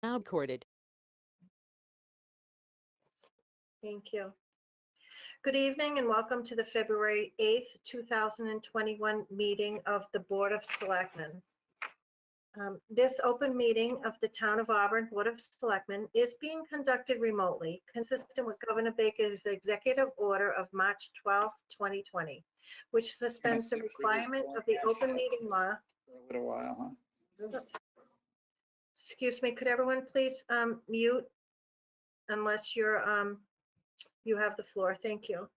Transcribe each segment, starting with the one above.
Now recorded. Thank you. Good evening and welcome to the February 8th, 2021 meeting of the Board of Selectmen. This open meeting of the Town of Auburn Board of Selectmen is being conducted remotely, consistent with Governor Baker's executive order of March 12, 2020, which suspends the requirement of the open meeting law. For a little while, huh? Excuse me, could everyone please mute unless you're you have the floor. Thank you.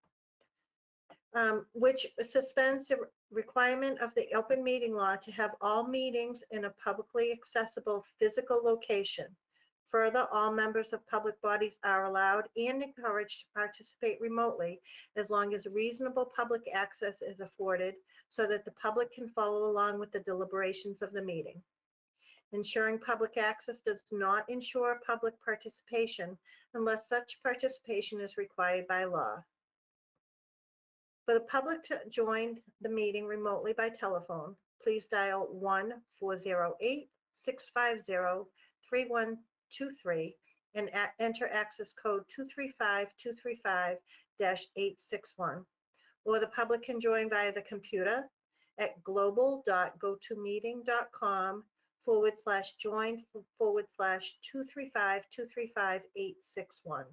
Which suspends the requirement of the open meeting law to have all meetings in a publicly accessible physical location. Further, all members of public bodies are allowed and encouraged to participate remotely as long as reasonable public access is afforded so that the public can follow along with the deliberations of the meeting. Ensuring public access does not ensure public participation unless such participation is required by law. For the public to join the meeting remotely by telephone, please dial 1-408-650-3123 and enter access code 235235-861. Or the public can join via the computer at global.gotomeeting.com/join/235235861.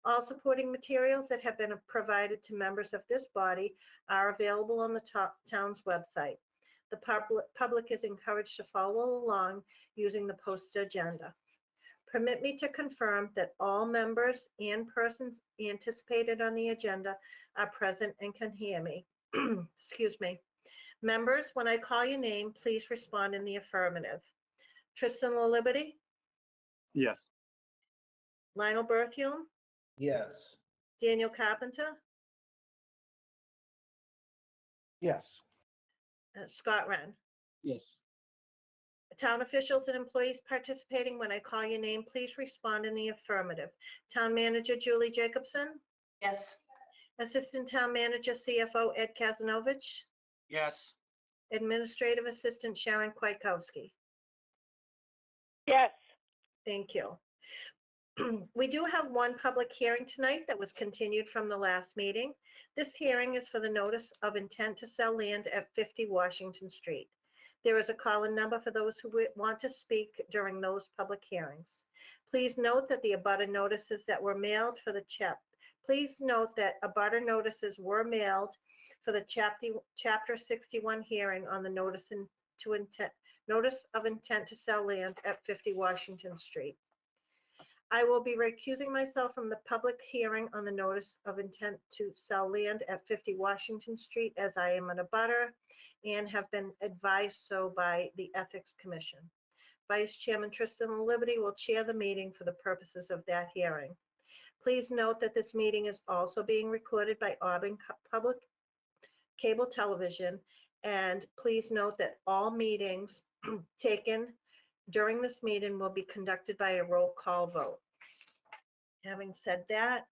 All supporting materials that have been provided to members of this body are available on the town's website. The public is encouraged to follow along using the posted agenda. Permit me to confirm that all members and persons anticipated on the agenda are present and can hear me. Excuse me. Members, when I call your name, please respond in the affirmative. Tristan LaLiberty? Yes. Lionel Berthiaume? Yes. Daniel Carpenter? Yes. Scott Wren? Yes. Town officials and employees participating, when I call your name, please respond in the affirmative. Town Manager Julie Jacobson? Yes. Assistant Town Manager CFO Ed Kazanovich? Yes. Administrative Assistant Sharon Kwiatkowski? Yes. Thank you. We do have one public hearing tonight that was continued from the last meeting. This hearing is for the notice of intent to sell land at 50 Washington Street. There is a call-in number for those who want to speak during those public hearings. Please note that the abutter notices that were mailed for the Please note that abutter notices were mailed for the Chapter 61 hearing on the notice of intent to sell land at 50 Washington Street. I will be recusing myself from the public hearing on the notice of intent to sell land at 50 Washington Street as I am an abutter and have been advised so by the Ethics Commission. Vice Chairman Tristan LaLiberty will chair the meeting for the purposes of that hearing. Please note that this meeting is also being recorded by Auburn Public Cable Television, and please note that all meetings taken during this meeting will be conducted by a roll call vote. Having said that,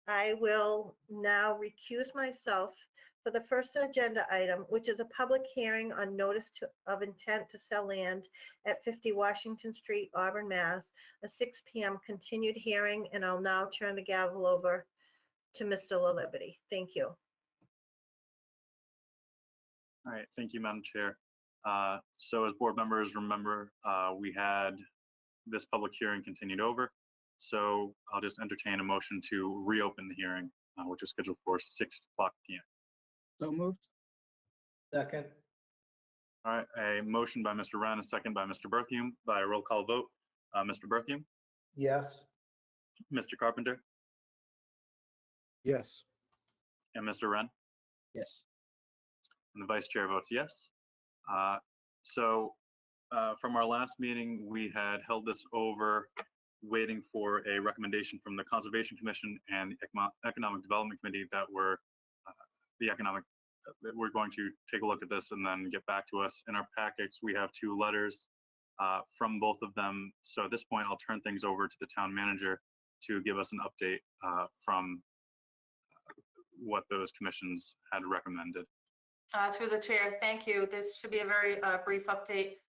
I will now recuse myself for the first agenda item, which is a public hearing on notice of intent to sell land at 50 Washington Street, Auburn, Mass., a 6 p.m. continued hearing, and I'll now turn the gavel over to Mr. LaLiberty. Thank you. All right. Thank you, Madam Chair. So as board members remember, we had this public hearing continued over. So I'll just entertain a motion to reopen the hearing, which is scheduled for 6 o'clock p.m. So moved. Second. All right. A motion by Mr. Wren, a second by Mr. Berthiaume by a roll call vote. Mr. Berthiaume, Yes. Mr. Carpenter, Yes. and Mr. Wren. Yes. And the vice chair votes yes. From our last meeting, we had held this over waiting for a recommendation from the Conservation Commission and the Economic Development Committee that we're going to take a look at this and then get back to us. In our packets, we have 2 letters from both of them. So at this point, I'll turn things over to the town manager to give us an update from what those commissions had recommended. Through the chair, thank you. This should be a very brief update.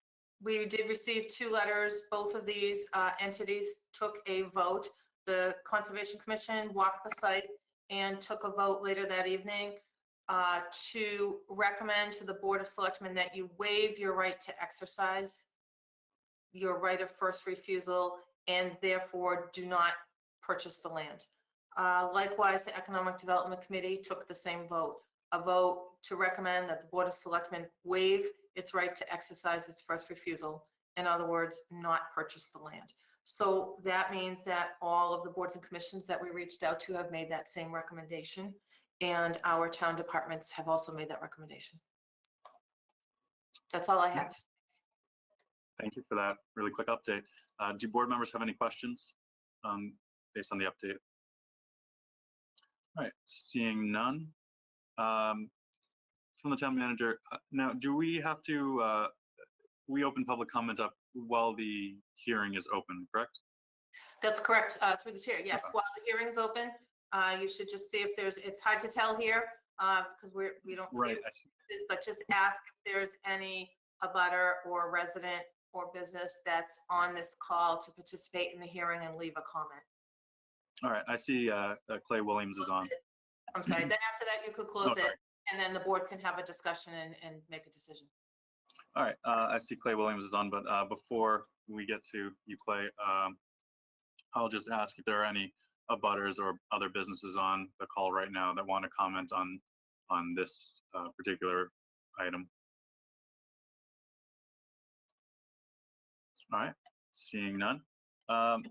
We did receive 2 letters. Both of these entities took a vote. The Conservation Commission walked the site and took a vote later that evening to recommend to the Board of Selectmen that you waive your right to exercise your right of first refusal and therefore do not purchase the land. Likewise, the Economic Development Committee took the same vote, a vote to recommend that the Board of Selectmen waive its right to exercise its first refusal. In other words, not purchase the land. So that means that all of the boards and commissions that we reached out to have made that same recommendation, and our town departments have also made that recommendation. That's all I have. Thank you for that really quick update. Do board members have any questions based on the update? All right, seeing none. From the town manager, now do we have to, we open public comment up while the hearing is open, correct? That's correct, through the chair. Yes, Okay. while the hearing is open, you should just see if there's, it's hard to tell here because we don't see Right, this, but just ask if there's any abutter or resident or business that's on this call to participate in the hearing and leave a comment. all right, I see Clay Williams is on. I'm sorry, then after that you could Oh, close sorry. it and then the board can have a discussion and make a decision. All right, I see Clay Williams is on, but before we get to you, Clay, I'll just ask if there are any abutters or other businesses on the call right now that want to comment on this particular item. All right, seeing none. I'm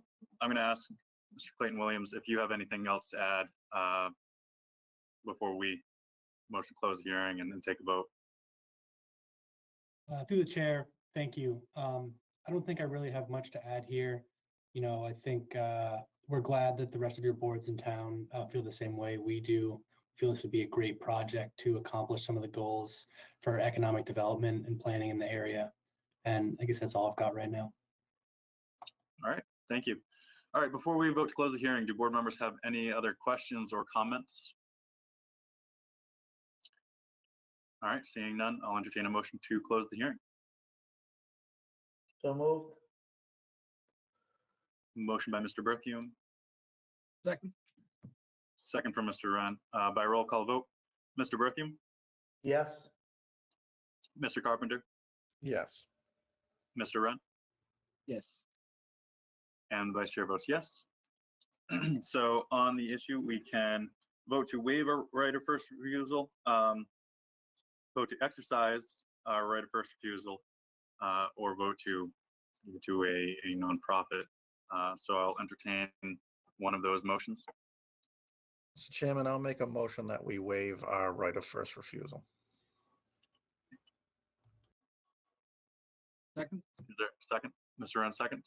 going to ask Mr. Clayton Williams if you have anything else to add before we motion to close the hearing and then take a vote. Through the chair, thank you. I don't think I really have much to add here. You know, I think we're glad that the rest of your boards in town feel the same way we do. Feel this would be a great project to accomplish some of the goals for economic development and planning in the area. And I guess that's all I've got right now. All right, thank you. All right, before we vote to close the hearing, do board members have any other questions or comments? All right, seeing none, I'll entertain a motion to close the hearing. So moved. Motion by Mr. Berthium, Second. second from Mr. Wren. By roll call vote, Mr. Berthium, Yes. Mr. Carpenter, Yes. Mr. Wren, Yes. and Vice Chair votes yes. So on the issue, we can vote to waive a right of first refusal, vote to exercise our right of first refusal, or vote to a nonprofit. So I'll entertain one of those motions. Mr. Chairman, I'll make a motion that we waive our right of first refusal. Second. Is there a second? Mr. Wren, second.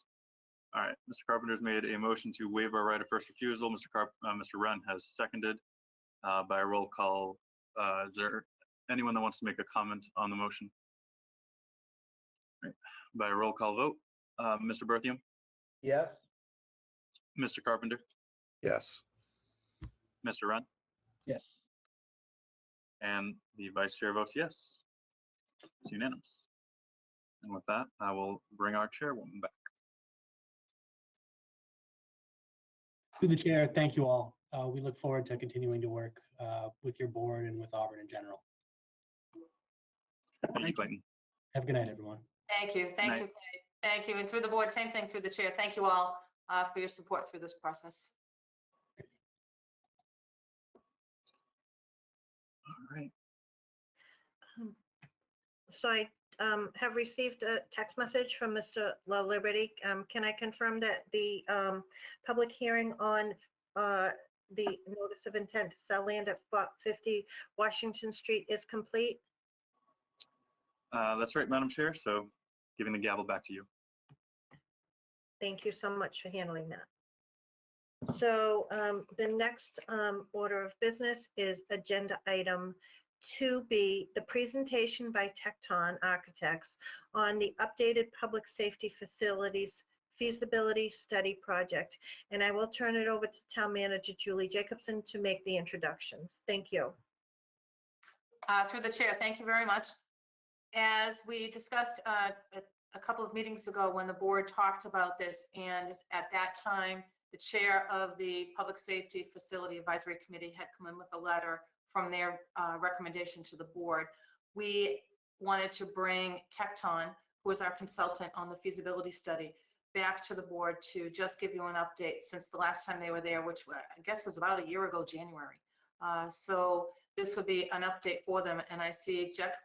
All right, Mr. Carpenter's made a motion to waive our right of first refusal. Mr. Wren has seconded by a roll call. Is there anyone that wants to make a comment on the motion? Right. By a roll call vote, Mr. Berthium, Yes. Mr. Carpenter, Yes. Mr. Wren, Yes. and the Vice Chair votes yes. It's unanimous. And with that, I will bring our chairwoman back. Through the chair, thank you all. We look forward to continuing to work with your board and with Auburn in general. Thank you, Clayton. Have a good night, everyone. Thank you, thank Night. you, Clay. Thank you, and through the board, same thing through the chair. Thank you all for your support through this process. All right. So I have received a text message from Mr. La Liberty. Can I confirm that the public hearing on the notice of intent to sell land at 50 Washington Street is complete? That's right, Madam Chair. So giving the gavel back to you. Thank you so much for handling that. So the next order of business is agenda item 2B, the presentation by Tecton Architects on the updated public safety facilities feasibility study project. And I will turn it over to Town Manager Julie Jacobson to make the introductions. Thank you. Through the chair, thank you very much. As we discussed a couple of meetings ago when the board talked about this, and at that time, the chair of the Public Safety Facility Advisory Committee had come in with a letter from their recommendation to the board. We wanted to bring Tecton, who was our consultant on the feasibility study, back to the board to just give you an update since the last time they were there, which I guess was about a year ago, January. So this would be an update for them. And I see Jeff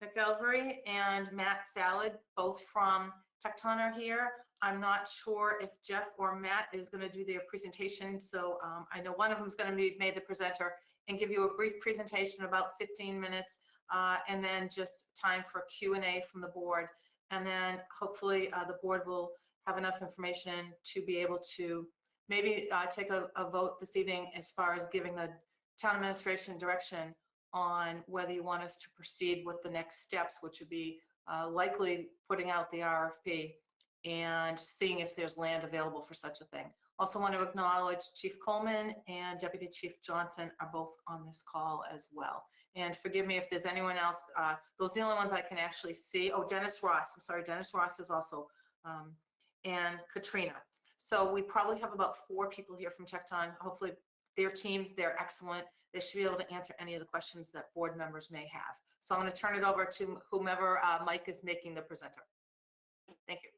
McElvery and Matt Salad, both from Tecton, are here. I'm not sure if Jeff or Matt is going to do their presentation. So I know one of them is going to be made the presenter and give you a brief presentation, about 15 minutes, and then just time for Q&A from the board. And then hopefully the board will have enough information to be able to maybe take a vote this evening as far as giving the town administration direction on whether you want us to proceed with the next steps, which would be likely putting out the RFP and seeing if there's land available for such a thing. Also want to acknowledge Chief Coleman and Deputy Chief Johnson are both on this call as well. And forgive me if there's anyone else, those are the only ones I can actually see. Oh, Dennis Ross, I'm sorry, Dennis Ross is also, and Katrina. So we probably have about 4 people here from Tecton. Hopefully their teams, they're excellent. They should be able to answer any of the questions that board members may have. So I'm going to turn it over to whomever Mike is making the presenter. Thank you.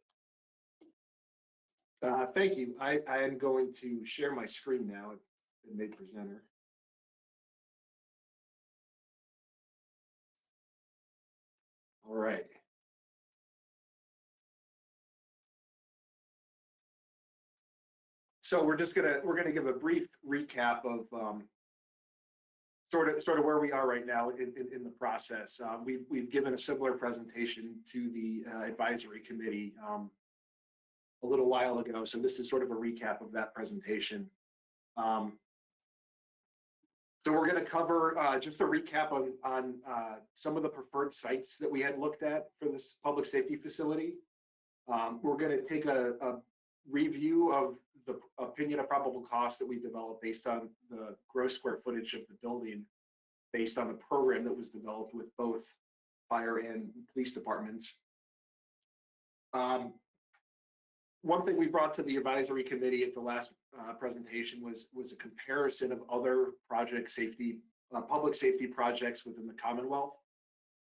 Thank you. I am going to share my screen now and make presenter. All right. So we're gonna give a brief recap of sort of where we are right now in the process. We've given a similar presentation to the advisory committee a little while ago, so this is sort of a recap of that presentation. So we're going to cover just a recap on some of the preferred sites that we had looked at for this public safety facility. We're going to take a review of the opinion of probable cost that we developed based on the gross square footage of the building, based on the program that was developed with both fire and police departments. One thing we brought to the advisory committee at the last presentation was a comparison of other public safety projects within the Commonwealth,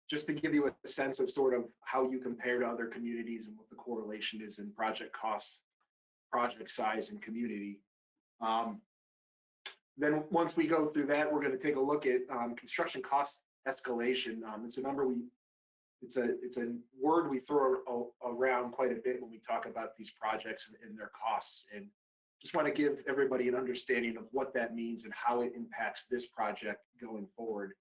just to give you a sense of sort of how you compare to other communities and what the correlation is in project costs, project size, and community. Then once we go through that, we're going to take a look at construction cost escalation. It's a number it's a word we throw around quite a bit when we talk about these projects and their costs, and just want to give everybody an understanding of what that means and how it impacts this project going forward.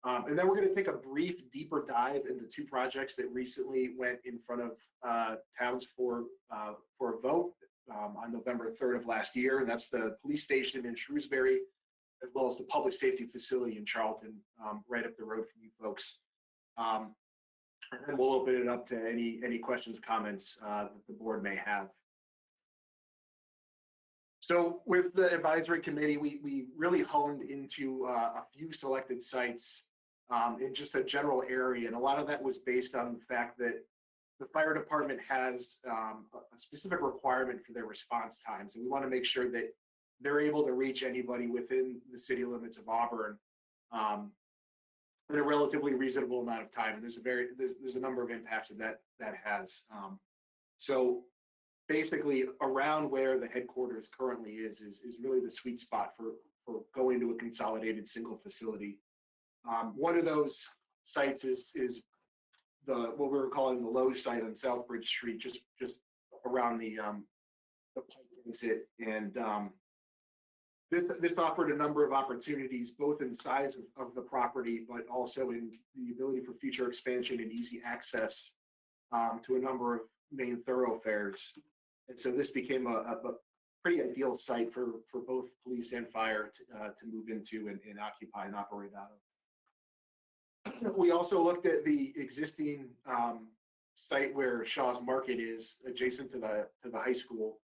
And then we're going to take a brief deeper dive into 2 projects that recently went in front of towns for a vote on November 3rd of last year, and that's the police station in Shrewsbury, as well as the public safety facility in Charlton, right up the road from you folks. And then we'll open it up to any questions, comments that the board may have. So with the advisory committee, we really honed into a few selected sites in just a general area. And a lot of that was based on the fact that the fire department has a specific requirement for their response times. And we want to make sure that they're able to reach anybody within the city limits of Auburn in a relatively reasonable amount of time. And there's a number of impacts that has. So basically around where the headquarters currently is really the sweet spot for going to a consolidated single facility. One of those sites is what we were calling the Lowe's site on Southbridge Street, just around the Pike exit. And this offered a number of opportunities, both in size of the property, but also in the ability for future expansion and easy access to a number of main thoroughfares. And so this became a pretty ideal site for both police and fire to move into and occupy and operate out of. We also looked at the existing site where Shaw's Market is, adjacent to the high school.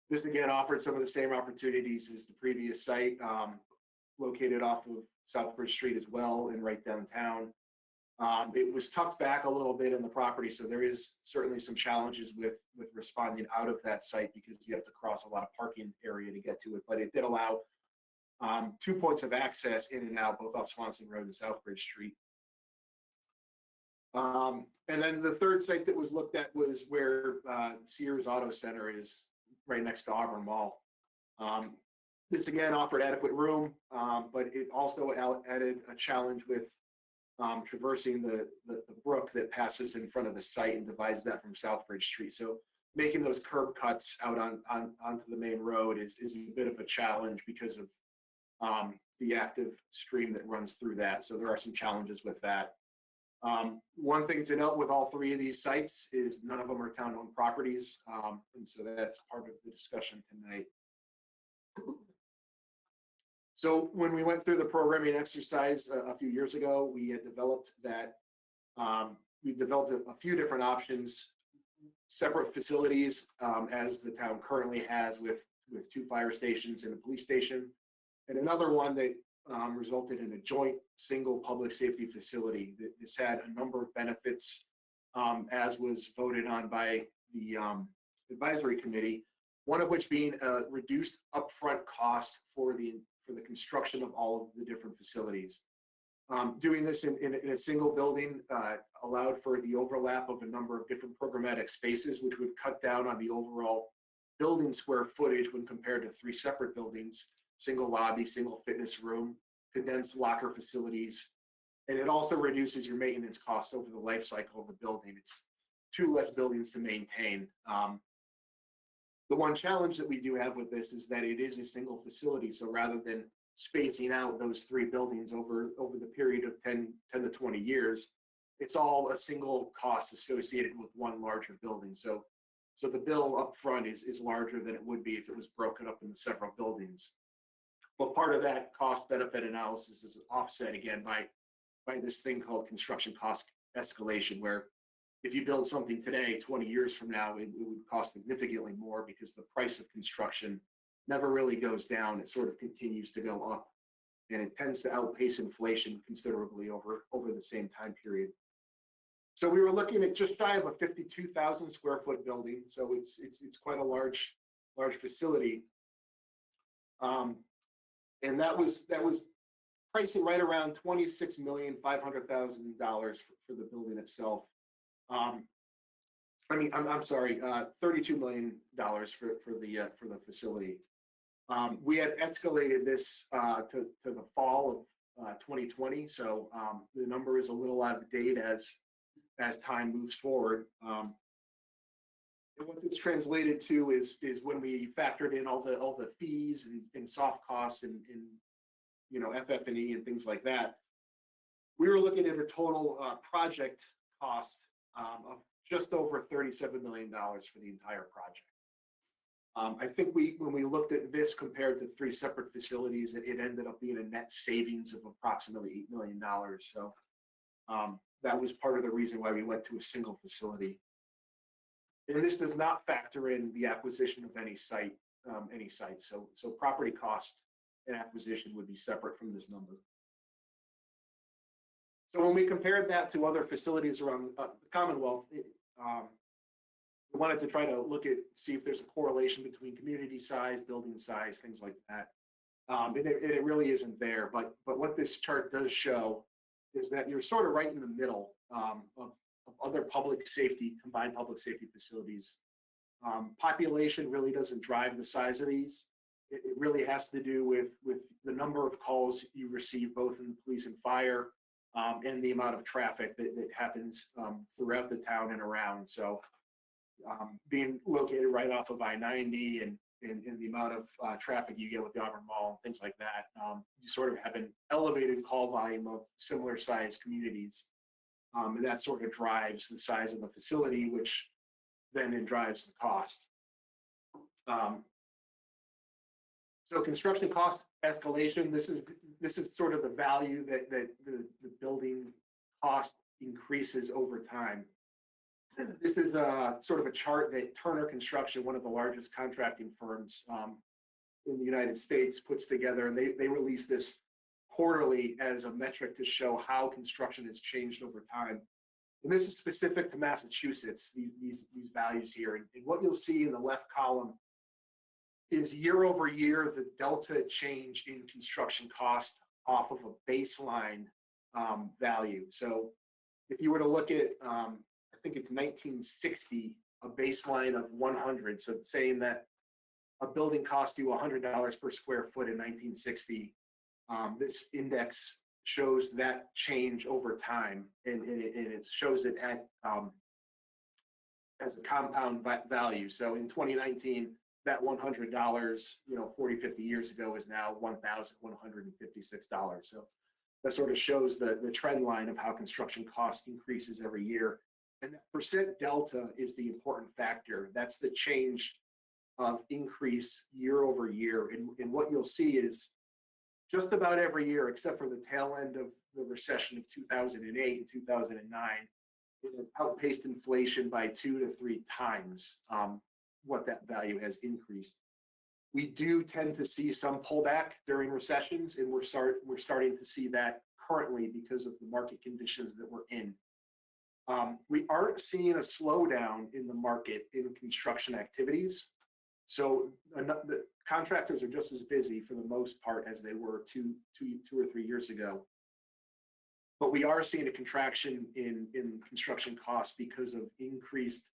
This again offered some of the same opportunities as the previous site, located off of Southbridge Street as well and right downtown. It was tucked back a little bit in the property, so there is certainly some challenges with responding out of that site because you have to cross a lot of parking area to get to it. But it did allow 2 points of access in and out, both off Swanson Road and Southbridge Street. And then the third site that was looked at was where Sears Auto Center is, right next to Auburn Mall. This again offered adequate room, but it also added a challenge with traversing the brook that passes in front of the site and divides that from Southbridge Street. So making those curb cuts out onto the main road is a bit of a challenge because of the active stream that runs through that. So there are some challenges with that. One thing to note with all three of these sites is none of them are town-owned properties, and so that's part of the discussion tonight. So when we went through the programming exercise a few years ago, we had developed that, we developed a few different options, separate facilities as the town currently has with 2 fire stations and a police station, and another one that resulted in a joint single public safety facility. This had a number of benefits as was voted on by the advisory committee, one of which being a reduced upfront cost for the construction of all of the different facilities. Doing this in a single building allowed for the overlap of a number of different programmatic spaces, which would cut down on the overall building square footage when compared to 3 separate buildings, single lobby, single fitness room, condensed locker facilities. And it also reduces your maintenance cost over the life cycle of the building. It's 2 less buildings to maintain. The one challenge that we do have with this is that it is a single facility. So rather than spacing out those 3 buildings over the period of 10 to 20 years, it's all a single cost associated with one larger building. So the bill up front is larger than it would be if it was broken up into several buildings. But part of that cost benefit analysis is offset again by this thing called construction cost escalation, where if you build something today, 20 years from now, it would cost significantly more because the price of construction never really goes down. It sort of continues to go up, and it tends to outpace inflation considerably over the same time period. So we were looking at just shy of a 52,000 square foot building. So it's quite a large facility. And that was pricing right around $26,500,000 for the building itself. I'm sorry, $32 million for the facility. We had escalated this to the fall of 2020, so the number is a little out of date as time moves forward. And what it's translated to is when we factored in all the fees and soft costs and FF&E and things like that, we were looking at a total project cost of just over $37 million for the entire project. I think when we looked at this compared to 3 separate facilities, it ended up being a net savings of approximately $8 million. So that was part of the reason why we went to a single facility. And this does not factor in the acquisition of any site. So property cost and acquisition would be separate from this number. So when we compared that to other facilities around the Commonwealth, we wanted to try to see if there's a correlation between community size, building size, things like that. And it really isn't there. But what this chart does show is that you're sort of right in the middle of other combined public safety facilities. Population really doesn't drive the size of these. It really has to do with the number of calls you receive, both in the police and fire, and the amount of traffic that happens throughout the town and around. So being located right off of I-90 and the amount of traffic you get with the Auburn Mall and things like that, you sort of have an elevated call volume of similar sized communities. And that sort of drives the size of the facility, which then drives the cost. So construction cost escalation, this is sort of the value that the building cost increases over time. This is sort of a chart that Turner Construction, one of the largest contracting firms in the United States, puts together, and they release this quarterly as a metric to show how construction has changed over time. And this is specific to Massachusetts, these values here. And what you'll see in the left column is year over year, the delta change in construction cost off of a baseline value. So if you were to look at, I think it's 1960, a baseline of 100. So saying that a building cost you $100 per square foot in 1960, this index shows that change over time, and it shows it at as a compound value. So in 2019, that $100, 40, 50 years ago is now $1,156. So that sort of shows the trend line of how construction cost increases every year. And that percent delta is the important factor. That's the change of increase year over year. And what you'll see is just about every year, except for the tail end of the recession of 2008 and 2009, it has outpaced inflation by 2 to 3 times what that value has increased. We do tend to see some pullback during recessions, and we're starting to see that currently because of the market conditions that we're in. We aren't seeing a slowdown in the market in construction activities. So the contractors are just as busy for the most part as they were two or 3 years ago. But we are seeing a contraction in construction costs because of increased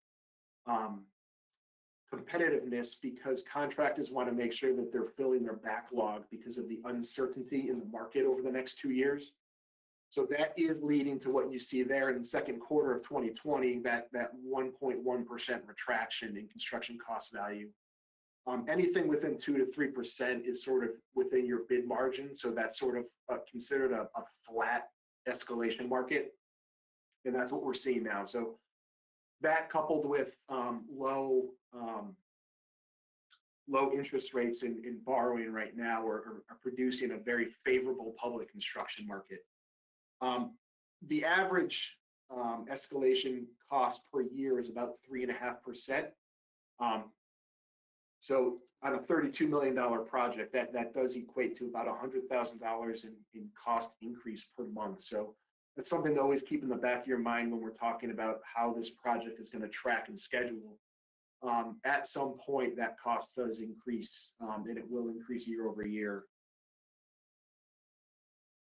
competitiveness, because contractors want to make sure that they're filling their backlog because of the uncertainty in the market over the next 2 years. So that is leading to what you see there in the second quarter of 2020, that 1.1% retraction in construction cost value. Anything within 2 to 3% is sort of within your bid margin. So that's sort of considered a flat escalation market. And that's what we're seeing now. So that, coupled with low interest rates in borrowing right now, are producing a very favorable public construction market. The average escalation cost per year is about 3.5%. So on a $32 million project, that does equate to about $100,000 in cost increase per month. So that's something to always keep in the back of your mind when we're talking about how this project is going to track and schedule. At some point, that cost does increase, and it will increase year over year.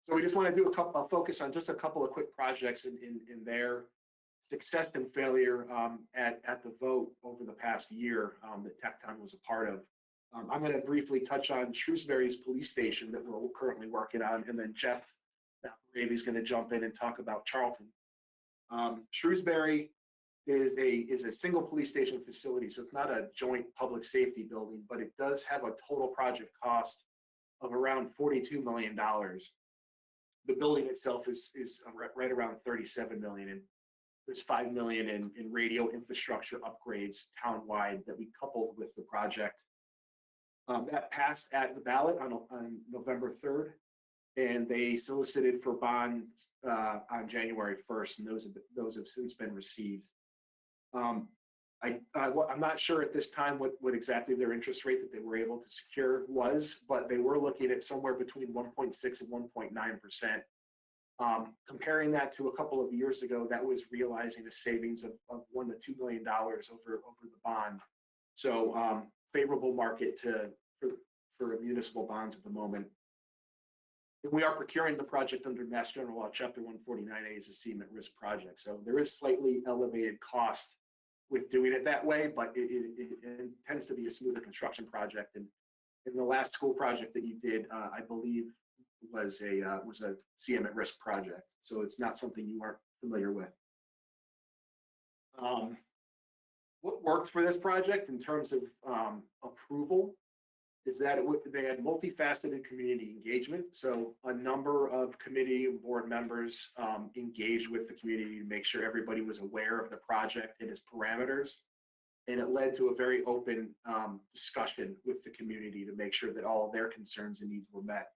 So we just want to do a focus on just a couple of quick projects in their success and failure at the vote over the past year that Tecton was a part of. I'm going to briefly touch on Shrewsbury's police station that we're currently working on, and then Jeff is going to jump in and talk about Charlton. Shrewsbury is a single police station facility, so it's not a joint public safety building, but it does have a total project cost of around $42 million. The building itself is right around $37 million, and there's $5 million in radio infrastructure upgrades townwide that we coupled with the project. That passed at the ballot on November 3rd, and they solicited for bonds on January 1st, and those have since been received. I'm not sure at this time what exactly their interest rate that they were able to secure was, but they were looking at somewhere between 1.6 and 1.9%. Comparing that to a couple of years ago, that was realizing a savings of $1 to $2 million over the bond. So favorable market for municipal bonds at the moment. And we are procuring the project under Mass General Law, Chapter 149A as a CMIT risk project. So there is slightly elevated cost with doing it that way, but it tends to be a smoother construction project. And in the last school project that you did, I believe was a CMIT risk project. So it's not something you aren't familiar with. What worked for this project in terms of approval is that they had multifaceted community engagement. So a number of committee and board members engaged with the community to make sure everybody was aware of the project and its parameters. And it led to a very open discussion with the community to make sure that all of their concerns and needs were met.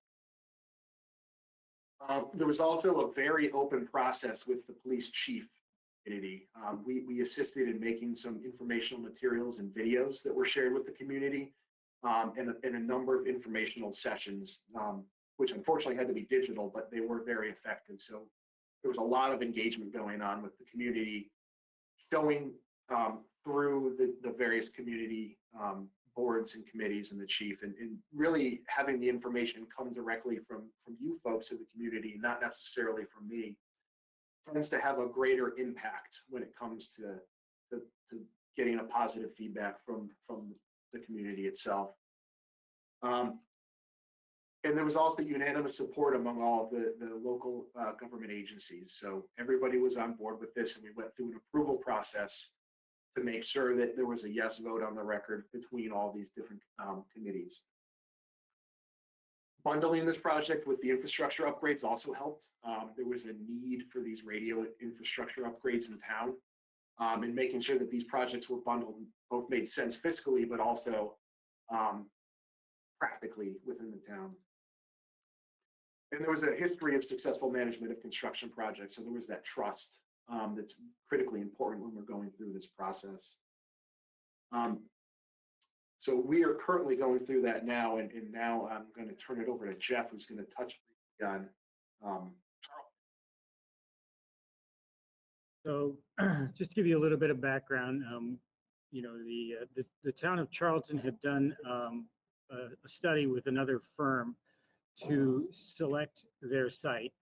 There was also a very open process with the police chief community. We assisted in making some informational materials and videos that were shared with the community, and a number of informational sessions which unfortunately had to be digital, but they were very effective. So there was a lot of engagement going on with the community, showing through the various community boards and committees and the chief, and really having the information come directly from you folks in the community, not necessarily from me, tends to have a greater impact when it comes to getting a positive feedback from the community itself. And there was also unanimous support among all of the local government agencies. So everybody was on board with this, and we went through an approval process to make sure that there was a yes vote on the record between all these different committees. Bundling this project with the infrastructure upgrades also helped. There was a need for these radio infrastructure upgrades in town, and making sure that these projects were bundled both made sense fiscally, but also practically within the town. And there was a history of successful management of construction projects. So there was that trust that's critically important when we're going through this process. So we are currently going through that now, and now I'm going to turn it over to Jeff, who's going to touch on So just to give you a little bit of background, you know, the town of Charlton had done a study with another firm to select their site,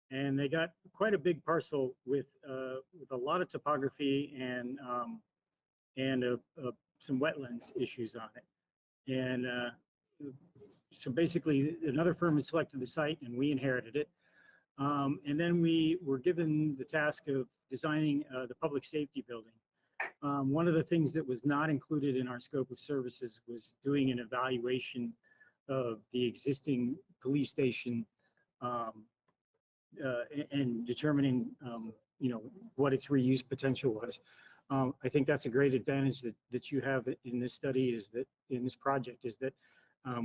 and they got quite a big parcel with a lot of topography and some wetlands issues on it. And so basically, another firm had selected the site, and we inherited it. And then we were given the task of designing the public safety building. One of the things that was not included in our scope of services was doing an evaluation of the existing police station and determining, you know, what its reuse potential was. I think that's a great advantage that you have in this study, is that in this project, is that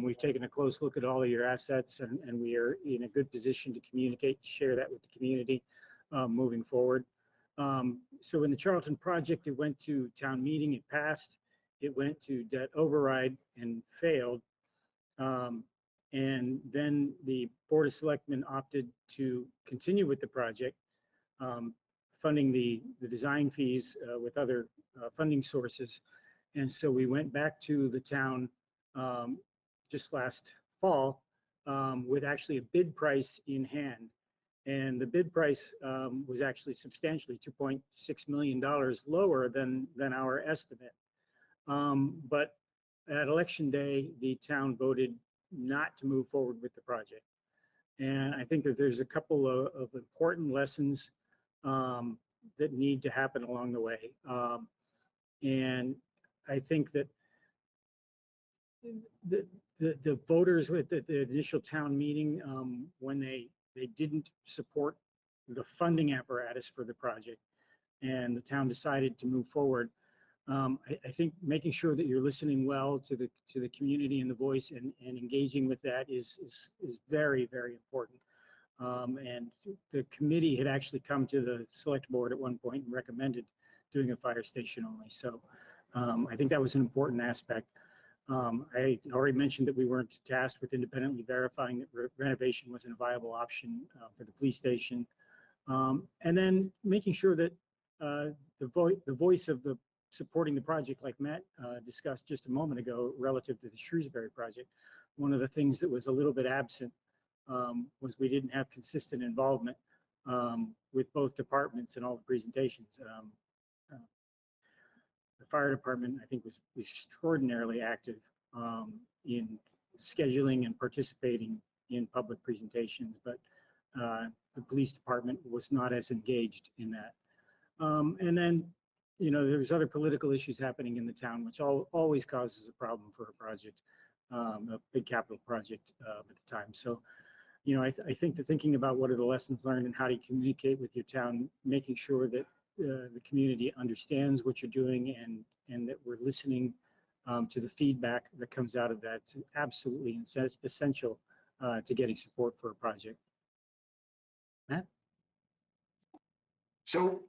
we've taken a close look at all of your assets, and we are in a good position to communicate, share that with the community moving forward. So in the Charlton project, it went to town meeting, it passed. It went to debt override and failed. And then the Board of Selectmen opted to continue with the project, funding the design fees with other funding sources. And so we went back to the town just last fall with actually a bid price in hand. And the bid price was actually substantially $2.6 million lower than our estimate. But at election day, the town voted not to move forward with the project. And I think that there's a couple of important lessons that need to happen along the way. And I think that the voters with the initial town meeting, when they didn't support the funding apparatus for the project, and the town decided to move forward, I think making sure that you're listening well to the community and the voice, and engaging with that is very, very important. And the committee had actually come to the select board at one point and recommended doing a fire station only. So I think that was an important aspect. I already mentioned that we weren't tasked with independently verifying that renovation wasn't a viable option for the police station. And then making sure that the voice of the supporting the project, like Matt discussed just a moment ago, relative to the Shrewsbury project, one of the things that was a little bit absent was we didn't have consistent involvement with both departments in all the presentations. The fire department, I think, was extraordinarily active in scheduling and participating in public presentations, but the police department was not as engaged in that. And then, you know, there's other political issues happening in the town, which always causes a problem for a project, a big capital project at the time. So, you know, I think that thinking about what are the lessons learned and how do you communicate with your town, making sure that the community understands what you're doing, and that we're listening to the feedback that comes out of that, is absolutely essential to getting support for a project. Matt? So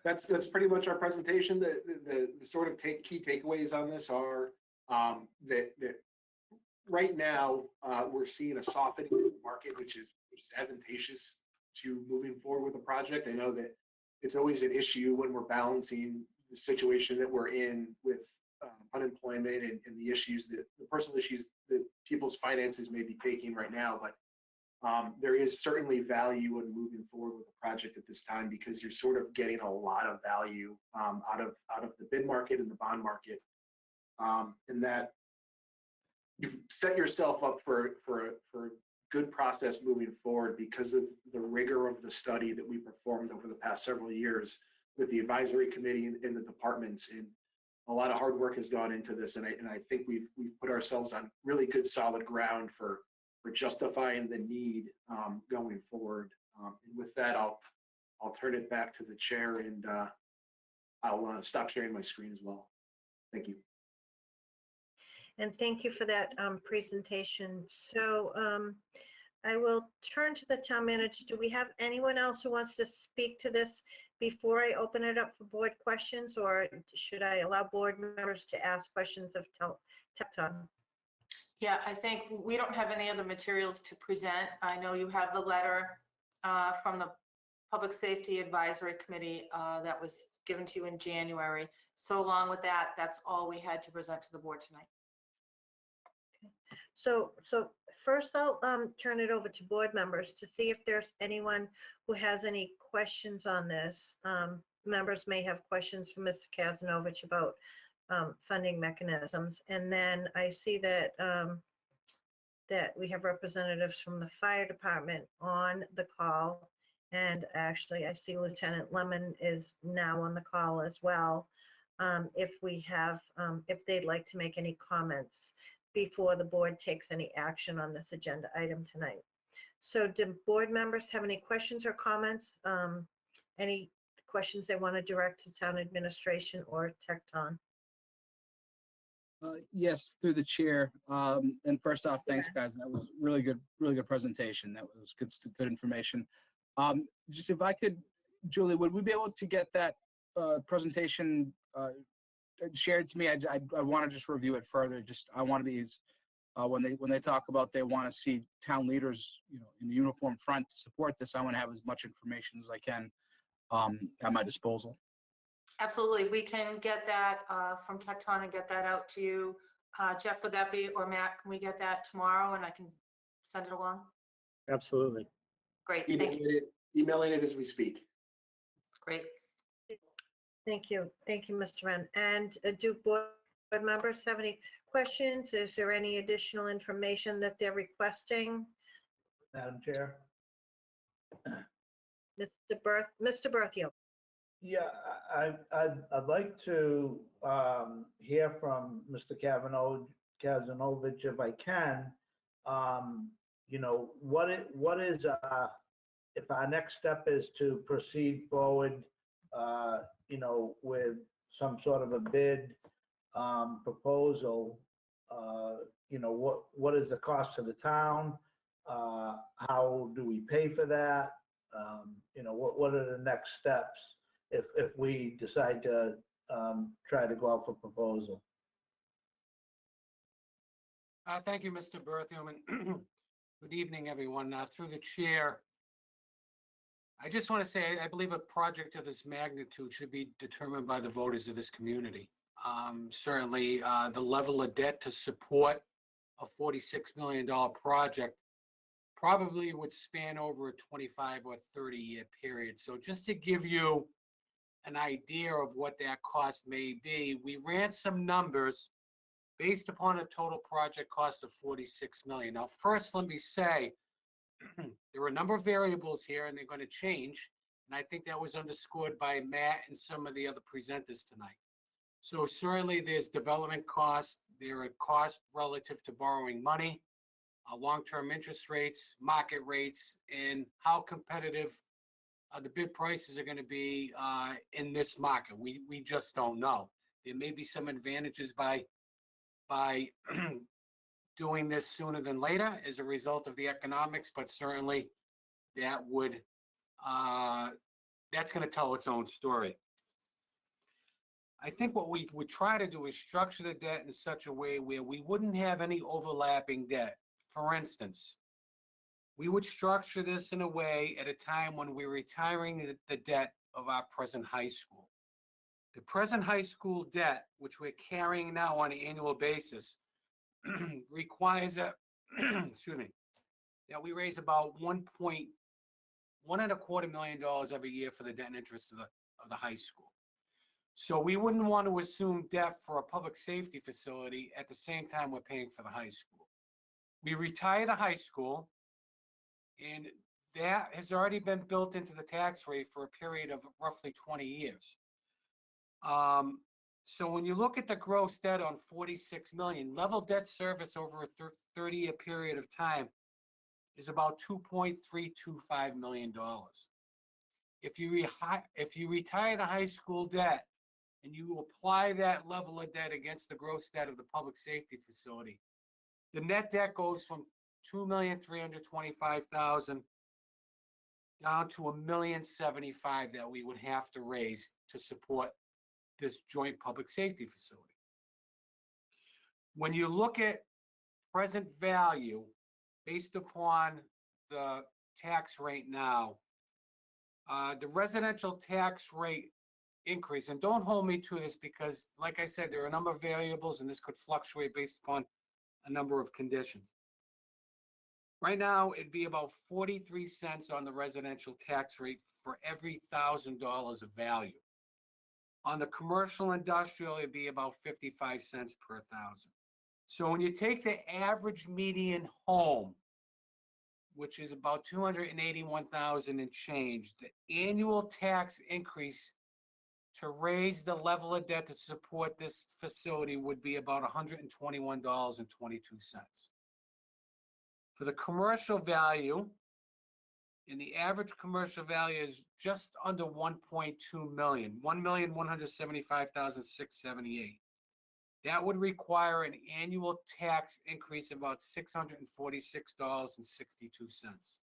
that's pretty much our presentation. The sort of key takeaways on this are that right now, we're seeing a softening in the market, which is advantageous to moving forward with the project. I know that it's always an issue when we're balancing the situation that we're in with unemployment and the issues that the personal issues that people's finances may be taking right now. But there is certainly value in moving forward with the project at this time because you're sort of getting a lot of value out of the bid market and the bond market, and that you've set yourself up for a good process moving forward because of the rigor of the study that we performed over the past several years with the advisory committee and the departments. And a lot of hard work has gone into this, and I think we've put ourselves on really good solid ground for justifying the need going forward. And with that, I'll turn it back to the chair, and I'll stop sharing my screen as well. Thank you. And thank you for that presentation. So I will turn to the town manager. Do we have anyone else who wants to speak to this before I open it up for board questions, or should I allow board members to ask questions of Tecton? Yeah, I think we don't have any other materials to present. I know you have the letter from the Public Safety Advisory Committee that was given to you in January. So along with that, that's all we had to present to the board tonight. So first I'll turn it over to board members to see if there's anyone who has any questions on this. Members may have questions for Mr. Kazanovich about funding mechanisms. And then I see that that we have representatives from the fire department on the call. And actually, I see Lieutenant Lemon is now on the call as well. If they'd like to make any comments before the board takes any action on this agenda item tonight. So do board members have any questions or comments? Any questions they want to direct to town administration or Tecton? Yes, through the chair. And first off, thanks, guys. That was really good presentation. That was good information. Just if I could, Julie, would we be able to get that presentation shared to me? I want to just review it further. I want to be when they talk about they want to see town leaders, in the uniform front to support this. I want to have as much information as I can at my disposal. Absolutely. We can get that from Tecton and get that out to you. Jeff, would that be, or Matt, can we get that tomorrow and I can send it along? Absolutely. Great. Thank you. Emailing it as we speak. Great. Thank you. Thank you, Mr. Wren. And do board members have any questions? Is there any additional information that they're requesting? Madam Chair? Mr. Berthium. Yeah, I'd like to hear from Mr. Kazanovich if I can. What is if our next step is to proceed forward, with some sort of a bid proposal, what is the cost to the town? How do we pay for that? What are the next steps if we decide to try to go out for proposal? Thank you, Mr. Berthium, and good evening, everyone. Through the chair, I just want to say I believe a project of this magnitude should be determined by the voters of this community. Certainly, the level of debt to support a $46 million project probably would span over a 25 or 30-year period. So just to give you an idea of what that cost may be, we ran some numbers based upon a total project cost of $46 million. Now, first, let me say, there are a number of variables here, and they're going to change. And I think that was underscored by Matt and some of the other presenters tonight. So certainly there's development costs. There are costs relative to borrowing money, long-term interest rates, market rates, and how competitive the bid prices are going to be in this market. We just don't know. There may be some advantages by doing this sooner than later as a result of the economics, but certainly that would that's going to tell its own story. I think what we would try to do is structure the debt in such a way where we wouldn't have any overlapping debt. For instance, we would structure this in a way at a time when we're retiring the debt of our present high school. The present high school debt, which we're carrying now on an annual basis, requires that, excuse me, that we raise about $1.25 million every year for the debt and interest of the high school. So we wouldn't want to assume debt for a public safety facility at the same time we're paying for the high school. We retire the high school, and that has already been built into the tax rate for a period of roughly 20 years. So when you look at the gross debt on 46 million, level debt service over a 30-year period of time is about $2.325 million. If you retire the high school debt and you apply that level of debt against the gross debt of the public safety facility, the net debt goes from $2,325,000 down to $1,075,000 that we would have to raise to support this joint public safety facility. When you look at present value based upon the tax rate now, the residential tax rate increase, and don't hold me to this because, like I said, there are a number of variables and this could fluctuate based upon a number of conditions. Right now, it'd be about 43 cents on the residential tax rate for every $1,000 of value. On the commercial industrial, it'd be about 55 cents per thousand. So when you take the average median home, which is about 281,000 and change, the annual tax increase to raise the level of debt to support this facility would be about $121.22. For the commercial value, and the average commercial value is just under 1.2 million, 1,175,678. That would require an annual tax increase of about $646.62.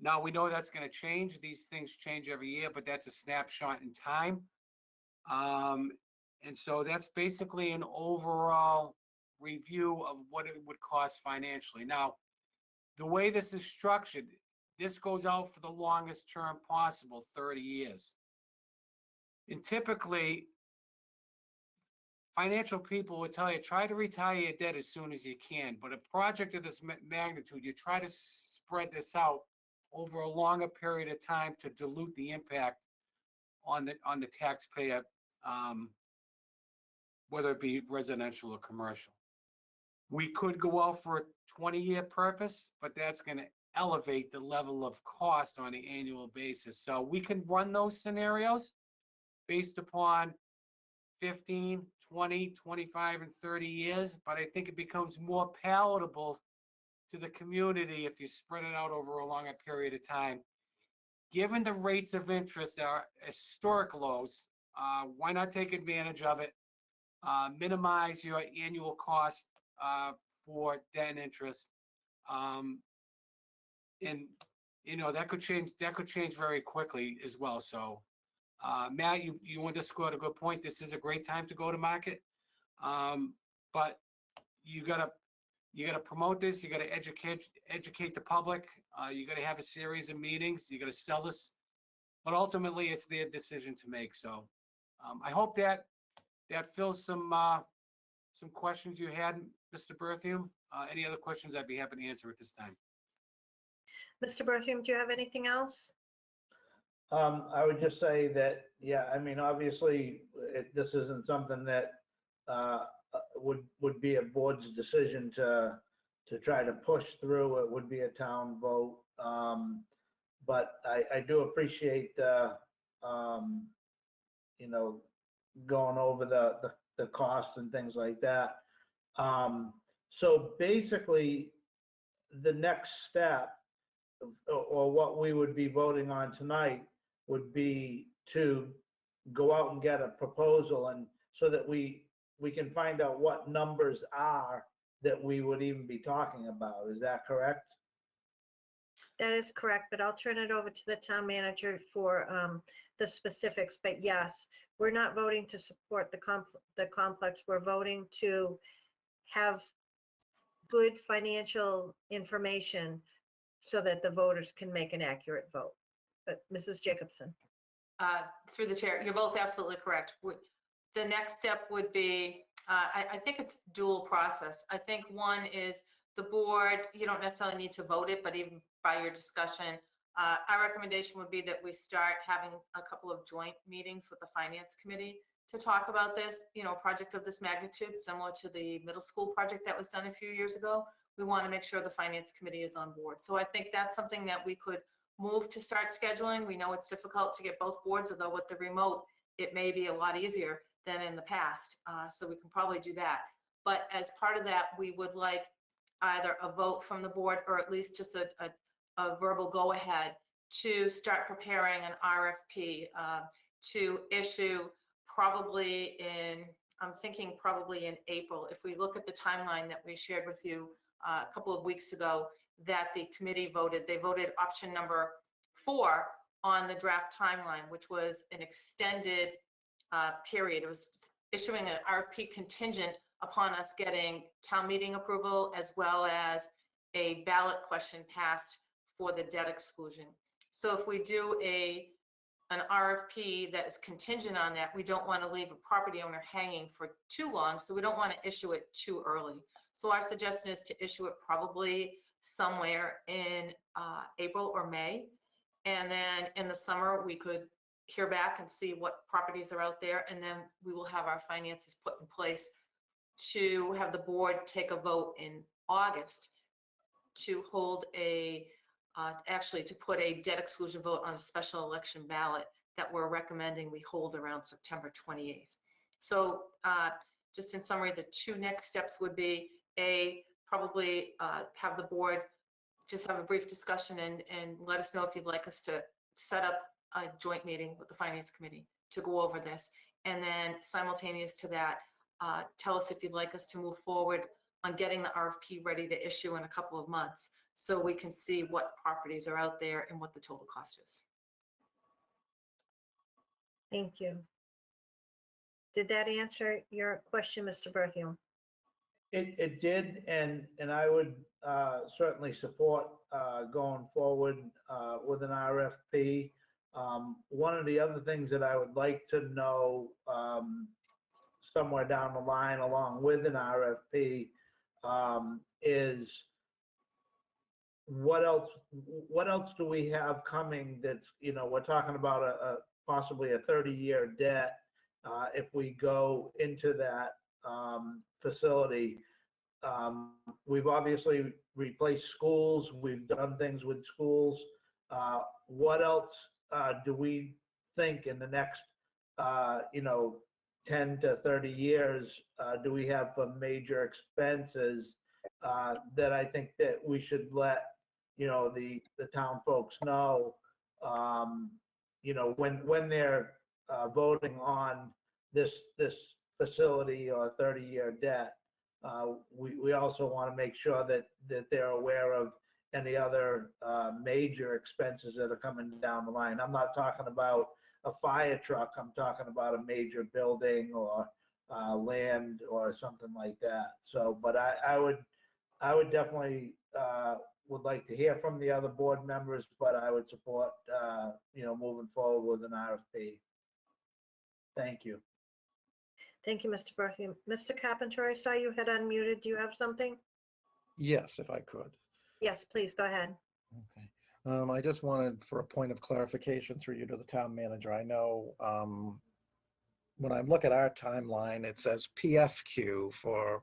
Now we know that's going to change. These things change every year, but that's a snapshot in time. And so that's basically an overall review of what it would cost financially. Now, the way this is structured, this goes out for the longest term possible, 30 years. And typically, financial people would tell you, try to retire your debt as soon as you can. But a project of this magnitude, you try to spread this out over a longer period of time to dilute the impact on the taxpayer, whether it be residential or commercial. We could go out for a 20-year purpose, but that's going to elevate the level of cost on an annual basis. So we can run those scenarios based upon 15, 20, 25, and 30 years, but I think it becomes more palatable to the community if you spread it out over a longer period of time. Given the rates of interest are historic lows, why not take advantage of it, minimize your annual cost for debt and interest, and that could change very quickly as well. So Matt, you underscored a good point. This is a great time to go to market, but you gotta promote this. You gotta educate the public. You gotta have a series of meetings. You gotta sell this, but ultimately it's their decision to make. So I hope that fills some questions you had, Mr. Berthium. Any other questions I'd be happy to answer at this time. Mr. Berthium, do you have anything else? I would just say that, yeah, I mean, obviously, this isn't something that would be a board's decision to try to push through. It would be a town vote. But I do appreciate the, going over the costs and things like that. So basically, the next step, or what we would be voting on tonight, would be to go out and get a proposal, and so that we can find out what numbers are that we would even be talking about. Is that correct? That is correct, but I'll turn it over to the town manager for the specifics. But yes, we're not voting to support the complex. We're voting to have good financial information so that the voters can make an accurate vote. But Mrs. Jacobson. Through the chair, you're both absolutely correct. The next step would be, I think it's dual process. I think one is the board, you don't necessarily need to vote it, but even by your discussion, our recommendation would be that we start having a couple of joint meetings with the finance committee to talk about this, a project of this magnitude, similar to the middle school project that was done a few years ago. We want to make sure the finance committee is on board. So I think that's something that we could move to start scheduling. We know it's difficult to get both boards, although with the remote, it may be a lot easier than in the past. So we can probably do that. But as part of that, we would like either a vote from the board or at least just a verbal go-ahead to start preparing an RFP to issue probably I'm thinking probably in April. If we look at the timeline that we shared with you a couple of weeks ago, that the committee voted. They voted option number 4 on the draft timeline, which was an extended period. It was issuing an RFP contingent upon us getting town meeting approval as well as a ballot question passed for the debt exclusion. So if we do an RFP that is contingent on that, we don't want to leave a property owner hanging for too long, so we don't want to issue it too early. So our suggestion is to issue it probably somewhere in April or May. And then in the summer, we could hear back and see what properties are out there. And then we will have our finances put in place to have the board take a vote in August to hold actually to put a debt exclusion vote on a special election ballot that we're recommending we hold around September 28th. So just in summary, the 2 next steps would be probably have the board just have a brief discussion and let us know if you'd like us to set up a joint meeting with the finance committee to go over this. And then simultaneous to that, tell us if you'd like us to move forward on getting the RFP ready to issue in a couple of months so we can see what properties are out there and what the total cost is. Thank you. Did that answer your question, Mr. Berthium? It did, and I would certainly support going forward with an RFP. One of the other things that I would like to know somewhere down the line along with an RFP is what else do we have coming that's, we're talking about possibly a 30-year debt if we go into that facility. We've obviously replaced schools. We've done things with schools. What else do we think in the next, 10 to 30 years do we have for major expenses that I think that we should let, the town folks know, when they're voting on this facility or 30-year debt. We also want to make sure that they're aware of any other major expenses that are coming down the line. I'm not talking about a fire truck. I'm talking about a major building or land or something like that. So, but I would definitely would like to hear from the other board members, but I would support, moving forward with an RFP. Thank you. Thank you, Mr. Berthium. Mr. Carpenter, I saw you had unmuted. Do you have something? Yes, if I could. Yes, please, go ahead. Okay. I just wanted for a point of clarification through you to the town manager. I know when I look at our timeline, it says PFQ for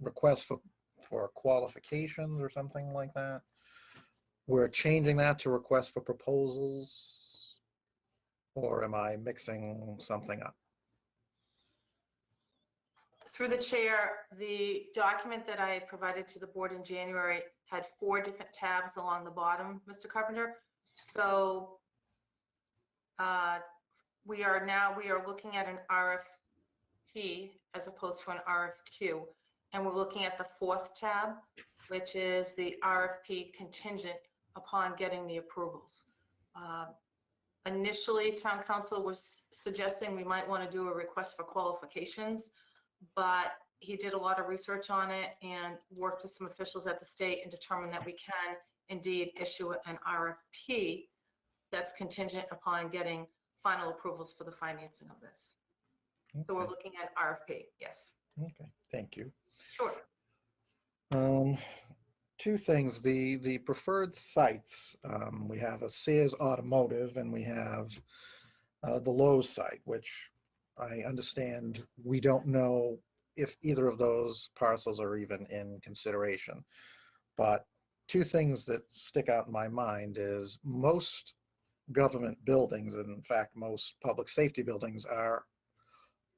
request for qualifications or something like that. We're changing that to request for proposals, or am I mixing something up? Through the chair, the document that I provided to the board in January had 4 different tabs along the bottom, Mr. Carpenter. So we are looking at an RFP as opposed to an RFQ. And we're looking at the 4th tab, which is the RFP contingent upon getting the approvals. Initially, town council was suggesting we might want to do a request for qualifications, but he did a lot of research on it and worked with some officials at the state and determined that we can indeed issue an RFP that's contingent upon getting final approvals for the financing of this. So we're Okay, looking at RFP, yes. okay, thank you. Sure. Two things, the preferred sites, we have a Sears Automotive and we have the Lowe's site, which I understand we don't know if either of those parcels are even in consideration. But two things that stick out in my mind is most government buildings, and in fact, most public safety buildings are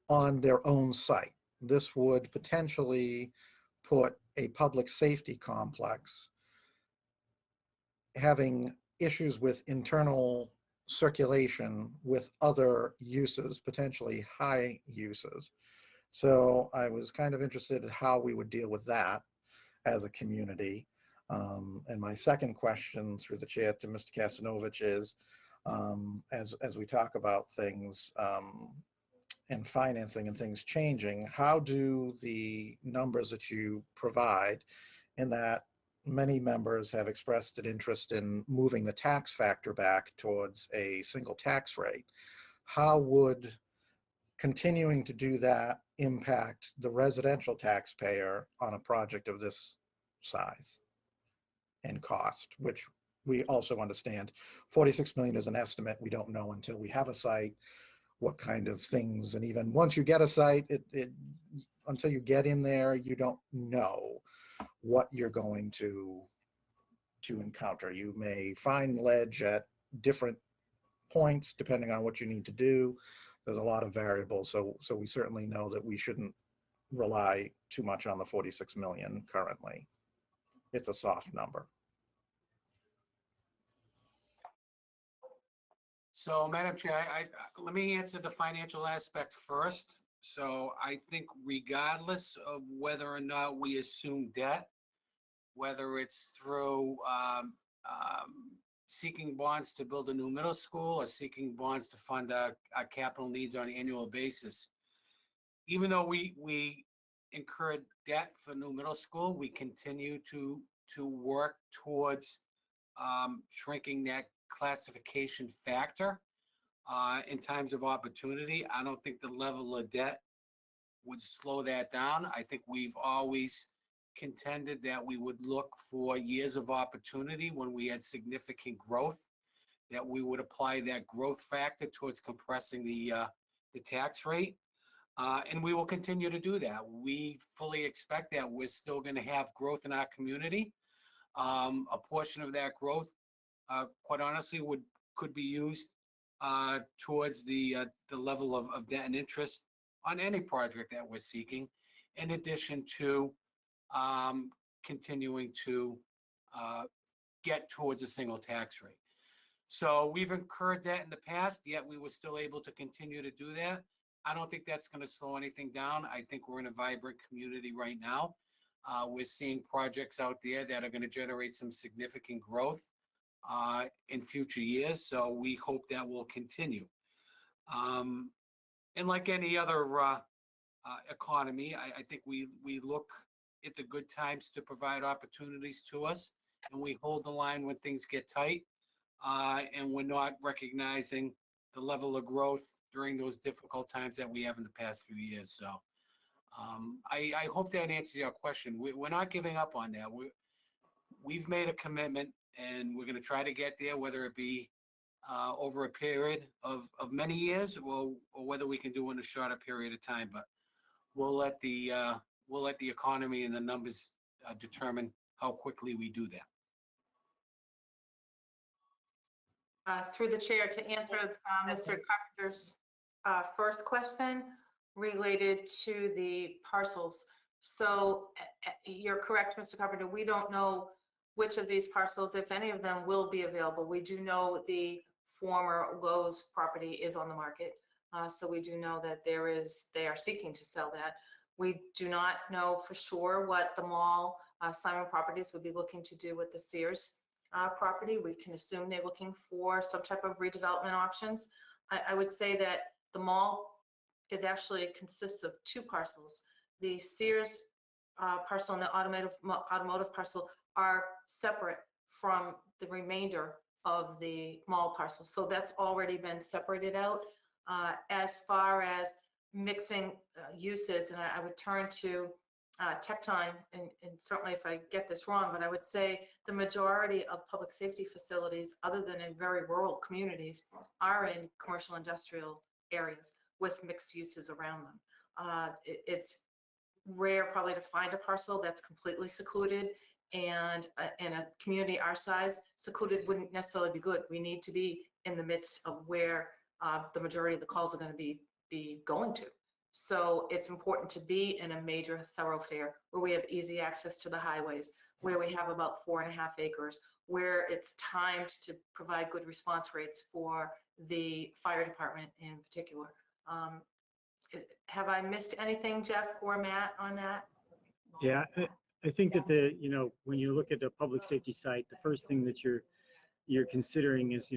on their own site. This would potentially put a public safety complex having issues with internal circulation with other uses, potentially high uses. So I was kind of interested in how we would deal with that as a community. And my second question through the chair to Mr. Kasanovich is, as we talk about things and financing and things changing, how do the numbers that you provide, in that many members have expressed an interest in moving the tax factor back towards a single tax rate, how would continuing to do that impact the residential taxpayer on a project of this size and cost, which we also understand 46 million is an estimate. We don't know until we have a site what kind of things, and even once you get a site, until you get in there, you don't know what you're going to encounter. You may find ledge at different points depending on what you need to do. There's a lot of variables, so we certainly know that we shouldn't rely too much on the 46 million currently. It's a soft number. So, Madam Chair, let me answer the financial aspect first. So I think regardless of whether or not we assume debt, whether it's through seeking bonds to build a new middle school or seeking bonds to fund our capital needs on an annual basis, even though we incurred debt for new middle school, we continue to work towards shrinking that classification factor in times of opportunity. I don't think the level of debt would slow that down. I think we've always contended that we would look for years of opportunity when we had significant growth, that we would apply that growth factor towards compressing the tax rate. And we will continue to do that. We fully expect that we're still going to have growth in our community. A portion of that growth, quite honestly, could be used towards the level of debt and interest on any project that we're seeking, in addition to continuing to get towards a single tax rate. So we've incurred debt in the past, yet we were still able to continue to do that. I don't think that's going to slow anything down. I think we're in a vibrant community right now. We're seeing projects out there that are going to generate some significant growth in future years. So we hope that will continue. And like any other economy, I think we look at the good times to provide opportunities to us, and we hold the line when things get tight, and we're not recognizing the level of growth during those difficult times that we have in the past few years. So I hope that answers your question. We're not giving up on that. We've made a commitment, and we're going to try to get there, whether it be over a period of many years, or whether we can do it in a shorter period of time. But we'll let the economy and the numbers determine how quickly we do that. Through the chair, to answer Mr. Carpenter's first question related to the parcels. So you're correct, Mr. Carpenter. We don't know which of these parcels, if any of them, will be available. We do know the former Lowe's property is on the market. So we do know that they are seeking to sell that. We do not know for sure what the mall, Simon Properties, would be looking to do with the Sears property, we can assume they're looking for some type of redevelopment options. I would say that the mall is actually consists of two parcels. The Sears parcel and the automotive parcel are separate from the remainder of the mall parcel. So that's already been separated out. As far as mixing uses, and I would turn to Tecton, and certainly if I get this wrong, but I would say the majority of public safety facilities, other than in very rural communities, are in commercial industrial areas with mixed uses around them. It's rare probably to find a parcel that's completely secluded, and in a community our size, secluded wouldn't necessarily be good. We need to be in the midst of where the majority of the calls are going to be going to. So it's important to be in a major thoroughfare where we have easy access to the highways, where we have about 4.5 acres, where it's timed to provide good response rates for the fire department in particular. Have I missed anything, Jeff or Matt, on that? Yeah, I think that when you look at a public safety site, the first thing that you're considering is,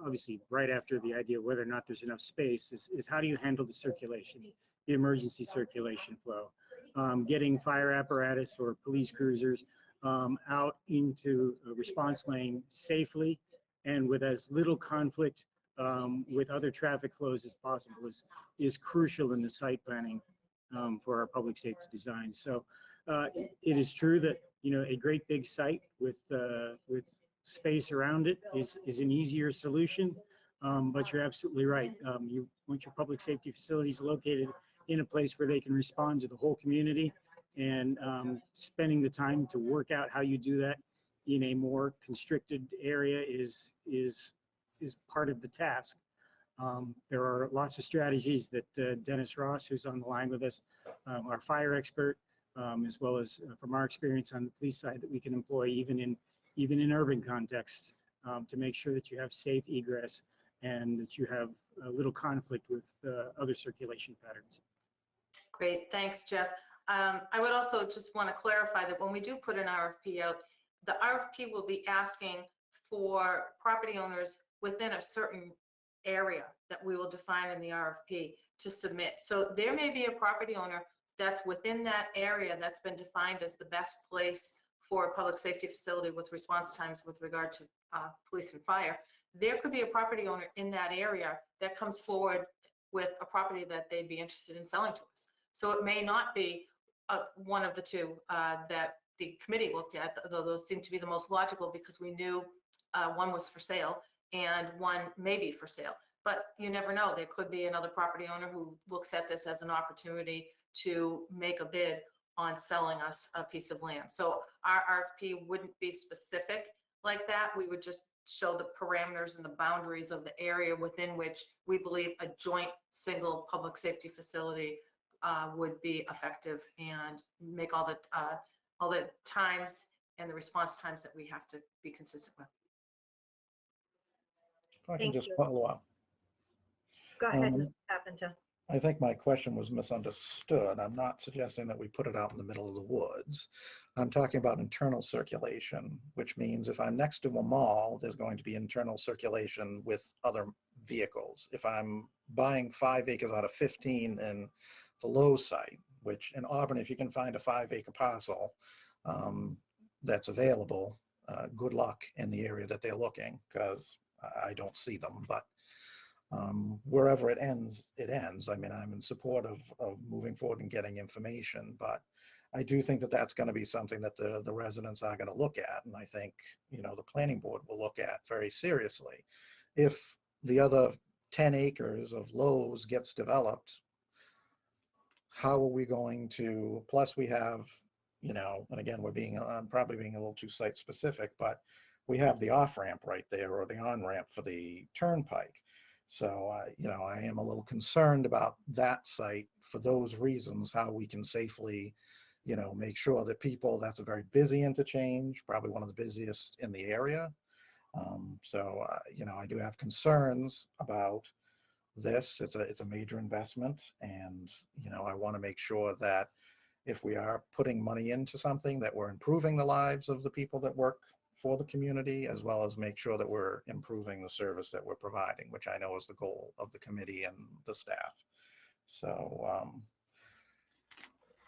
obviously right after the idea of whether or not there's enough space is how do you handle the circulation, the emergency circulation flow, getting fire apparatus or police cruisers out into a response lane safely and with as little conflict with other traffic flows as possible is crucial in the site planning for our public safety design. So it is true that a great big site with space around it is an easier solution, but you're absolutely right. You want your public safety facilities located in a place where they can respond to the whole community, and spending the time to work out how you do that in a more constricted area is part of the task. There are lots of strategies that Dennis Ross, who's on the line with us, our fire expert, as well as from our experience on the police side, that we can employ even in urban contexts to make sure that you have safe egress and that you have a little conflict with other circulation patterns. Great, thanks, Jeff. I would also just want to clarify that when we do put an RFP out, the RFP will be asking for property owners within a certain area that we will define in the RFP to submit. So there may be a property owner that's within that area that's been defined as the best place for a public safety facility with response times with regard to police and fire. There could be a property owner in that area that comes forward with a property that they'd be interested in selling to us. So it may not be one of the two that the committee looked at, though those seem to be the most logical because we knew one was for sale and one may be for sale. But you never know. There could be another property owner who looks at this as an opportunity to make a bid on selling us a piece of land. So our RFP wouldn't be specific like that. We would just show the parameters and the boundaries of the area within which we believe a joint single public safety facility would be effective and make all the times and the response times that we have to be consistent with. If I can Thank just you. follow up. Go ahead, Um, Mr. Carpenter. I think my question was misunderstood. I'm not suggesting that we put it out in the middle of the woods. I'm talking about internal circulation, which means if I'm next to a mall, there's going to be internal circulation with other vehicles. If I'm buying 5 acres out of 15 in the Lowe's site, which in Auburn, if you can find a 5-acre parcel that's available, good luck in the area that they're looking, because I don't see them. But wherever it ends, it ends. I mean, I'm in support of moving forward and getting information, but I do think that that's going to be something that the residents are going to look at. And I think, the planning board will look at very seriously. If the other 10 acres of Lowe's gets developed, how are we going to, plus we have, and again, I'm probably being a little too site specific, but we have the off ramp right there or the on ramp for the turnpike. So, I am a little concerned about that site for those reasons, how we can safely, make sure that that's a very busy interchange, probably one of the busiest in the area. I do have concerns about this. It's a major investment, and, I want to make sure that if we are putting money into something, that we're improving the lives of the people that work for the community, as well as make sure that we're improving the service that we're providing, which I know is the goal of the committee and the staff. So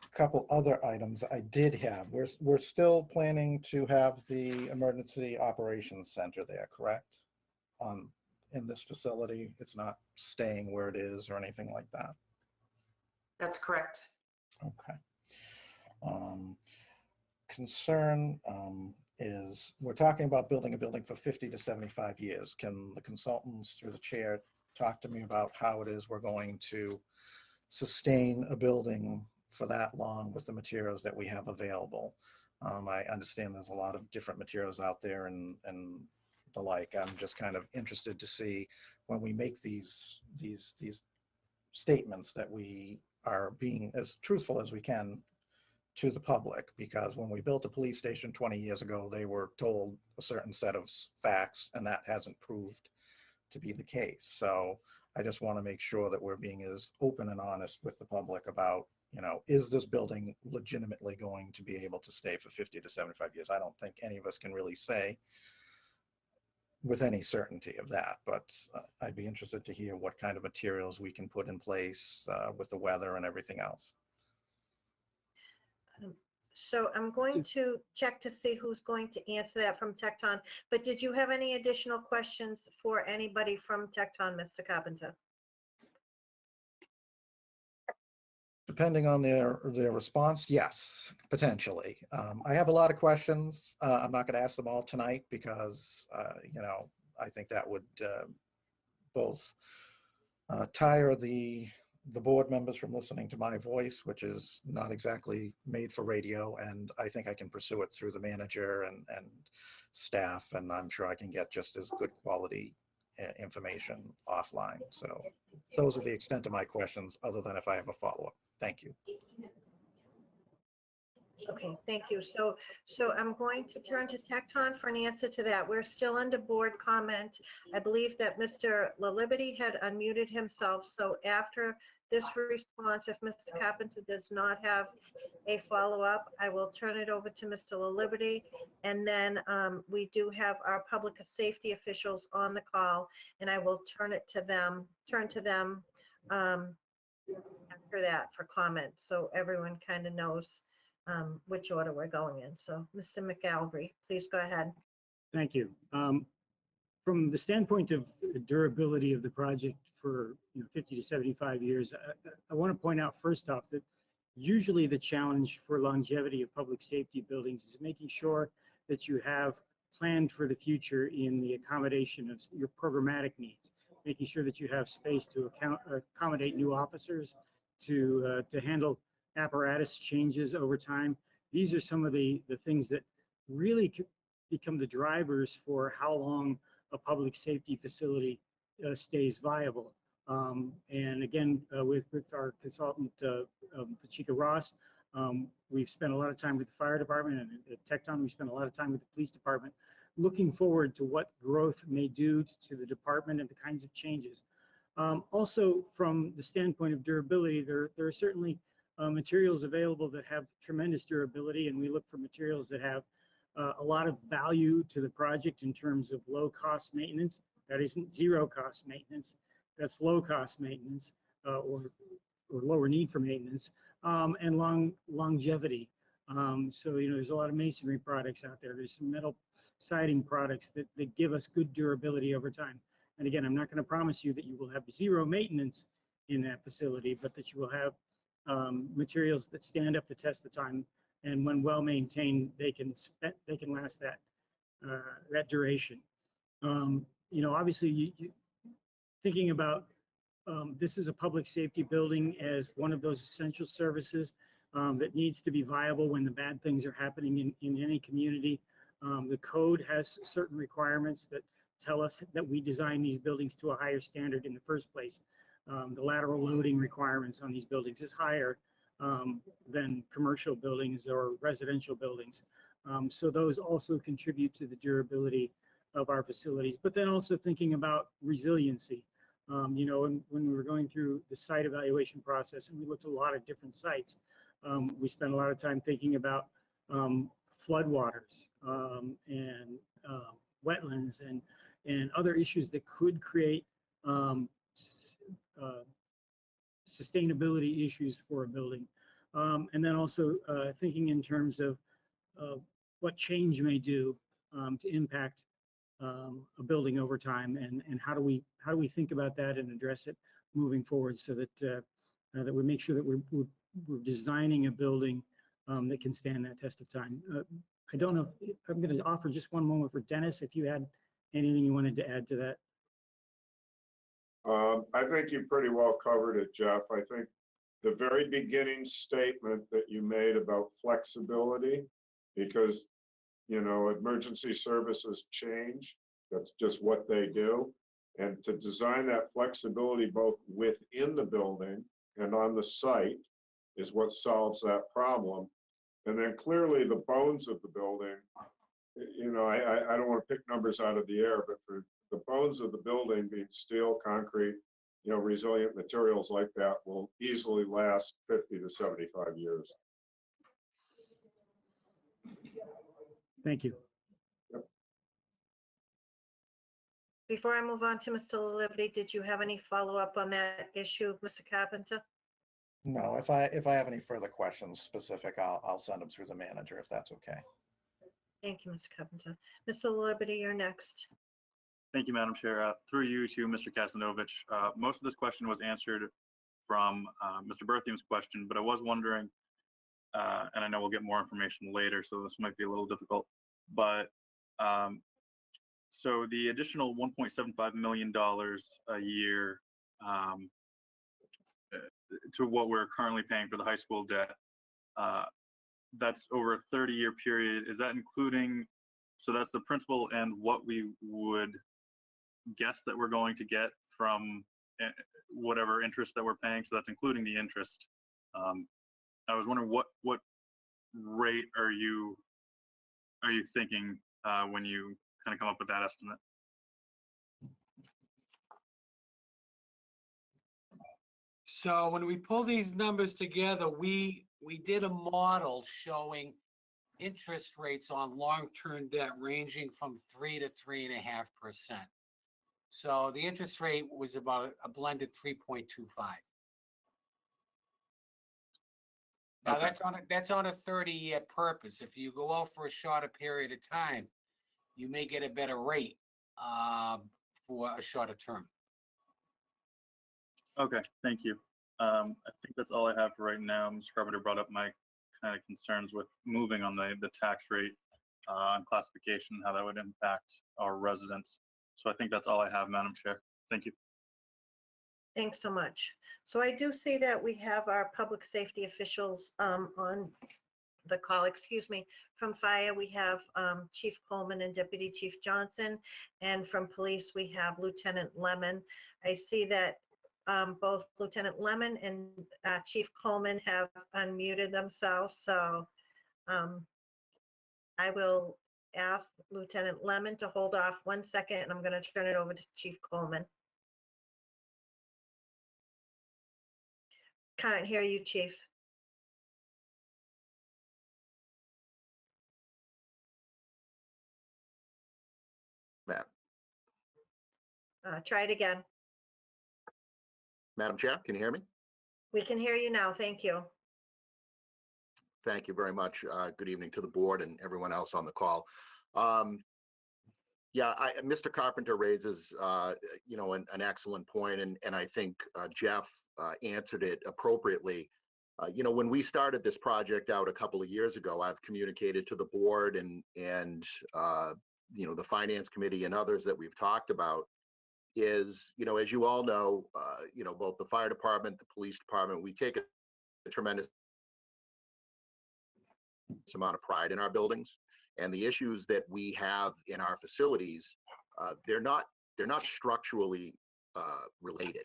a couple other items I did have. We're still planning to have the Emergency Operations Center there, correct? In this facility, it's not staying where it is or anything like that. That's correct. Okay. Concern is we're talking about building a building for 50 to 75 years. Can the consultants through the chair talk to me about how it is we're going to sustain a building for that long with the materials that we have available? I understand there's a lot of different materials out there and the like. I'm just kind of interested to see when we make these statements that we are being as truthful as we can to the public, because when we built a police station 20 years ago, they were told a certain set of facts, and that hasn't proved to be the case. So I just want to make sure that we're being as open and honest with the public about, you know, is this building legitimately going to be able to stay for 50 to 75 years? I don't think any of us can really say with any certainty of that, but I'd be interested to hear what kind of materials we can put in place with the weather and everything else. So I'm going to check to see who's going to answer that from Tecton, but did you have any additional questions for anybody from Tecton, Mr. Carpenter? Depending on their response, yes, potentially. I have a lot of questions. I'm not going to ask them all tonight because, you know, I think that would both tire the board members from listening to my voice, which is not exactly made for radio, and I think I can pursue it through the manager and staff, and I'm sure I can get just as good quality information offline. So those are the extent of my questions, other than if I have a follow-up. Thank you. Okay, thank you. So I'm going to turn to Tecton for an answer to that. We're still under board comment. I believe that Mr. LaLiberty had unmuted himself. So after this response, if Mr. Carpenter does not have a follow-up, I will turn it over to Mr. LaLiberty. And then we do have our public safety officials on the call, and I will turn to them after that for comment, so everyone kind of knows which order we're going in. So Mr. McAlvey, please go ahead. Thank you. From the standpoint of durability of the project for 50 to 75 years, I want to point out first off that usually the challenge for longevity of public safety buildings is making sure that you have planned for the future in the accommodation of your programmatic needs, making sure that you have space to accommodate new officers, to handle apparatus changes over time. These are some of the things that really become the drivers for how long a public safety facility stays viable. And again, with our consultant, Pachika Ross, we've spent a lot of time with the fire department, and at Tecton, we spent a lot of time with the police department, looking forward to what growth may do to the department and the kinds of changes. Also, from the standpoint of durability, there are certainly materials available that have tremendous durability, and we look for materials that have a lot of value to the project in terms of low cost maintenance. That isn't zero cost maintenance, that's low cost maintenance or lower need for maintenance, and longevity. So, there's a lot of masonry products out there. There's some metal siding products that give us good durability over time. And again, I'm not going to promise you that you will have zero maintenance in that facility, but that you will have materials that stand up the test of time, and when well maintained, they can last that duration. Obviously, thinking about this is a public safety building as one of those essential services that needs to be viable when the bad things are happening in any community. The code has certain requirements that tell us that we design these buildings to a higher standard in the first place. The lateral loading requirements on these buildings is higher than commercial buildings or residential buildings. So those also contribute to the durability of our facilities, but then also thinking about resiliency. When we were going through the site evaluation process and we looked at a lot of different sites, we spent a lot of time thinking about floodwaters and wetlands and other issues that could create sustainability issues for a building. And then also thinking in terms of what change may do to impact a building over time, and how do we think about that and address it moving forward, so that that we make sure that we're designing a building that can stand that test of time. I don't know if I'm going to offer just one moment for Dennis, if you had anything you wanted to add to that. I think you pretty well covered it, Jeff. I think the very beginning statement that you made about flexibility, because, you know, emergency services change. That's just what they do. And to design that flexibility both within the building and on the site is what solves that problem. And then clearly the bones of the building, you know, I don't want to pick numbers out of the air, but for the bones of the building being steel, concrete, you know, resilient materials like that will easily last 50 to 75 years. Thank you. Before I move on to Mr. Liberty, did you have any follow-up on that issue, Mr. Carpenter? No, if I have any further questions specific, I'll send them through the manager if that's okay. Thank you, Mr. Carpenter. Mr. Liberty, you're next. Thank you, Madam Chair. Through you to Mr. Kasanovich. Most of this question was answered from Mr. Berthium's question, but I was wondering, and I know we'll get more information later, so this might be a little difficult, but so the additional $1.75 million a year to what we're currently paying for the high school debt, that's over a 30-year period. Is that including, so that's the principal and what we would guess that we're going to get from whatever interest that we're paying, so that's including the interest. I was wondering what rate are you thinking when you kind of come up with that estimate? So when we pull these numbers together, we did a model showing interest rates on long-term debt ranging from 3 to 3.5%. So the interest rate was about a blended 3.25. Now Okay. that's on a 30-year purpose. If you go out for a shorter period of time, you may get a better rate for a shorter term. Okay, thank you. I think that's all I have for right now. Mr. Carpenter brought up my kind of concerns with moving on the tax rate on classification, how that would impact our residents. So I think that's all I have, Madam Chair. Thank you. Thanks so much. So I do see that we have our public safety officials on the call, excuse me. From fire, we have Chief Coleman and Deputy Chief Johnson, and from police, we have Lieutenant Lemon. I see that both Lieutenant Lemon and Chief Coleman have unmuted themselves, so I will ask Lieutenant Lemon to hold off 1 second, and I'm going to turn it over to Chief Coleman. Can't hear you, Chief. Madam Try it again. Chair, can you hear me? We can hear you now. Thank you. Thank you very much. Good evening to the board and everyone else on the call. Yeah, Mr. Carpenter raises, you know, an excellent point, and I think Jeff answered it appropriately. You know, when we started this project out a couple of years ago, I've communicated to the board and you know, the finance committee and others that we've talked about is, you know, as you all know, you know, both the fire department, the police department, we take a tremendous amount of pride in our buildings, and the issues that we have in our facilities, they're not structurally related.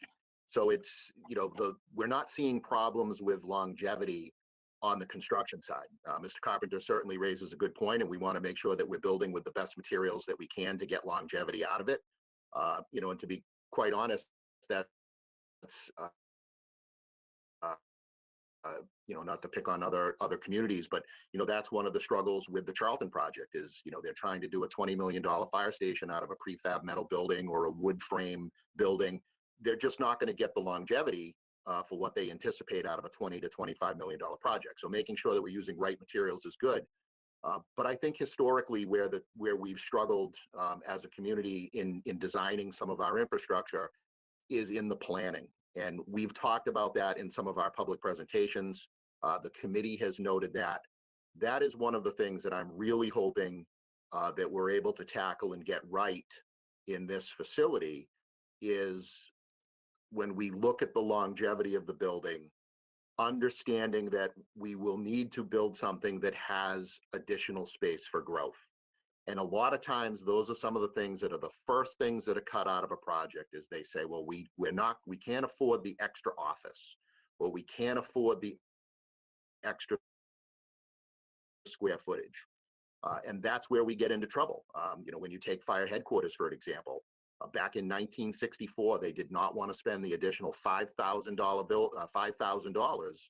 So it's, you know, we're not seeing problems with longevity on the construction side. Mr. Carpenter certainly raises a good point, and we want to make sure that we're building with the best materials that we can to get longevity out of it. You know, and to be quite honest, that's not to pick on other communities, but that's one of the struggles with the Charlton project is they're trying to do a $20 million fire station out of a prefab metal building or a wood frame building. They're just not going to get the longevity for what they anticipate out of a $20 to $25 million project. So making sure that we're using right materials is good. But I think historically where we've struggled as a community in designing some of our infrastructure is in the planning. And we've talked about that in some of our public presentations. The committee has noted that. That is one of the things that I'm really hoping that we're able to tackle and get right in this facility is when we look at the longevity of the building, understanding that we will need to build something that has additional space for growth. And a lot of times those are some of the things that are the first things that are cut out of a project is they say, well, we can't afford the extra office, or we can't afford the extra square footage. And that's where we get into trouble. When you take fire headquarters, for example, back in 1964, they did not want to spend the additional $5,000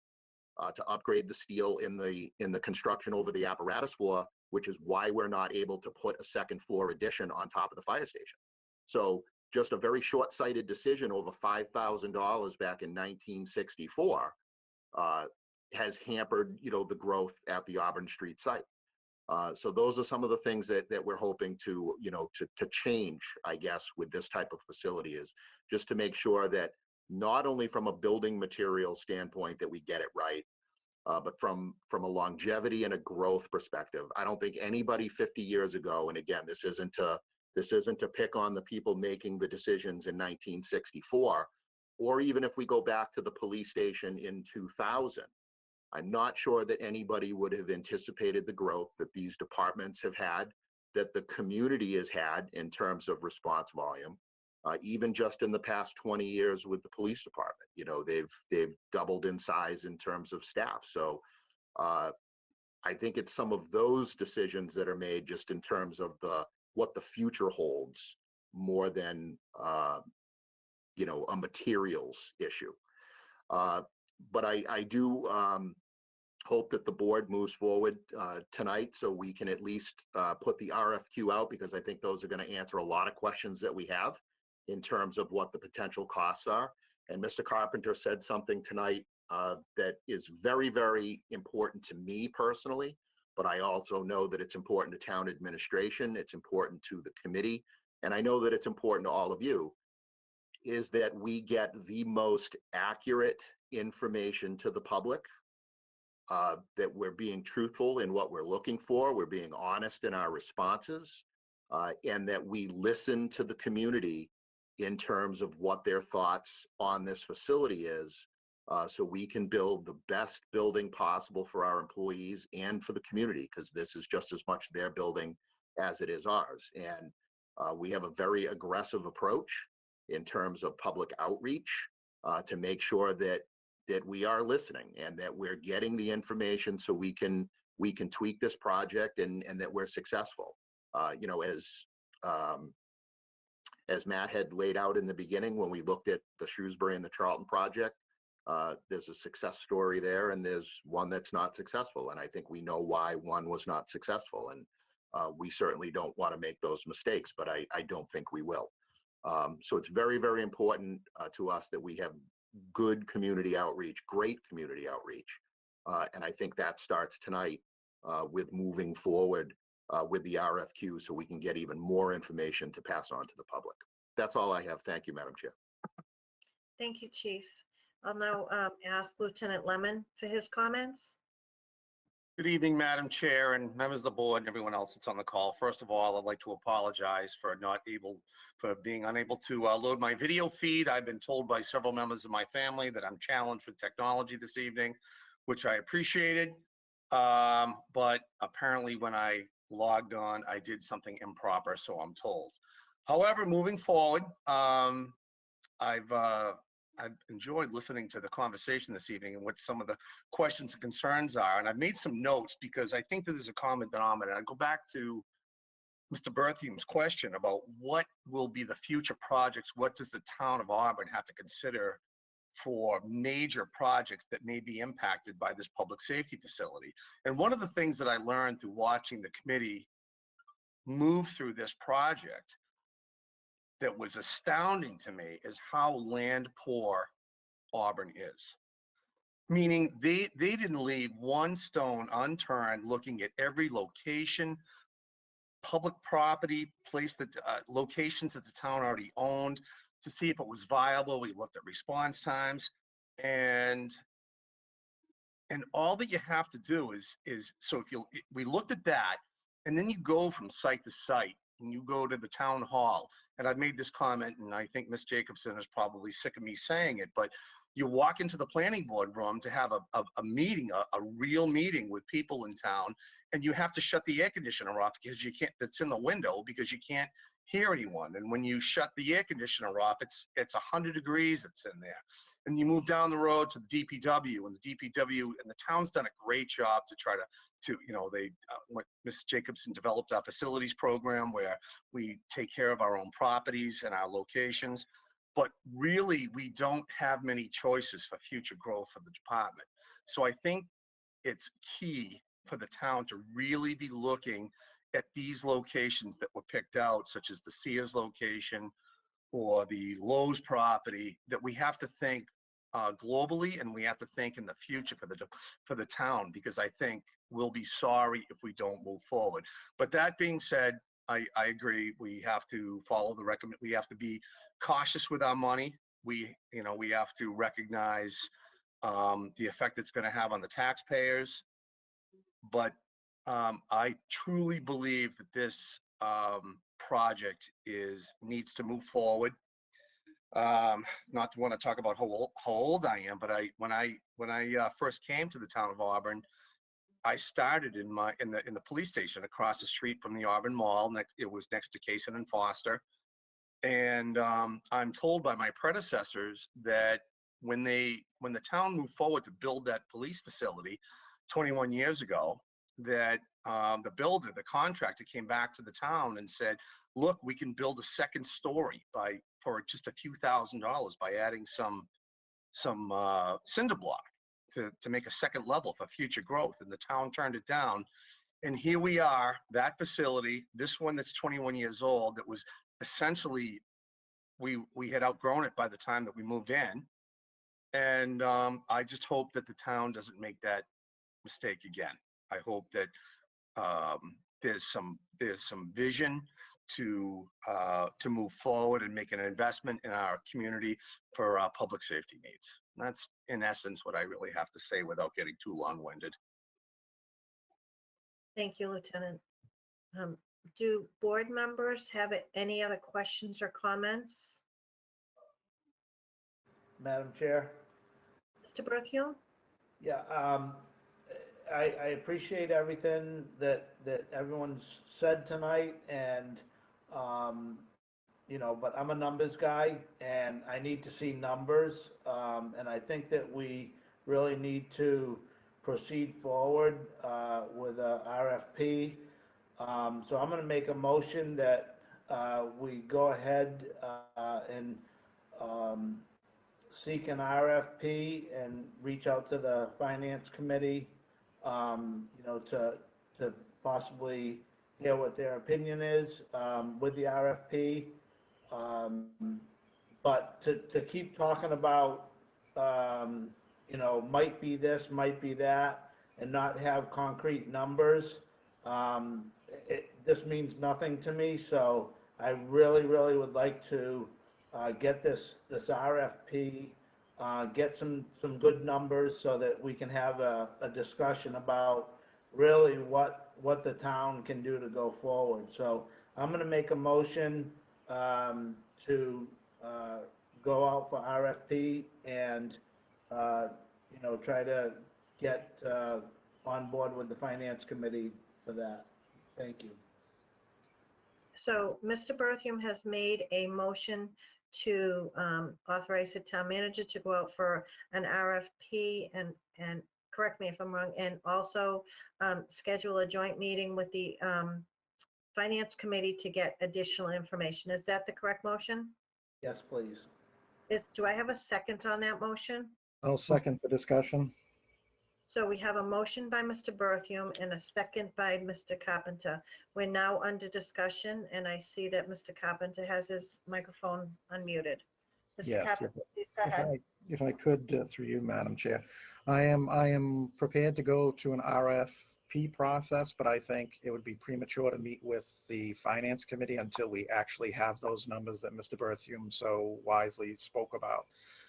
to upgrade the steel in the construction over the apparatus floor, which is why we're not able to put a second floor addition on top of the fire station. So just a very short-sighted decision over $5,000 back in 1964 has hampered, the growth at the Auburn Street site. So those are some of the things that we're hoping to change, I guess, with this type of facility is just to make sure that not only from a building material standpoint that we get it right, but from a longevity and a growth perspective. I don't think anybody 50 years ago, and again, this isn't to pick on the people making the decisions in 1964, or even if we go back to the police station in 2000, I'm not sure that anybody would have anticipated the growth that these departments have had, that the community has had in terms of response volume. Even just in the past 20 years with the police department, they've doubled in size in terms of staff. So I think it's some of those decisions that are made just in terms of what the future holds more than a materials issue. But I do hope that the board moves forward tonight so we can at least put the RFQ out, because I think those are going to answer a lot of questions that we have in terms of what the potential costs are. And Mr. Carpenter said something tonight that is very, very important to me personally, but I also know that it's important to town administration, it's important to the committee, and I know that it's important to all of you, is that we get the most accurate information to the public, that we're being truthful in what we're looking for, we're being honest in our responses, and that we listen to the community in terms of what their thoughts on this facility is, so we can build the best building possible for our employees and for the community, because this is just as much their building as it is ours. And we have a very aggressive approach in terms of public outreach to make sure that we are listening and that we're getting the information so we can tweak this project and that we're successful. As Matt had laid out in the beginning, when we looked at the Shrewsbury and the Charlton project, there's a success story there and there's one that's not successful. And I think we know why one was not successful. And we certainly don't want to make those mistakes, but I don't think we will. So it's very, very important to us that we have good community outreach, great community outreach. And I think that starts tonight with moving forward with the RFQ so we can get even more information to pass on to the public. That's all I have. Thank you, Madam Chair. Thank you, Chief. I'll now ask Lieutenant Lemon for his comments. Good evening, Madam Chair and members of the board and everyone else that's on the call. First of all, I'd like to apologize for being unable to load my video feed. I've been told by several members of my family that I'm challenged with technology this evening, which I appreciated. But apparently when I logged on, I did something improper, so I'm told. However, moving forward, I've enjoyed listening to the conversation this evening and what some of the questions and concerns are. And I've made some notes because I think that there's a common denominator. I go back to Mr. Berthium's question about what will be the future projects, what does the town of Auburn have to consider for major projects that may be impacted by this public safety facility. And one of the things that I learned through watching the committee move through this project that was astounding to me is how land poor Auburn is. Meaning they didn't leave one stone unturned looking at every location, public property, locations that the town already owned to see if it was viable. We looked at response times, and all that you have to do is so we looked at that, and then you go from site to site and you go to the town hall. And I've made this comment, and I think Ms. Jacobson is probably sick of me saying it, but you walk into the planning board room to have a meeting, a real meeting with people in town, and you have to shut the air conditioner off because you can't, that's in the window, because you can't hear anyone. And when you shut the air conditioner off, it's 100 degrees that's in there. And you move down the road to the DPW, and the DPW and the town's done a great job to try to what Ms. Jacobson developed our facilities program where we take care of our own properties and our locations. But really, we don't have many choices for future growth for the department. So I think it's key for the town to really be looking at these locations that were picked out, such as the Sears location or the Lowe's property, that we have to think globally, and we have to think in the future for the town, because I think we'll be sorry if we don't move forward. But that being said, I agree. We have to follow the recommend. We have to be cautious with our money. We have to recognize the effect it's going to have on the taxpayers. But I truly believe that this project needs to move forward. Not to want to talk about how old I am, but when I first came to the town of Auburn, I started in the police station across the street from the Auburn Mall. It was next to Kaysen and Foster. And I'm told by my predecessors that when the town moved forward to build that police facility 21 years ago, that the contractor came back to the town and said, look, we can build a second story for just a few $1,000s by adding some cinder block to make a second level for future growth. And the town turned it down. And here we are, that facility, this one that's 21 years old, that was essentially, we had outgrown it by the time that we moved in. And I just hope that the town doesn't make that mistake again. I hope that there's some vision to move forward and make an investment in our community for our public safety needs. And that's in essence what I really have to say without getting too long-winded. Thank you, Lieutenant. Do board members have any other questions or comments? Madam Chair? Mr. Berthium? Yeah, I appreciate everything that everyone's said tonight, and but I'm a numbers guy and I need to see numbers, and I think that we really need to proceed forward with a RFP. So I'm going to make a motion that we go ahead and seek an RFP and reach out to the Finance Committee, to possibly hear what their opinion is with the RFP. But to keep talking about, might be this, might be that, and not have concrete numbers, this means nothing to me. So I really, really would like to get this RFP, get some good numbers so that we can have a discussion about really what the town can do to go forward. So I'm going to make a motion to go out for RFP and try to get on board with the Finance Committee for that. Thank you. So Mr. Berthium has made a motion to authorize the town manager to go out for an RFP and correct me if I'm wrong, and also schedule a joint meeting with the Finance Committee to get additional information. Is that the correct motion? Yes, please. Do I have a second on that motion? I'll second the discussion. So we have a motion by Mr. Berthium and a second by Mr. Carpenter. We're now under discussion, and I see that Mr. Carpenter has his microphone unmuted. Mr. Yes, Carpenter, please go If ahead. if I could, through you, Madam Chair, I am prepared to go to an RFP process, but I think it would be premature to meet with the Finance Committee until we actually have those numbers that Mr. Berthium so wisely spoke about.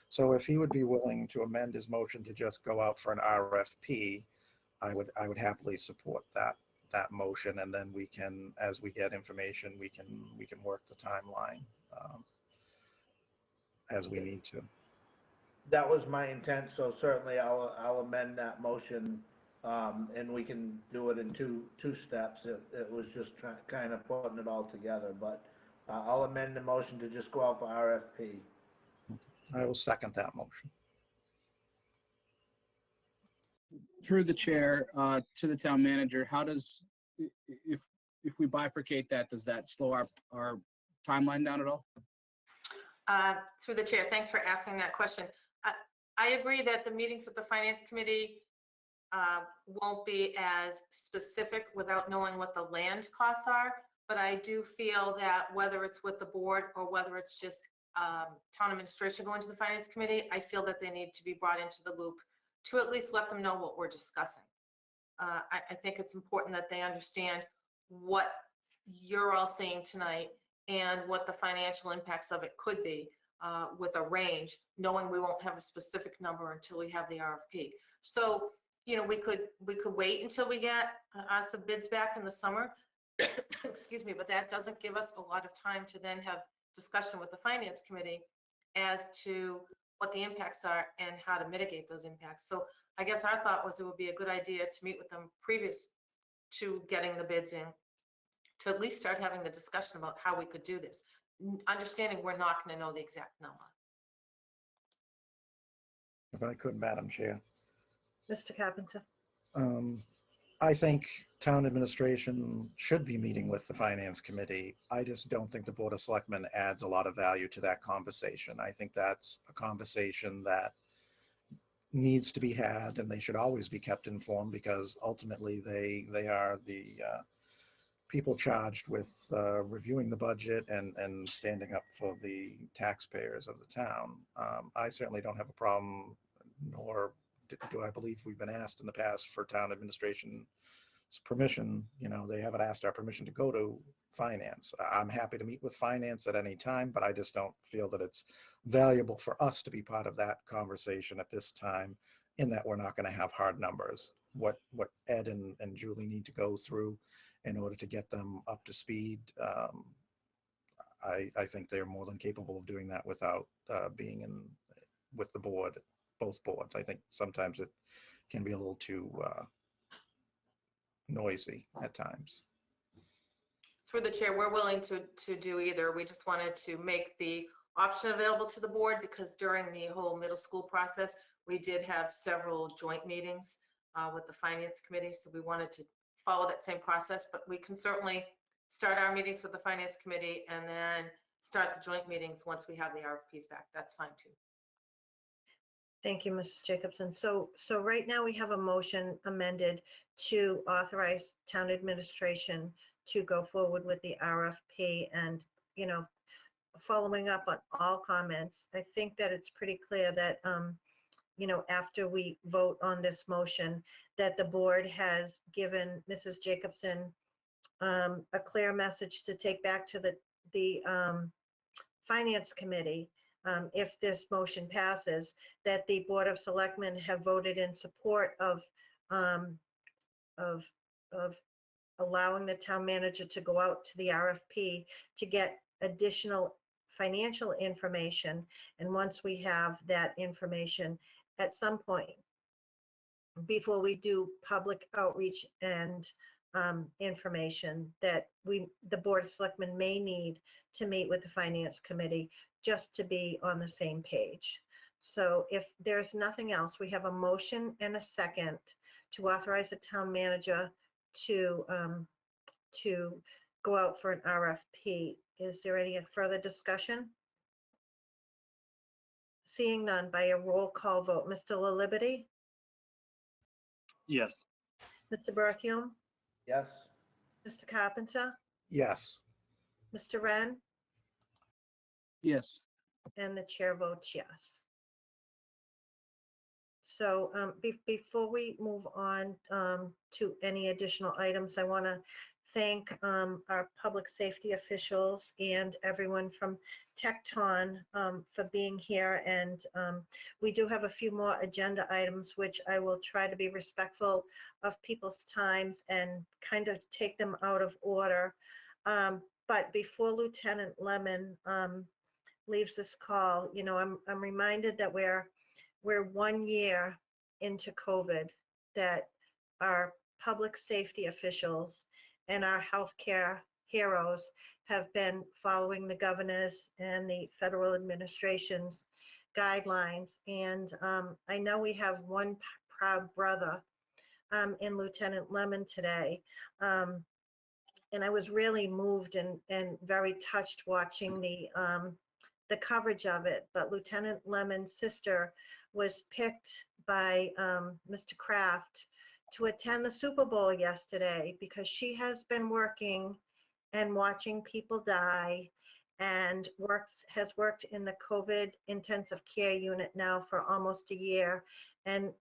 So if he would be willing to amend his motion to just go out for an RFP, I would happily support that motion, and then we can, as we get information, we can work the timeline as we need to. That was my intent, so certainly I'll amend that motion, and we can do it in two steps. It was just kind of putting it all together, but I'll amend the motion to just go out for RFP. I will second that motion. Through the chair, to the town manager, how does, if we bifurcate that, does that slow our timeline down at all? Through the chair, thanks for asking that question. I agree that the meetings with the Finance Committee won't be as specific without knowing what the land costs are, but I do feel that whether it's with the board or whether it's just town administration going to the Finance Committee, I feel that they need to be brought into the loop to at least let them know what we're discussing. I think it's important that they understand what you're all seeing tonight and what the financial impacts of it could be with a range, knowing we won't have a specific number until we have the RFP. So, you know, we could wait until we get some bids back in the summer, excuse me, but that doesn't give us a lot of time to then have discussion with the Finance Committee as to what the impacts are and how to mitigate those impacts. So I guess our thought was it would be a good idea to meet with them previous to getting the bids in, to at least start having the discussion about how we could do this, understanding we're not going to know the exact number. If I could, Madam Chair. Mr. Carpenter? I think town administration should be meeting with the Finance Committee. I just don't think the Board of Selectmen adds a lot of value to that conversation. I think that's a conversation that needs to be had, and they should always be kept informed, because ultimately they are the people charged with reviewing the budget and standing up for the taxpayers of the town. I certainly don't have a problem, nor do I believe we've been asked in the past for town administration's permission. You know, they haven't asked our permission to go to finance. I'm happy to meet with finance at any time, but I just don't feel that it's valuable for us to be part of that conversation at this time, in that we're not going to have hard numbers. What Ed and Julie need to go through in order to get them up to speed, I think they're more than capable of doing that without being in with the board, both boards. I think sometimes it can be a little too noisy at times. Through the chair, we're willing to do either. We just wanted to make the option available to the board, because during the whole middle school process, we did have several joint meetings with the Finance Committee. So we wanted to follow that same process, but we can certainly start our meetings with the Finance Committee and then start the joint meetings once we have the RFPs back. That's fine too. Thank you, Mrs. Jacobson. So right now we have a motion amended to authorize town administration to go forward with the RFP, and, you know, following up on all comments, I think that it's pretty clear that, you know, after we vote on this motion, that the board has given Mrs. Jacobson a clear message to take back to the Finance Committee, if this motion passes, that the Board of Selectmen have voted in support of allowing the town manager to go out to the RFP to get additional financial information. And once we have that information, at some point before we do public outreach and information, that the Board of Selectmen may need to meet with the Finance Committee just to be on the same page. So if there's nothing else, we have a motion and a second to authorize the town manager to go out for an RFP. Is there any further discussion? Seeing none by a roll call vote. Mr. La Liberty, Yes. Mr. Berthium, Yes. Mr. Carpenter, Yes. Mr. Wren, Yes. and the chair votes yes. So before we move on to any additional items, I want to thank our public safety officials and everyone from Tecton for being here. And we do have a few more agenda items, which I will try to be respectful of people's times and kind of take them out of order. But before Lieutenant Lemon leaves this call, you know, I'm reminded that we're 1 year into COVID, that our public safety officials and our healthcare heroes have been following the governor's and the federal administration's guidelines. And I know we have one proud brother in Lieutenant Lemon today. And I was really moved and very touched watching the coverage of it. But Lieutenant Lemon's sister was picked by Mr. Kraft to attend the Super Bowl yesterday because she has been working and watching people die and has worked in the COVID intensive care unit now for almost a year. And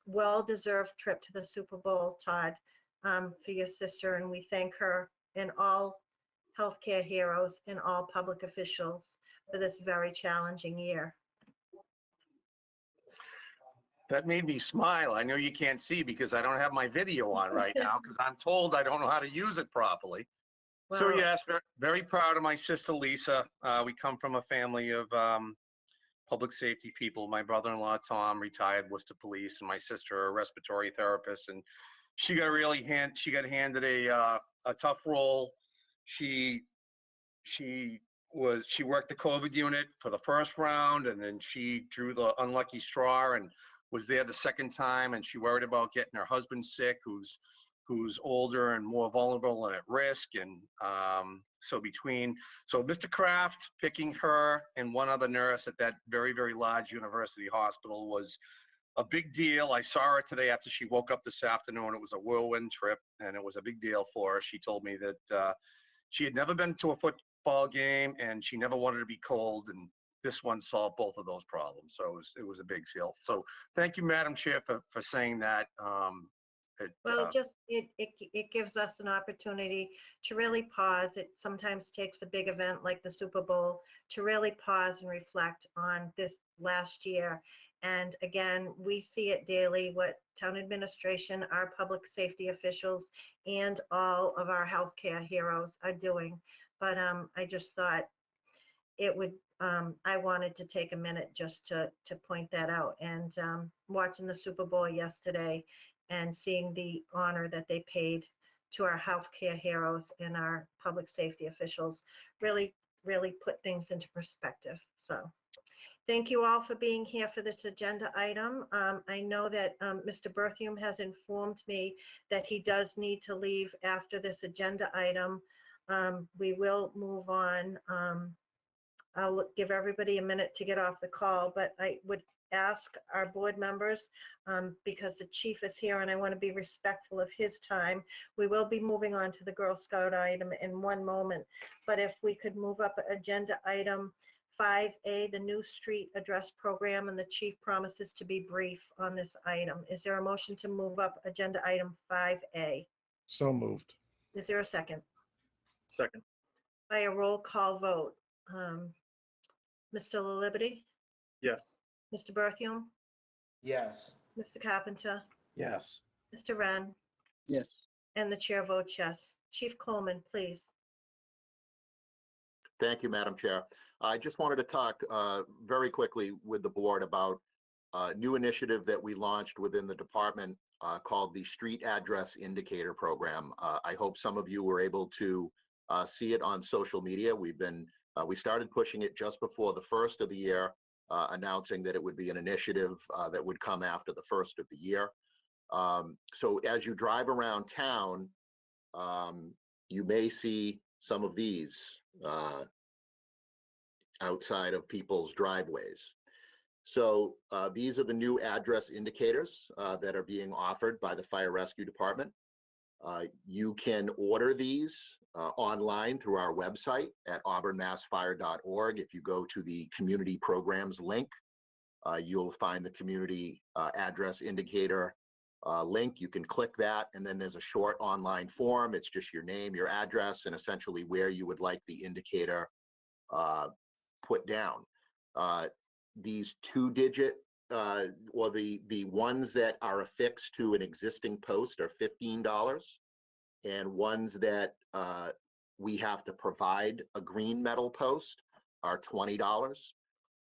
well-deserved trip to the Super Bowl, Todd, for your sister. And we thank her and all healthcare heroes and all public officials for this very challenging year. That made me smile. I know you can't see because I don't have my video on right now because I'm told I don't know how to use it properly. So Well, yes, very, very proud of my sister Lisa. We come from a family of public safety people. My brother-in-law Tom retired Worcester Police, and my sister a respiratory therapist. And she got handed a tough role. She worked the COVID unit for the first round, and then she drew the unlucky straw and was there the second time, and she worried about getting her husband sick, who's older and more vulnerable and at risk. And so Mr. Kraft picking her and one other nurse at that very, very large university hospital was a big deal. I saw her today after she woke up this afternoon. It was a whirlwind trip, and it was a big deal for her. She told me that she had never been to a football game, and she never wanted to be cold, and this one solved both of those problems. So it was a big deal. So thank you, Madam Chair, for saying that. Well, it gives us an opportunity to really pause. It sometimes takes a big event like the Super Bowl to really pause and reflect on this last year. And again, we see it daily, what town administration, our public safety officials, and all of our healthcare heroes are doing. But I just thought it would, I wanted to take a minute just to point that out. And watching the Super Bowl yesterday and seeing the honor that they paid to our healthcare heroes and our public safety officials really, really put things into perspective. So thank you all for being here for this agenda item. I know that Mr. Berthium has informed me that he does need to leave after this agenda item. We will move on. I'll give everybody a minute to get off the call, but I would ask our board members, because the chief is here and I want to be respectful of his time. We will be moving on to the Girl Scout item in one moment, but if we could move up agenda item 5A, the new street address program, and the chief promises to be brief on this item. Is there a motion to move up agenda item 5A? So moved. Is there a second? Second. By a roll call vote. Mr. La Liberty, Yes. Mr. Berthium, Yes. Mr. Carpenter, Yes. Mr. Wren, Yes. and the chair votes yes. Chief Coleman, please. Thank you, Madam Chair. I just wanted to talk very quickly with the board about a new initiative that we launched within the department called the Street Address Indicator Program. I hope some of you were able to see it on social media. We started pushing it just before the first of the year, announcing that it would be an initiative that would come after the first of the year. So as you drive around town, you may see some of these outside of people's driveways. So these are the new address indicators that are being offered by the Fire Rescue Department. You can order these online through our website at auburnmassfire.org. If you go to the community programs link, you'll find the community address indicator link. You can click that, and then there's a short online form. It's just your name, your address, and essentially where you would like the indicator put down. These two-digit or the ones that are affixed to an existing post are $15, and ones that we have to provide a green metal post are $20.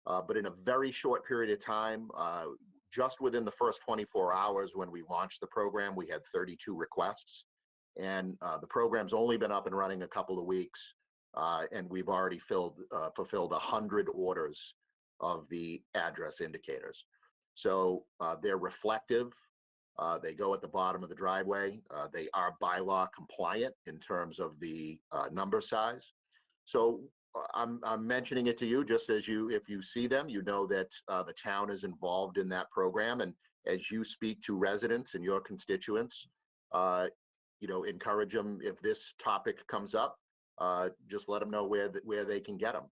But in a very short period of time, just within the first 24 hours when we launched the program, we had 32 requests. And the program's only been up and running a couple of weeks, and we've already fulfilled 100 orders of the address indicators. So they're reflective. They go at the bottom of the driveway. They are bylaw compliant in terms of the number size. So I'm mentioning it to you just as if you see them, you know that the town is involved in that program. And as you speak to residents and your constituents, encourage them. If this topic comes up, just let them know where they can get them.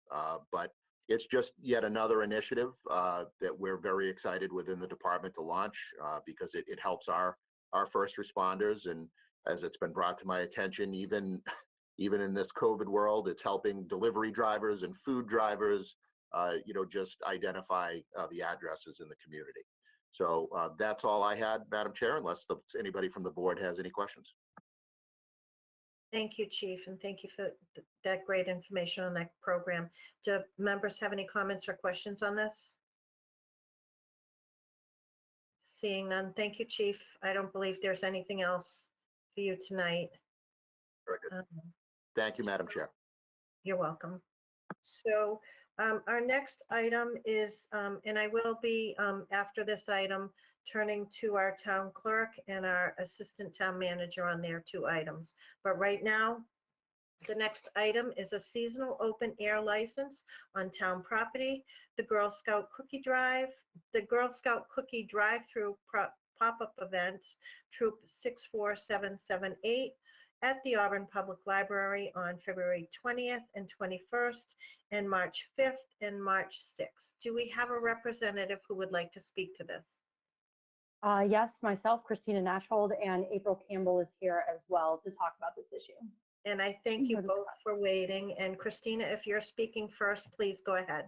But it's just yet another initiative that we're very excited within the department to launch because it helps our first responders. And as it's been brought to my attention, even in this COVID world, it's helping delivery drivers and food drivers, just identify the addresses in the community. So that's all I had, Madam Chair, unless anybody from the board has any questions. Thank you, Chief, and thank you for that great information on that program. Do members have any comments or questions on this? Seeing none, thank you, Chief. I don't believe there's anything else for you tonight. Very good. Thank you, Madam Chair. You're welcome. So our next item is, and I will be, after this item, turning to our town clerk and our assistant town manager on their 2 items. But right now, the next item is a seasonal open air license on town property, the Girl Scout Cookie Drive, the Girl Scout Cookie Drive-Through pop-up event, Troop 64778, at the Auburn Public Library on February 20th and 21st, and March 5th and March 6th. Do we have a representative who would like to speak to this? Yes, myself, Christina Nashhold, and April Campbell is here as well to talk about this issue. And I thank you both for waiting. And Christina, if you're speaking first, please go ahead.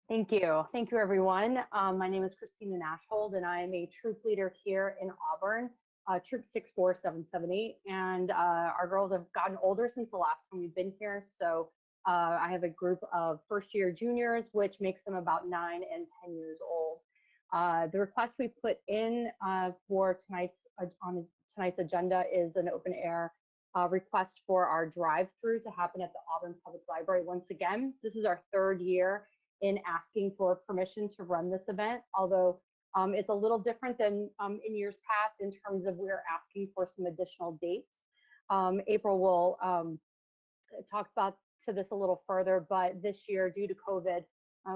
Thank you. Thank you, everyone. My name is Christina Nashhold, and I am a troop leader here in Auburn, Troop 64778. And our girls have gotten older since the last time we've been here. So I have a group of first-year juniors, which makes them about 9 and 10 years old. The request we put in for tonight's agenda is an open air request for our drive-through to happen at the Auburn Public Library. Once again, this is our 3rd year in asking for permission to run this event, although it's a little different than in years past in terms of we're asking for some additional dates. April will talk about to this a little further, but this year, due to COVID,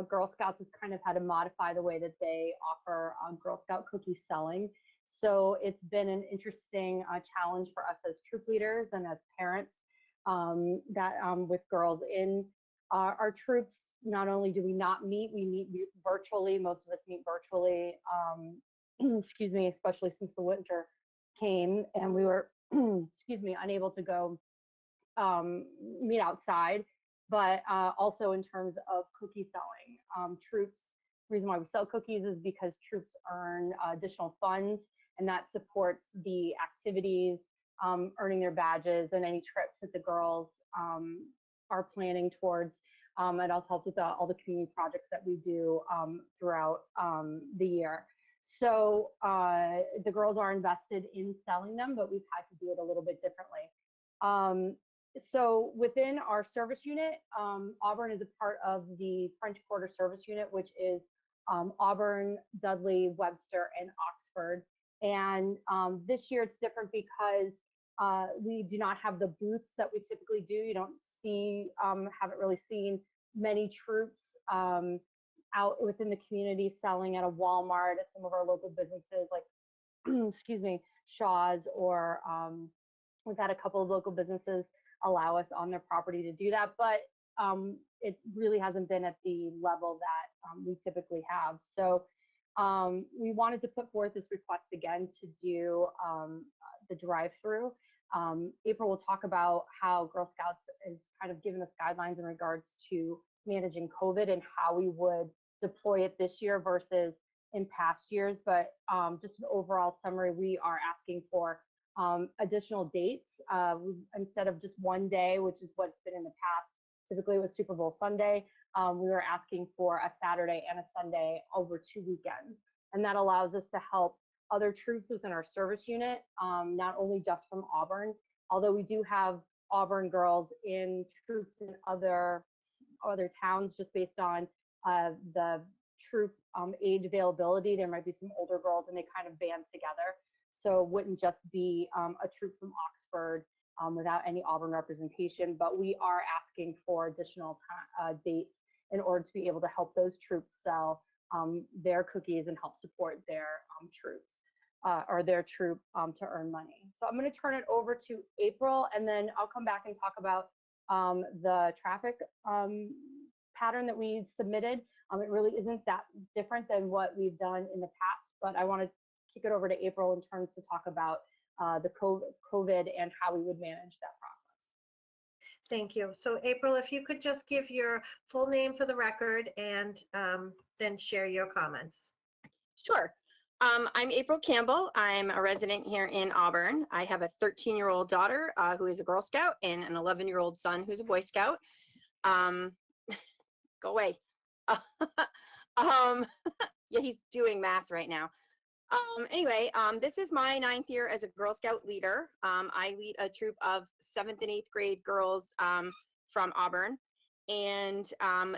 Girl Scouts has kind of had to modify the way that they offer Girl Scout cookie selling. So it's been an interesting challenge for us as troop leaders and as parents with girls in our troops. Not only do we not meet, we meet virtually. Most of us meet virtually, excuse me, especially since the winter came and we were, excuse me, unable to go meet outside. But also in terms of cookie selling. Troops, the reason why we sell cookies is because troops earn additional funds, and that supports the activities, earning their badges, and any trips that the girls are planning towards. It also helps with all the community projects that we do throughout the year. So the girls are invested in selling them, but we've had to do it a little bit differently. So within our service unit, Auburn is a part of the French Quarter Service Unit, which is Auburn, Dudley, Webster, and Oxford. And this year it's different because we do not have the booths that we typically do. You don't see, haven't really seen many troops out within the community selling at a Walmart, at some of our local businesses like, excuse me, Shaw's, or we've had a couple of local businesses allow us on their property to do that, but it really hasn't been at the level that we typically have. So we wanted to put forth this request again to do the drive-through. April will talk about how Girl Scouts has kind of given us guidelines in regards to managing COVID and how we would deploy it this year versus in past years. But just an overall summary, we are asking for additional dates instead of just one day, which is what's been in the past. Typically it was Super Bowl Sunday. We were asking for a Saturday and a Sunday over 2 weekends. And that allows us to help other troops within our service unit, not only just from Auburn, although we do have Auburn girls in troops in other towns just based on the troop age availability. There might be some older girls and they kind of band together. So it wouldn't just be a troop from Oxford without any Auburn representation, but we are asking for additional dates in order to be able to help those troops sell their cookies and help support their troops or their troop to earn money. So I'm going to turn it over to April, and then I'll come back and talk about the traffic pattern that we submitted. It really isn't that different than what we've done in the past, but I want to kick it over to April in terms to talk about the COVID and how we would manage that process. Thank you. So April, if you could just give your full name for the record and then share your comments. Sure. I'm April Campbell. I'm a resident here in Auburn. I have a 13-year-old daughter who is a Girl Scout and an 11-year-old son who's a Boy Scout. Go away. Yeah, he's doing math right now. Anyway, this is my 9th year as a Girl Scout leader. I lead a troop of 7th and 8th grade girls from Auburn. And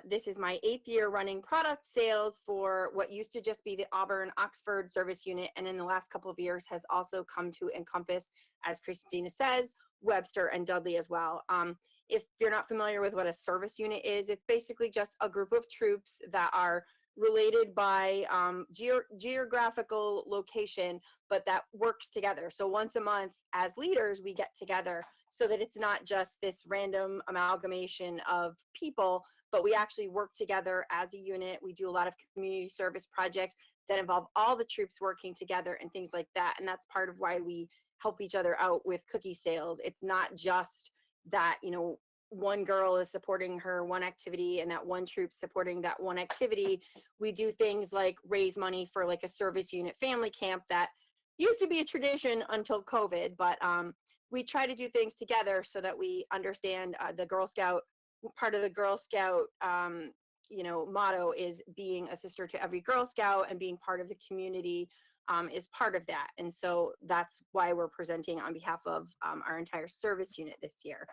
this is my 8th year running product sales for what used to just be the Auburn Oxford service unit. And in the last couple of years has also come to encompass, as Christina says, Webster and Dudley as well. If you're not familiar with what a service unit is, it's basically just a group of troops that are related by geographical location, but that works together. So once a month as leaders, we get together so that it's not just this random amalgamation of people, but we actually work together as a unit. We do a lot of community service projects that involve all the troops working together and things like that. And that's part of why we help each other out with cookie sales. It's not just that, you know, one girl is supporting her one activity and that one troop supporting that one activity. We do things like raise money for like a service unit family camp that used to be a tradition until COVID, but we try to do things together so that we understand the Girl Scout, part of the Girl Scout you know, motto is being a sister to every Girl Scout, and being part of the community is part of that. And so that's why we're presenting on behalf of our entire service unit this year.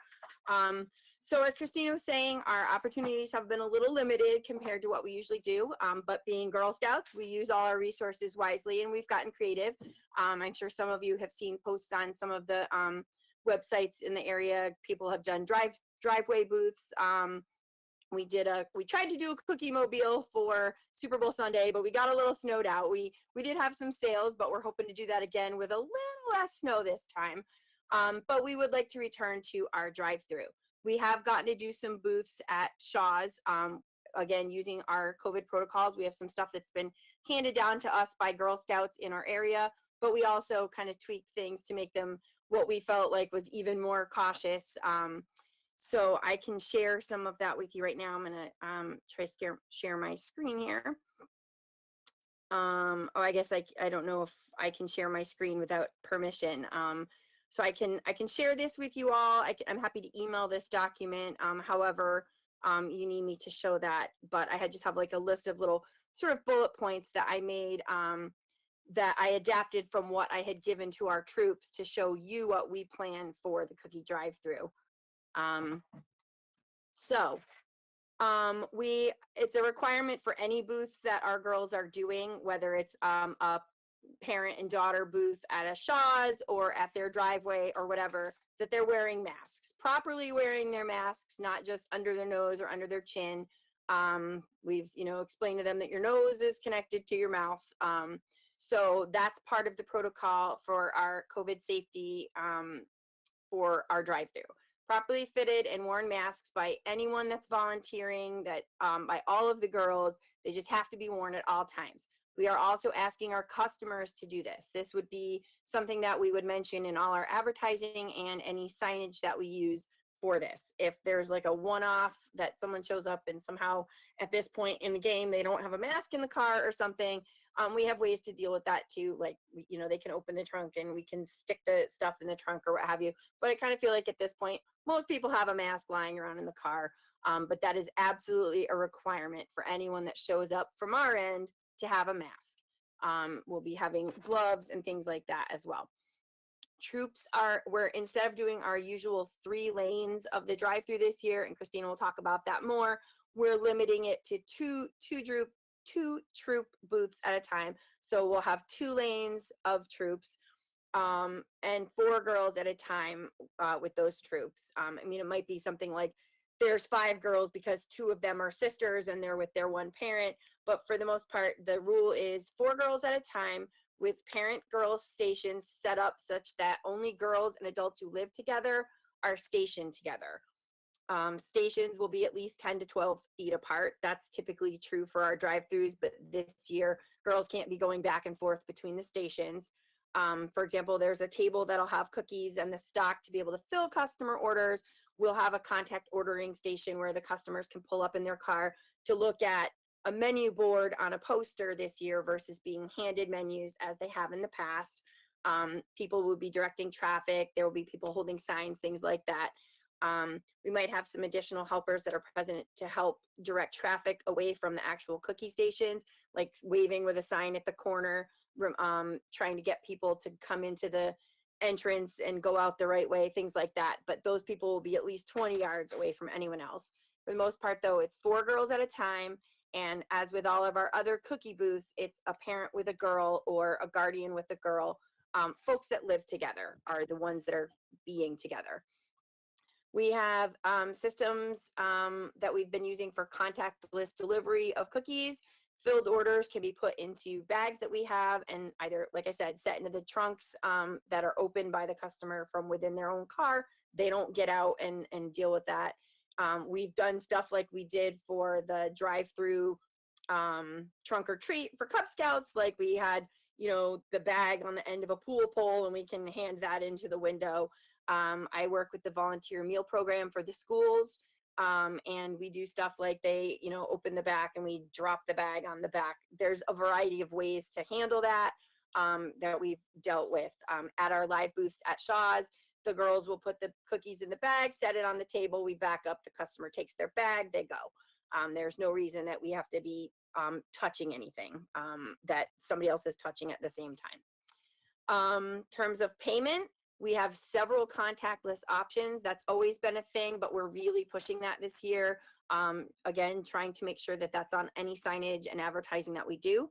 So as Christina was saying, our opportunities have been a little limited compared to what we usually do, but being Girl Scouts, we use all our resources wisely and we've gotten creative. I'm sure some of you have seen posts on some of the websites in the area. People have done driveway booths. We tried to do a cookie mobile for Super Bowl Sunday, but we got a little snowed out. We did have some sales, but we're hoping to do that again with a little less snow this time. But we would like to return to our drive-through. We have gotten to do some booths at Shaw's, again, using our COVID protocols. We have some stuff that's been handed down to us by Girl Scouts in our area, but we also kind of tweaked things to make them what we felt like was even more cautious. So I can share some of that with you right now. I'm gonna try to share my screen here. Oh, I guess I don't know if I can share my screen without permission. So I can share this with you all. I'm happy to email this document. However, you need me to show that. But I just have like a list of little sort of bullet points that I made that I adapted from what I had given to our troops to show you what we plan for the cookie drive-through. It's a requirement for any booths that our girls are doing, whether it's a parent and daughter booth at a Shaw's or at their driveway or whatever, that they're wearing masks, properly wearing their masks, not just under their nose or under their chin. We've, explained to them that your nose is connected to your mouth. So that's part of the protocol for our COVID safety for our drive-through. Properly fitted and worn masks by anyone that's volunteering, that by all of the girls. They just have to be worn at all times. We are also asking our customers to do this. This would be something that we would mention in all our advertising and any signage that we use for this. If there's like a one-off that someone shows up and somehow at this point in the game they don't have a mask in the car or something, we have ways to deal with that too. Like, they can open the trunk and we can stick the stuff in the trunk or what have you. But I kind of feel like at this point, most people have a mask lying around in the car. But that is absolutely a requirement for anyone that shows up from our end to have a mask. We'll be having gloves and things like that as well. Troops we're instead of doing our usual 3 lanes of the drive-through this year, and Christina will talk about that more, we're limiting it to two troop booths at a time. So we'll have 2 lanes of troops and 4 girls at a time with those troops. I mean, it might be something like there's 5 girls because 2 of them are sisters and they're with their one parent. But for the most part, the rule is 4 girls at a time with parent girl stations set up such that only girls and adults who live together are stationed together. Stations will be at least 10 to 12 feet apart. That's typically true for our drive-throughs, but this year, girls can't be going back and forth between the stations. For example, there's a table that'll have cookies and the stock to be able to fill customer orders. We'll have a contact ordering station where the customers can pull up in their car to look at a menu board on a poster this year versus being handed menus as they have in the past. People will be directing traffic. There will be people holding signs, things like that. We might have some additional helpers that are present to help direct traffic away from the actual cookie stations, like waving with a sign at the corner, trying to get people to come into the entrance and go out the right way, things like that. But those people will be at least 20 yards away from anyone else. For the most part, though, it's 4 girls at a time. And as with all of our other cookie booths, it's a parent with a girl or a guardian with a girl. Folks that live together are the ones that are being together. We have systems that we've been using for contactless delivery of cookies. Filled orders can be put into bags that we have and either, like I said, set into the trunks that are opened by the customer from within their own car. They don't get out and deal with that. We've done stuff like we did for the drive-through trunk or treat for Cub Scouts. Like we had, the bag on the end of a pool pole and we can hand that into the window. I work with the volunteer meal program for the schools. And we do stuff like they, open the back and we drop the bag on the back. There's a variety of ways to handle that that we've dealt with. At our live booths at Shaw's, the girls will put the cookies in the bag, set it on the table, we back up, the customer takes their bag, they go. There's no reason that we have to be touching anything that somebody else is touching at the same time. In terms of payment, we have several contactless options. That's always been a thing, but we're really pushing that this year. Again, trying to make sure that that's on any signage and advertising that we do.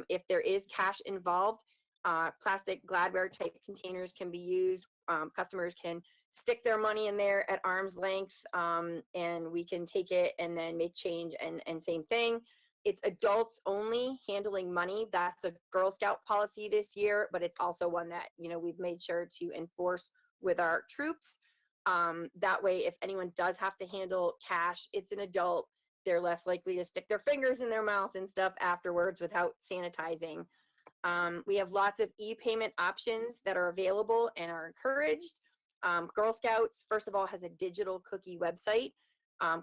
If there is cash involved, plastic Gladware type containers can be used. Customers can stick their money in there at arm's length and we can take it and then make change and same thing. It's adults only handling money. That's a Girl Scout policy this year, but it's also one that, we've made sure to enforce with our troops. That way, if anyone does have to handle cash, it's an adult. They're less likely to stick their fingers in their mouth and stuff afterwards without sanitizing. We have lots of e-payment options that are available and are encouraged. Girl Scouts, first of all, has a digital cookie website.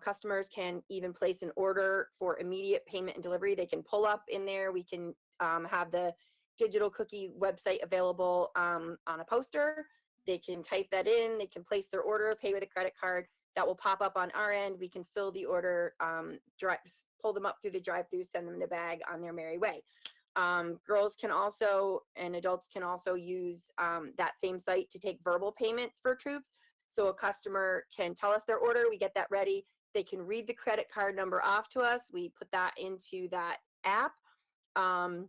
Customers can even place an order for immediate payment and delivery. They can pull up in there. We can have the digital cookie website available on a poster. They can type that in. They can place their order, pay with a credit card. That will pop up on our end. We can fill the order, pull them up through the drive-through, send them the bag on their merry way. Girls can also, and adults can also use that same site to take verbal payments for troops. So a customer can tell us their order, we get that ready. They can read the credit card number off to us. We put that into that app on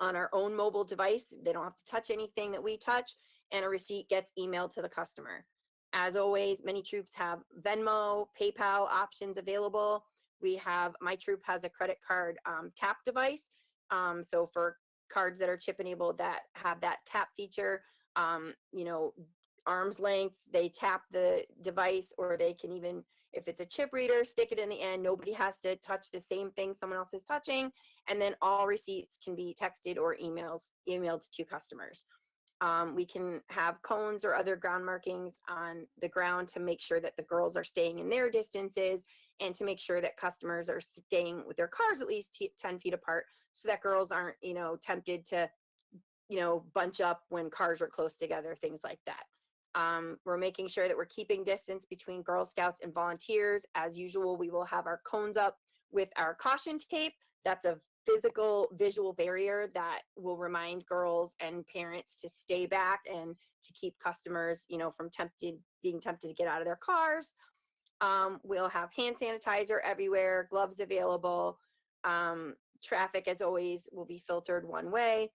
our own mobile device. They don't have to touch anything that we touch, and a receipt gets emailed to the customer. As always, many troops have Venmo, PayPal options available. my troop has a credit card tap device. So for cards that are chip enabled that have that tap feature, you know, arm's length, they tap the device, or they can even, if it's a chip reader, stick it in the end. Nobody has to touch the same thing someone else is touching. And then all receipts can be texted or emailed to customers. We can have cones or other ground markings on the ground to make sure that the girls are staying in their distances, and to make sure that customers are staying with their cars at least 10 feet apart, so that girls aren't, you know, tempted to, you know, bunch up when cars are close together, things like that. We're making sure that we're keeping distance between Girl Scouts and volunteers. As usual, we will have our cones up with our caution tape. That's a physical visual barrier that will remind girls and parents to stay back and to keep customers, you know, from being tempted to get out of their cars. We'll have hand sanitizer everywhere, gloves available. Traffic, as always, will be filtered one way.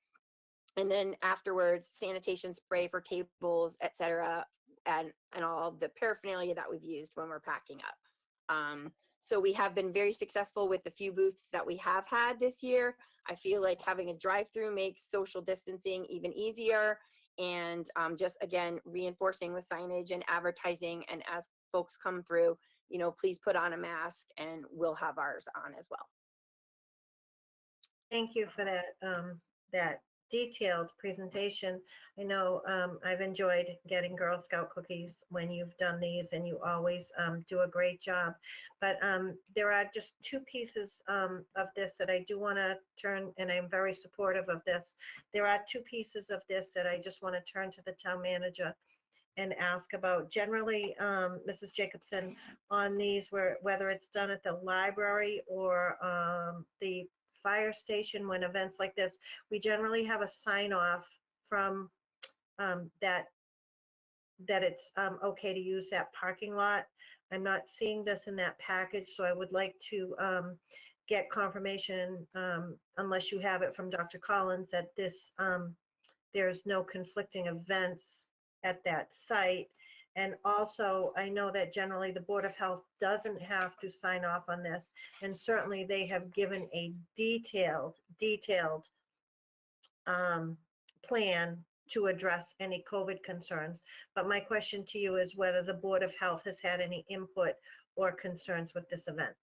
And then afterwards, sanitation spray for tables, etc., and all of the paraphernalia that we've used when we're packing up. So we have been very successful with the few booths that we have had this year. I feel like having a drive-through makes social distancing even easier, and just, again, reinforcing with signage and advertising. And as folks come through, you know, please put on a mask, and we'll have ours on as well. Thank you for that detailed presentation. I know I've enjoyed getting Girl Scout cookies when you've done these, and you always do a great job. But there are just two pieces of this that I do want to turn, and I'm very supportive of this. There are two pieces of this that I just want to turn to the town manager and ask about. Generally, Mrs. Jacobson, on these, whether it's done at the library or the fire station, when events like this, we generally have a sign off from that it's okay to use that parking lot. I'm not seeing this in that package, so I would like to get confirmation, unless you have it from Dr. Collins, that this there's no conflicting events at that site. And also, I know that generally the Board of Health doesn't have to sign off on this, and certainly they have given a detailed plan to address any COVID concerns. But my question to you is whether the Board of Health has had any input or concerns with this event.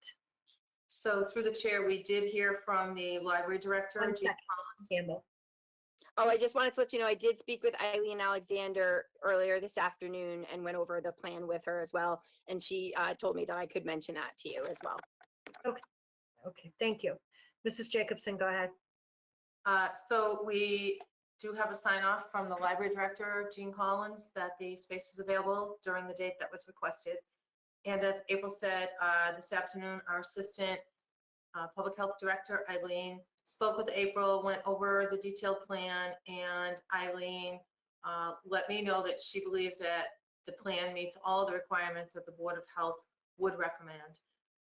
So through the chair, we did hear from the library director, One Jean second, Campbell. Oh, I just wanted to let you know, I did speak with Eileen Alexander earlier this afternoon and went over the plan with her as well. And she told me that I could mention that to you as well. Okay, thank you. Mrs. Jacobson, go ahead. So we do have a sign off from the library director, Jean Collins, that the space is available during the date that was requested. And as April said, this afternoon, our assistant public health director, Eileen, spoke with April, went over the detailed plan, and Eileen let me know that she believes that the plan meets all the requirements that the Board of Health would recommend,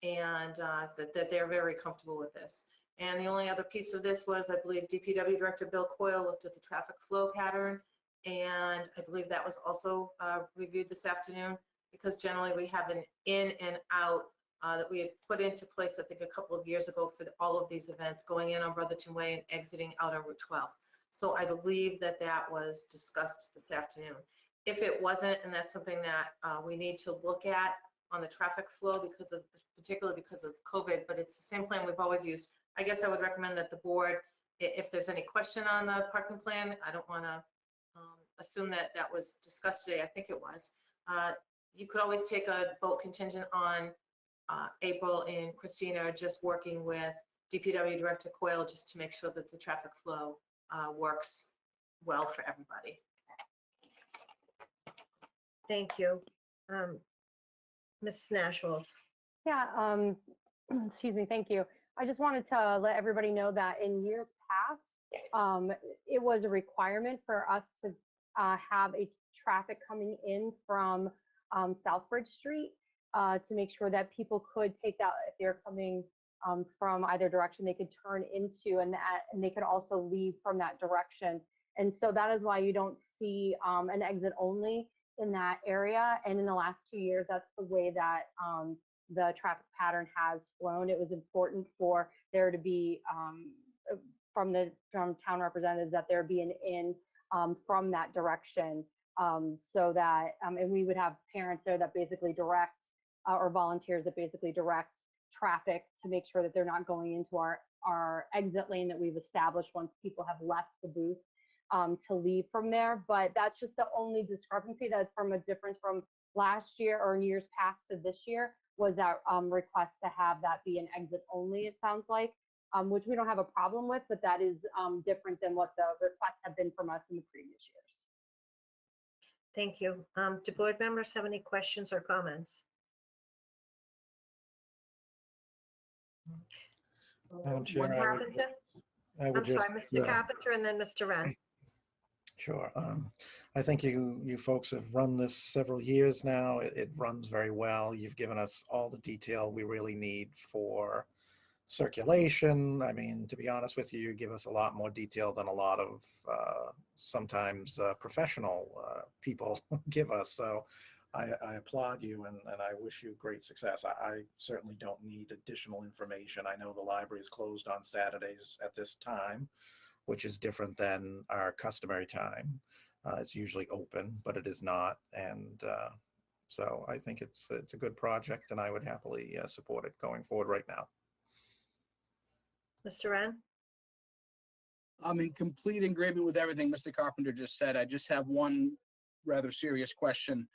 and that they're very comfortable with this. And the only other piece of this was, I believe, DPW Director Bill Coyle looked at the traffic flow pattern, and I believe that was also reviewed this afternoon, because generally we have an in and out that we had put into place, I think, a couple of years ago for all of these events, going in on Brotherton Way and exiting out on Route 12. So I believe that that was discussed this afternoon. If it wasn't, and that's something that we need to look at on the traffic flow, particularly because of COVID, but it's the same plan we've always used. I guess I would recommend that the board, if there's any question on the parking plan, I don't want to assume that that was discussed today. I think it was. You could always take a vote contingent on April and Christina just working with DPW Director Coyle just to make sure that the traffic flow works well for everybody. Thank you. Ms. Nashville. Yeah, excuse me, thank you. I just wanted to let everybody know that in years past, it was a requirement for us to have a traffic coming in from Southbridge Street to make sure that people could take that, if they're coming from either direction, they could turn into, and they could also leave from that direction. And so that is why you don't see an exit only in that area. And in the last 2 years, that's the way that the traffic pattern has flown. It was important for there to be, from town representatives, that there be an in from that direction, so that, and we would have parents there that basically direct, or volunteers that basically direct traffic to make sure that they're not going into our exit lane that we've established once people have left the booth, to leave from there. But that's just the only discrepancy that's from a difference from last year or years past to this year, was that request to have that be an exit only, it sounds like, which we don't have a problem with, but that is different than what the requests have been from us in the previous years. Thank you. Do board members have any questions or comments? Madam Chair, Mr. Carpenter? I would I'm just, sorry, Mr. Carpenter, and then Mr. Wren. sure. I think you folks have run this several years now. It runs very well. You've given us all the detail we really need for circulation. I mean, to be honest with you, you give us a lot more detail than a lot of sometimes professional people give us. So I applaud you, and I wish you great success. I certainly don't need additional information. I know the library is closed on Saturdays at this time, which is different than our customary time. It's usually open, but it is not. And so I think it's a good project, and I would happily support it going forward right now. Mr. Wren? I'm in complete agreement with everything Mr. Carpenter just said. I just have one rather serious question.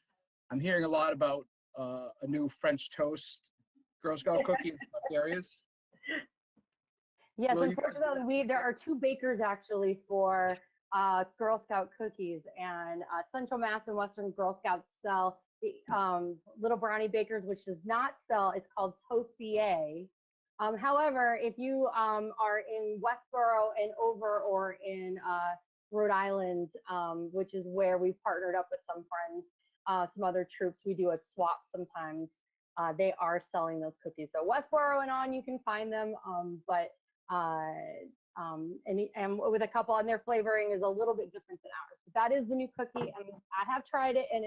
I'm hearing a lot about a new French toast Girl Scout cookie in some areas. Yes, Will you- unfortunately, there are two bakers actually for Girl Scout cookies, and Central Mass and Western Girl Scouts sell the Little Brownie Bakers, which does not sell. It's called Toastier. However, if you are in Westboro and over, or in Rhode Island, which is where we've partnered up with some friends, some other troops, we do a swap sometimes. They are selling those cookies. So Westboro and on, you can find them, but and with a couple, and their flavoring is a little bit different than ours. But that is the new cookie, and I have tried it, and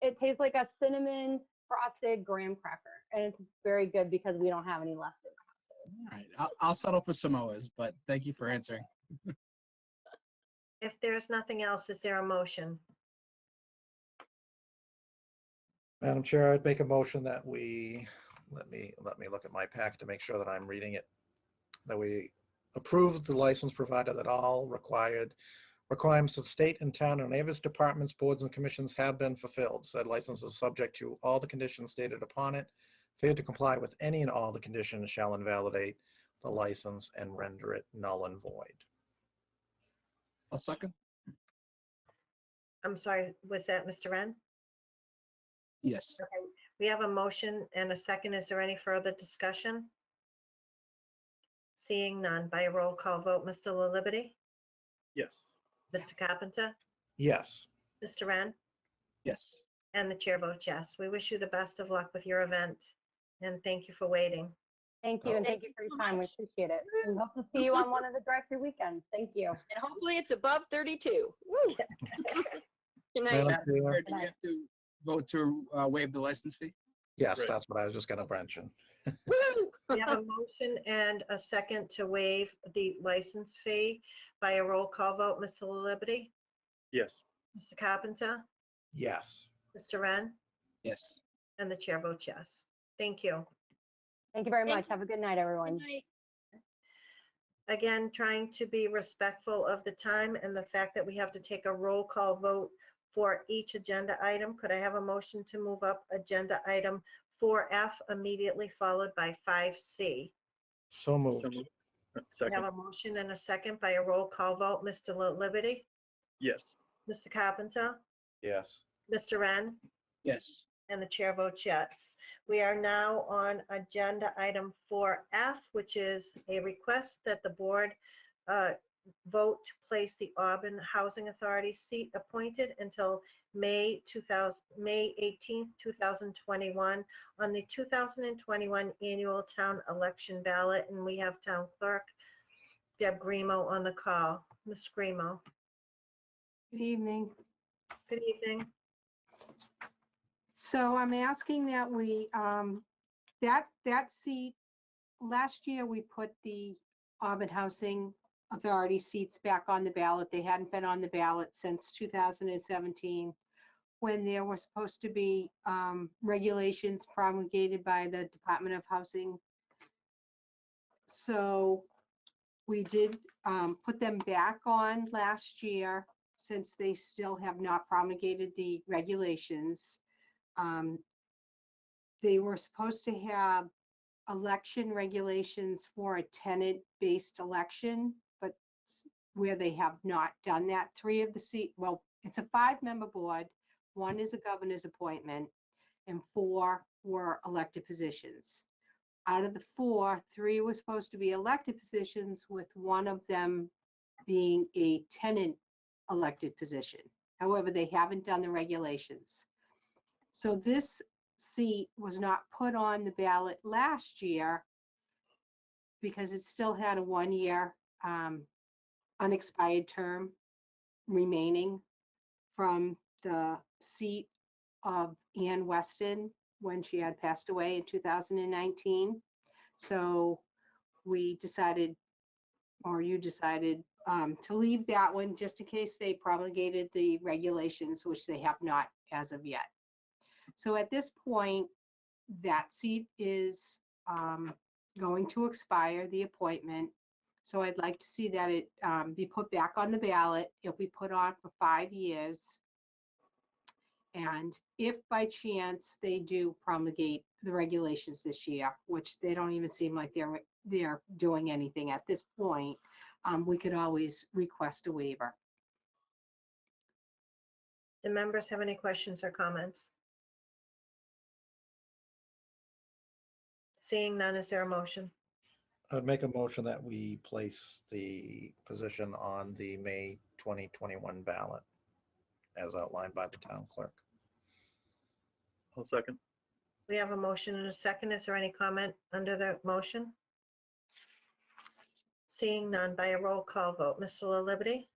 it tastes like a cinnamon frosted graham cracker, and it's very good because we don't have any left in the household. All right, I'll settle for Samoas, but thank you for answering. If there's nothing else, is there a motion? Madam Chair, I'd make a motion that we, let me look at my pack to make sure that I'm reading it, that we approve the license provided that all requirements of state and town and Avis departments, boards, and commissions have been fulfilled. Said license is subject to all the conditions stated upon it. Failure to comply with any and all the conditions shall invalidate the license and render it null and void. I'll second. I'm sorry, was that Mr. Wren? Yes. Okay, we have a motion and a second. Is there any further discussion? Seeing none, by a roll call vote, Mr. La Liberty, Yes. Mr. Carpenter, Yes. Mr. Wren, Yes. and the chair votes yes. We wish you the best of luck with your event, and thank you for waiting. Thank you, and thank you for your time. We appreciate it. We hope to see you on one of the drive-through weekends. Thank you. And hopefully it's above 32. Woo! Good night. Madam Madam Chair, Chair, do we have to vote to waive the license fee? yes, Right. that's what I was just going to mention. Woo! We have a motion and a second to waive the license fee by a roll call vote. Mr. La Liberty, Yes. Mr. Carpenter, Yes. Mr. Wren, Yes. and the chair votes yes. Thank you. Thank you very Thank much. Have a good night, everyone. Good night. Again, trying to be respectful of the time and the fact that we have to take a roll call vote for each agenda item. Could I have a motion to move up agenda item 4F immediately followed by 5C? So moved. We Second. have a motion and a second by a roll call vote. Mr. La Liberty, Yes. Mr. Carpenter, Yes. Mr. Wren, Yes. and the chair votes yes. We are now on agenda item 4F, which is a request that the board vote to place the Auburn Housing Authority seat appointed until May 18th, 2021 on the 2021 annual town election ballot. And we have Town Clerk Deb Grimo on the call. Ms. Grimo. Good evening. Good evening. So I'm asking that we that seat, last year we put the Auburn Housing Authority seats back on the ballot. They hadn't been on the ballot since 2017, when there were supposed to be regulations promulgated by the Department of Housing. So we did put them back on last year, since they still have not promulgated the regulations. They were supposed to have election regulations for a tenant-based election, but where they have not done that, 3 of the seat, well, it's a 5-member board. 1 is a governor's appointment, and 4 were elected positions. Out of the 4, 3 were supposed to be elected positions, with 1 of them being a tenant elected position. However, they haven't done the regulations. So this seat was not put on the ballot last year because it still had a 1-year unexpired term remaining from the seat of Ann Weston when she had passed away in 2019. So we decided, or you decided, to leave that one just in case they promulgated the regulations, which they have not as of yet. So at this point, that seat is going to expire, the appointment. So I'd like to see that it be put back on the ballot. It'll be put on for 5 years. And if by chance they do promulgate the regulations this year, which they don't even seem like they're doing anything at this point, we could always request a waiver. Do members have any questions or comments? Seeing none, is there a motion? I would make a motion that we place the position on the May 2021 ballot as outlined by the town clerk. I'll second. We have a motion and a second. Is there any comment under the motion? Seeing none, by a roll call vote. Mr. La Liberty,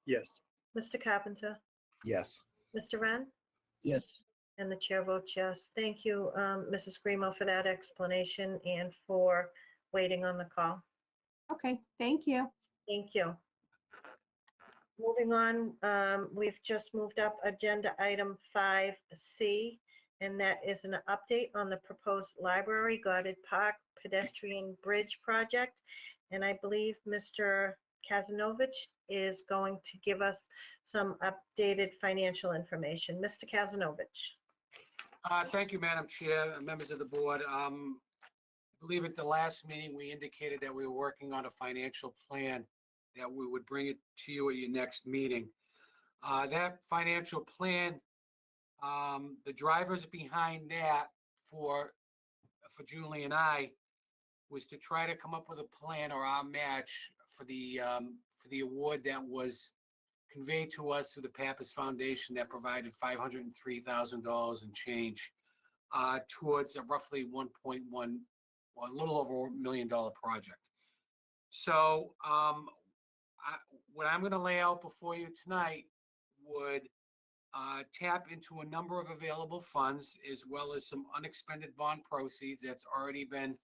Yes. Mr. Carpenter, Yes. Mr. Wren, Yes. and the chair votes yes. Thank you, Mrs. Grimo, for that explanation and for waiting on the call. Okay, thank you. Thank you. Moving on, we've just moved up agenda item 5C, and that is an update on the proposed library Goddard Park pedestrian bridge project. And I believe Mr. Kazanovich is going to give us some updated financial information. Mr. Kazanovich. Thank you, Madam Chair, members of the board. I believe at the last meeting, we indicated that we were working on a financial plan, that we would bring it to you at your next meeting. That financial plan, the drivers behind that for Julie and I was to try to come up with a plan or our match for the award that was conveyed to us through the Pappas Foundation that provided $503,000 and change towards a roughly 1.1, or a little over $1 million project. So what I'm going to lay out before you tonight would tap into a number of available funds, as well as some unexpended bond proceeds that's already been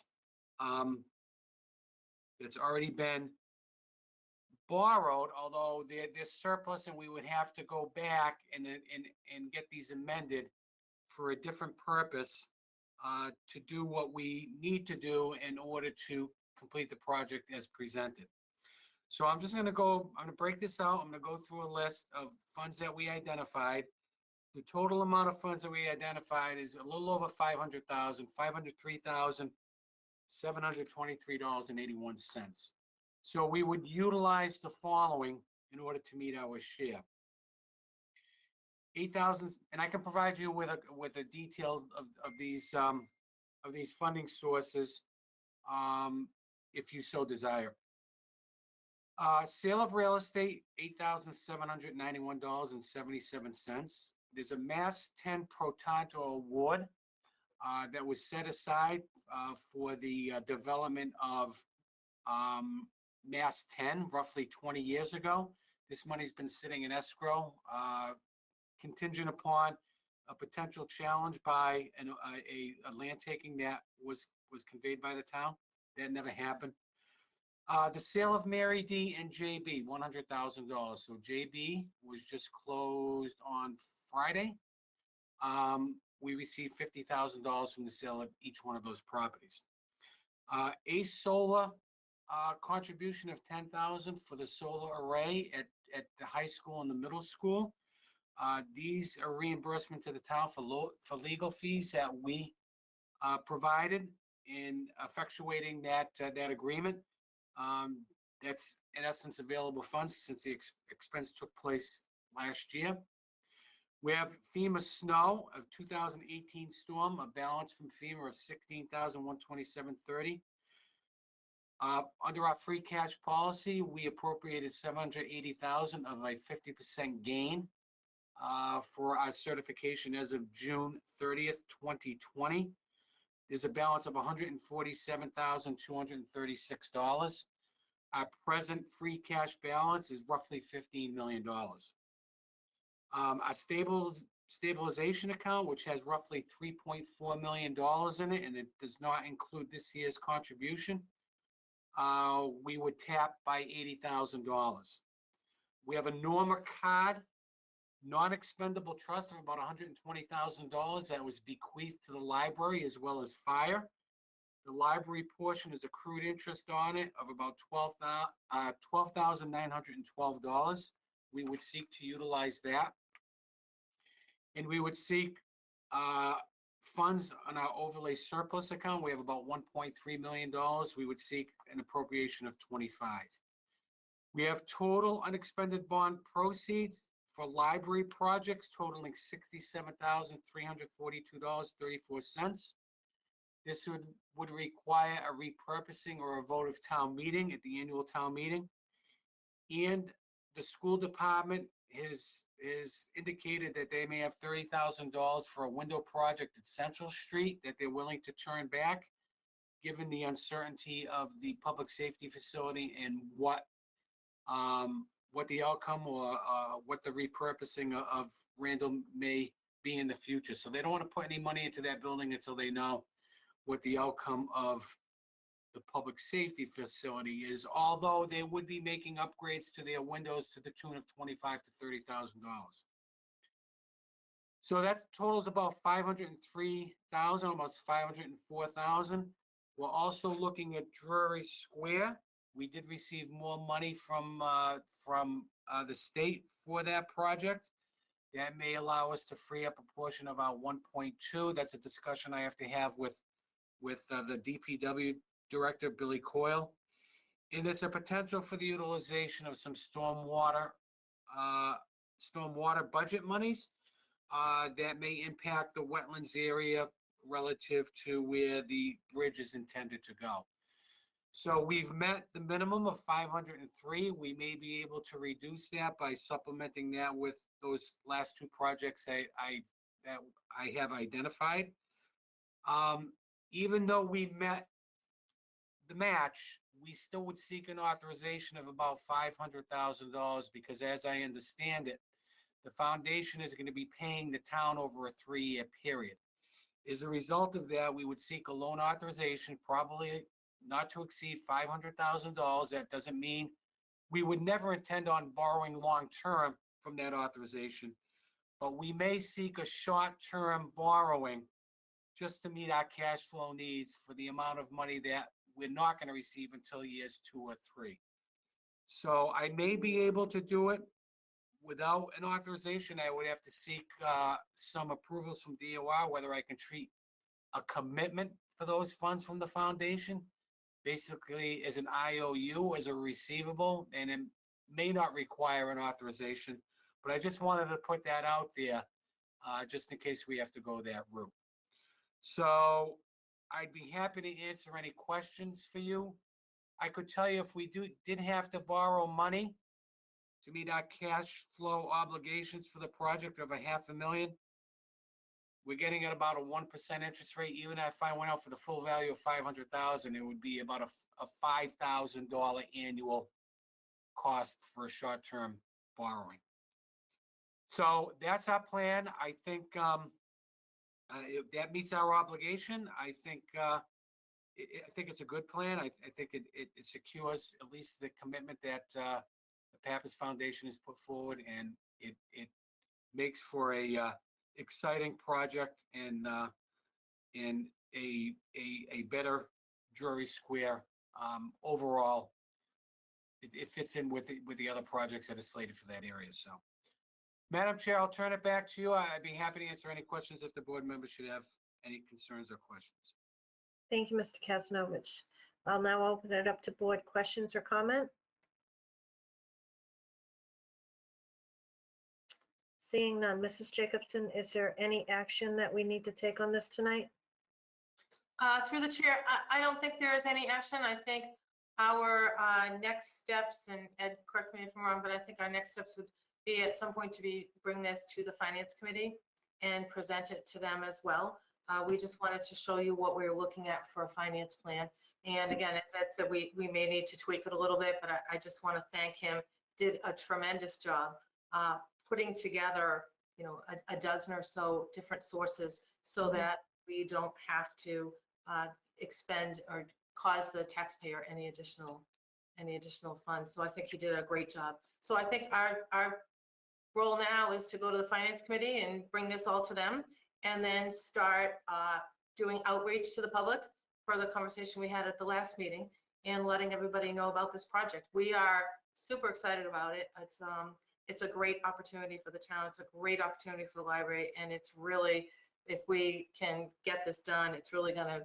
borrowed, although they're surplus, and we would have to go back and get these amended for a different purpose to do what we need to do in order to complete the project as presented. So I'm just going to break this out. I'm going to go through a list of funds that we identified. The total amount of funds that we identified is a little over $500,000, $503,723.81. So we would utilize the following in order to meet our share. 8,000, and I can provide you with a detail of these funding sources if you so desire. Sale of real estate, $8,791.77. There's a Mass 10 Pro Tanto award that was set aside for the development of Mass 10 roughly 20 years ago. This money's been sitting in escrow, contingent upon a potential challenge by a land taking that was conveyed by the town. That never happened. The sale of Mary D and JB, $100,000. So JB was just closed on Friday. We received $50,000 from the sale of each one of those properties. Ace Solar contribution of $10,000 for the solar array at the high school and the middle school. These are reimbursement to the town for legal fees that we provided in effectuating that agreement. That's in essence available funds since the expense took place last year. We have FEMA snow of 2018 storm, a balance from FEMA of $16,127.30. Under our free cash policy, we appropriated $780,000 of a 50% gain for our certification as of June 30th, 2020. There's a balance of $147,236. Our present free cash balance is roughly $15 million. Our stabilization account, which has roughly $3.4 million in it, and it does not include this year's contribution, we would tap by $80,000. We have a Norma card non-expendable trust of about $120,000 that was bequeathed to the library as well as fire. The library portion is accrued interest on it of about $12,912. We would seek to utilize that. And we would seek funds on our overlay surplus account. We have about $1.3 million. We would seek an appropriation of 25. We have total unexpended bond proceeds for library projects totaling $67,342.34. This would require a repurposing or a vote of town meeting at the annual town meeting. And the school department has indicated that they may have $30,000 for a window project at Central Street that they're willing to turn back, given the uncertainty of the public safety facility and what the outcome or what the repurposing of Randall may be in the future. So they don't want to put any money into that building until they know what the outcome of the public safety facility is, although they would be making upgrades to their windows to the tune of $25,000 to $30,000. So that totals about $503,000, almost $504,000. We're also looking at Drury Square. We did receive more money from the state for that project. That may allow us to free up a portion of our 1.2. That's a discussion I have to have with the DPW director, Billy Coyle. And there's a potential for the utilization of some stormwater budget monies that may impact the wetlands area relative to where the bridge is intended to go. So we've met the minimum of 503. We may be able to reduce that by supplementing that with those last two projects that I have identified. Even though we met the match, we still would seek an authorization of about $500,000 because, as I understand it, the foundation is going to be paying the town over a 3-year period. As a result of that, we would seek a loan authorization, probably not to exceed $500,000. That doesn't mean we would never intend on borrowing long-term from that authorization, but we may seek a short-term borrowing just to meet our cash flow needs for the amount of money that we're not going to receive until years 2 or 3. So I may be able to do it without an authorization. I would have to seek some approvals from DOR, whether I can treat a commitment for those funds from the foundation, basically as an IOU, as a receivable, and it may not require an authorization. But I just wanted to put that out there just in case we have to go that route. So I'd be happy to answer any questions for you. I could tell you if we did have to borrow money to meet our cash flow obligations for the project of $500,000, we're getting at about a 1% interest rate. Even if I went out for the full value of $500,000, it would be about a $5,000 annual cost for a short-term borrowing. So that's our plan. I think that meets our obligation. I think it's a good plan. I think it secures at least the commitment that the Pappas Foundation has put forward, and it makes for a exciting project and a better Drury Square overall. It fits in with the other projects that are slated for that area. So, Madam Chair, I'll turn it back to you. I'd be happy to answer any questions if the board members should have any concerns or questions. Thank you, Mr. Kazanovich. I'll now open it up to board questions or comment. Seeing none. Mrs. Jacobson, is there any action that we need to take on this tonight? Through the chair, I don't think there is any action. I think our next steps, and Ed, correct me if I'm wrong, but I think our next steps would be at some point to bring this to the Finance Committee and present it to them as well. We just wanted to show you what we were looking at for a finance plan. And again, as Ed said, we may need to tweak it a little bit, but I just want to thank him. Did a tremendous job putting together, a dozen or so different sources so that we don't have to expend or cause the taxpayer any additional funds. So I think he did a great job. So I think our role now is to go to the Finance Committee and bring this all to them, and then start doing outreach to the public for the conversation we had at the last meeting, and letting everybody know about this project. We are super excited about it. It's a great opportunity for the town. It's a great opportunity for the library, and it's really, if we can get this done, it's really going to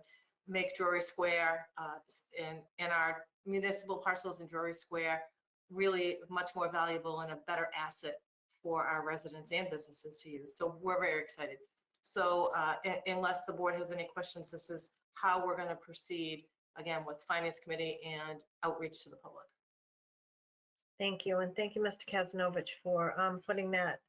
make Drury Square and our municipal parcels in Drury Square really much more valuable and a better asset for our residents and businesses to use. So we're very excited. So unless the board has any questions, this is how we're going to proceed, again, with Finance Committee and outreach to the public. Thank you. And thank you, Mr. Kazanovich, for putting that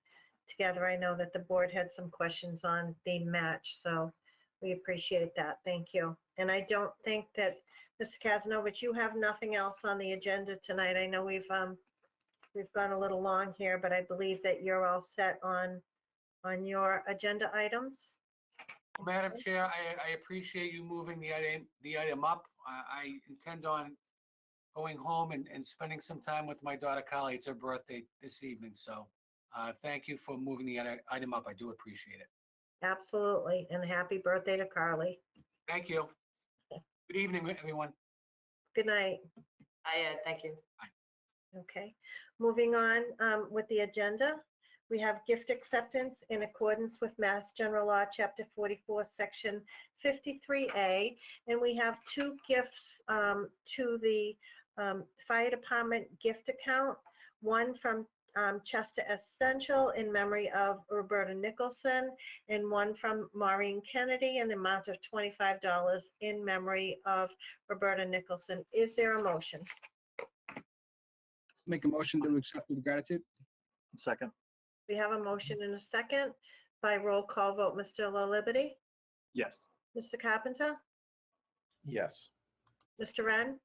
together. I know that the board had some questions on the match, so we appreciate that. Thank you. And I don't think that, Mr. Kazanovich, you have nothing else on the agenda tonight. I know we've gone a little long here, but I believe that you're all set on your agenda items. Madam Chair, I appreciate you moving the item up. I intend on going home and spending some time with my daughter Carly. It's her birthday this evening, so thank you for moving the item up. I do appreciate it. Absolutely, and happy birthday to Carly. Thank you. Good evening, everyone. Good night. Hi, Ed. Thank you. Okay, moving on with the agenda. We have gift acceptance in accordance with Mass General Law, Chapter 44, Section 53A, and we have two gifts to the Fire Department gift account. One from Chester Essential in memory of Roberta Nicholson, and one from Maureen Kennedy in the amount of $25 in memory of Roberta Nicholson. Is there a motion? Make a motion to accept with gratitude. Second. We have a motion and a second by roll call vote. Mr. La Liberty, Yes. Mr. Carpenter, Yes. Mr. Wren,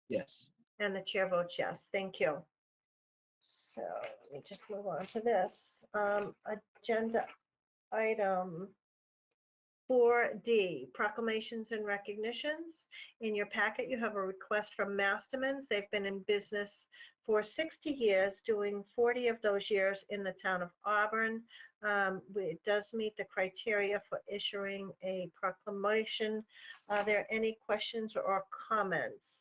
Yes. and the chair votes yes. Thank you. So let me just move on to this. Agenda item 4D, proclamations and recognitions. In your packet, you have a request from Masterman's. They've been in business for 60 years, doing 40 of those years in the town of Auburn. It does meet the criteria for issuing a proclamation. Are there any questions or comments?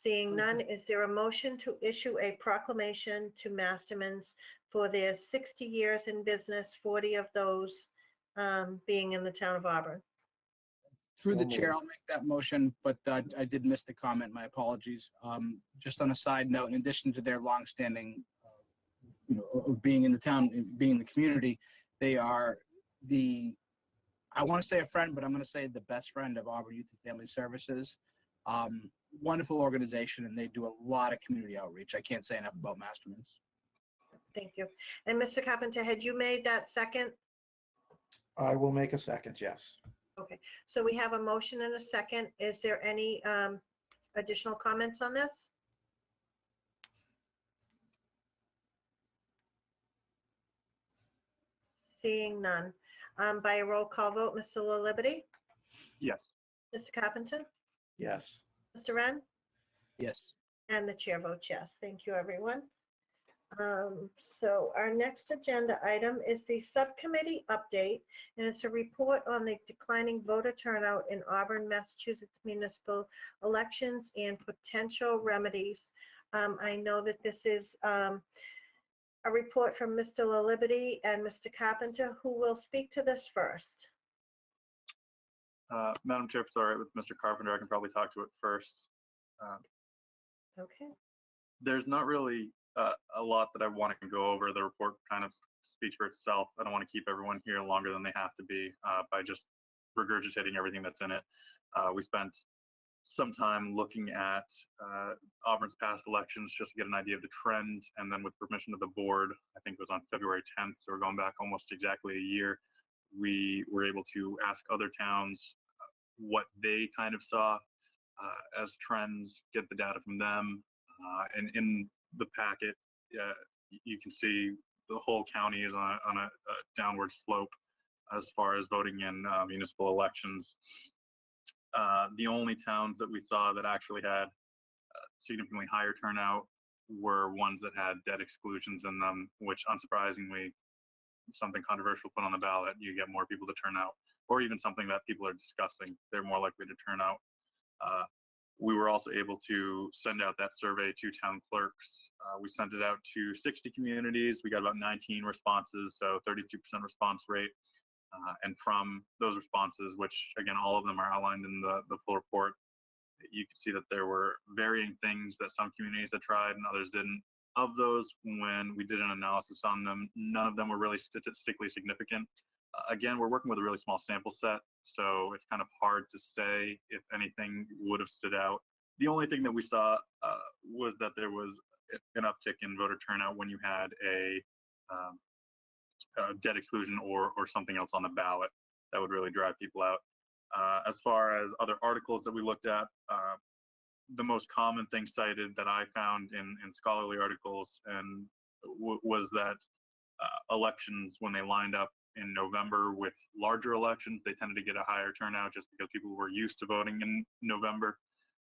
Seeing none, is there a motion to issue a proclamation to Masterman's for their 60 years in business, 40 of those being in the town of Auburn? Through the chair, I'll make that motion, but I did miss the comment. My apologies. Just on a side note, in addition to their longstanding, of being in the town, being in the community, they are I want to say a friend, but I'm going to say the best friend of Auburn Youth and Family Services. Wonderful organization, and they do a lot of community outreach. I can't say enough about Masterman's. Thank you. And Mr. Carpenter, had you made that second? I will make a second, yes. Okay, so we have a motion and a second. Is there any additional comments on this? Seeing none. By a roll call vote, Mr. La Liberty, Yes. Mr. Carpenter, Yes. Mr. Ren, Yes. and the chair votes yes. Thank you, everyone. So our next agenda item is the subcommittee update, and it's a report on the declining voter turnout in Auburn, Massachusetts municipal elections and potential remedies. I know that this is a report from Mr. La Liberty and Mr. Carpenter, who will speak to this first. Madam Chair, if it's all right with Mr. Carpenter, I can probably talk to it first. Okay. There's not really a lot that I want to go over. The report kind of speaks for itself. I don't want to keep everyone here longer than they have to be by just regurgitating everything that's in it. We spent some time looking at Auburn's past elections just to get an idea of the trend, and then with permission of the board, I think it was on February 10th, so we're going back almost exactly a year, we were able to ask other towns what they kind of saw as trends, get the data from them, and in the packet, you can see the whole county is on a downward slope as far as voting in municipal elections. The only towns that we saw that actually had significantly higher turnout were ones that had debt exclusions in them, which unsurprisingly, something controversial put on the ballot, you get more people to turn out, or even something that people are discussing, they're more likely to turn out. We were also able to send out that survey to town clerks. We sent it out to 60 communities. We got about 19 responses, so 32% response rate. And from those responses, which again, all of them are outlined in the full report, you can see that there were varying things that some communities had tried and others didn't. Of those, when we did an analysis on them, none of them were really statistically significant. Again, we're working with a really small sample set, so it's kind of hard to say if anything would have stood out. The only thing that we saw was that there was an uptick in voter turnout when you had a debt exclusion or something else on the ballot that would really drive people out. As far as other articles that we looked at, the most common thing cited that I found in scholarly articles and was that elections, when they lined up in November with larger elections, they tended to get a higher turnout just because people were used to voting in November.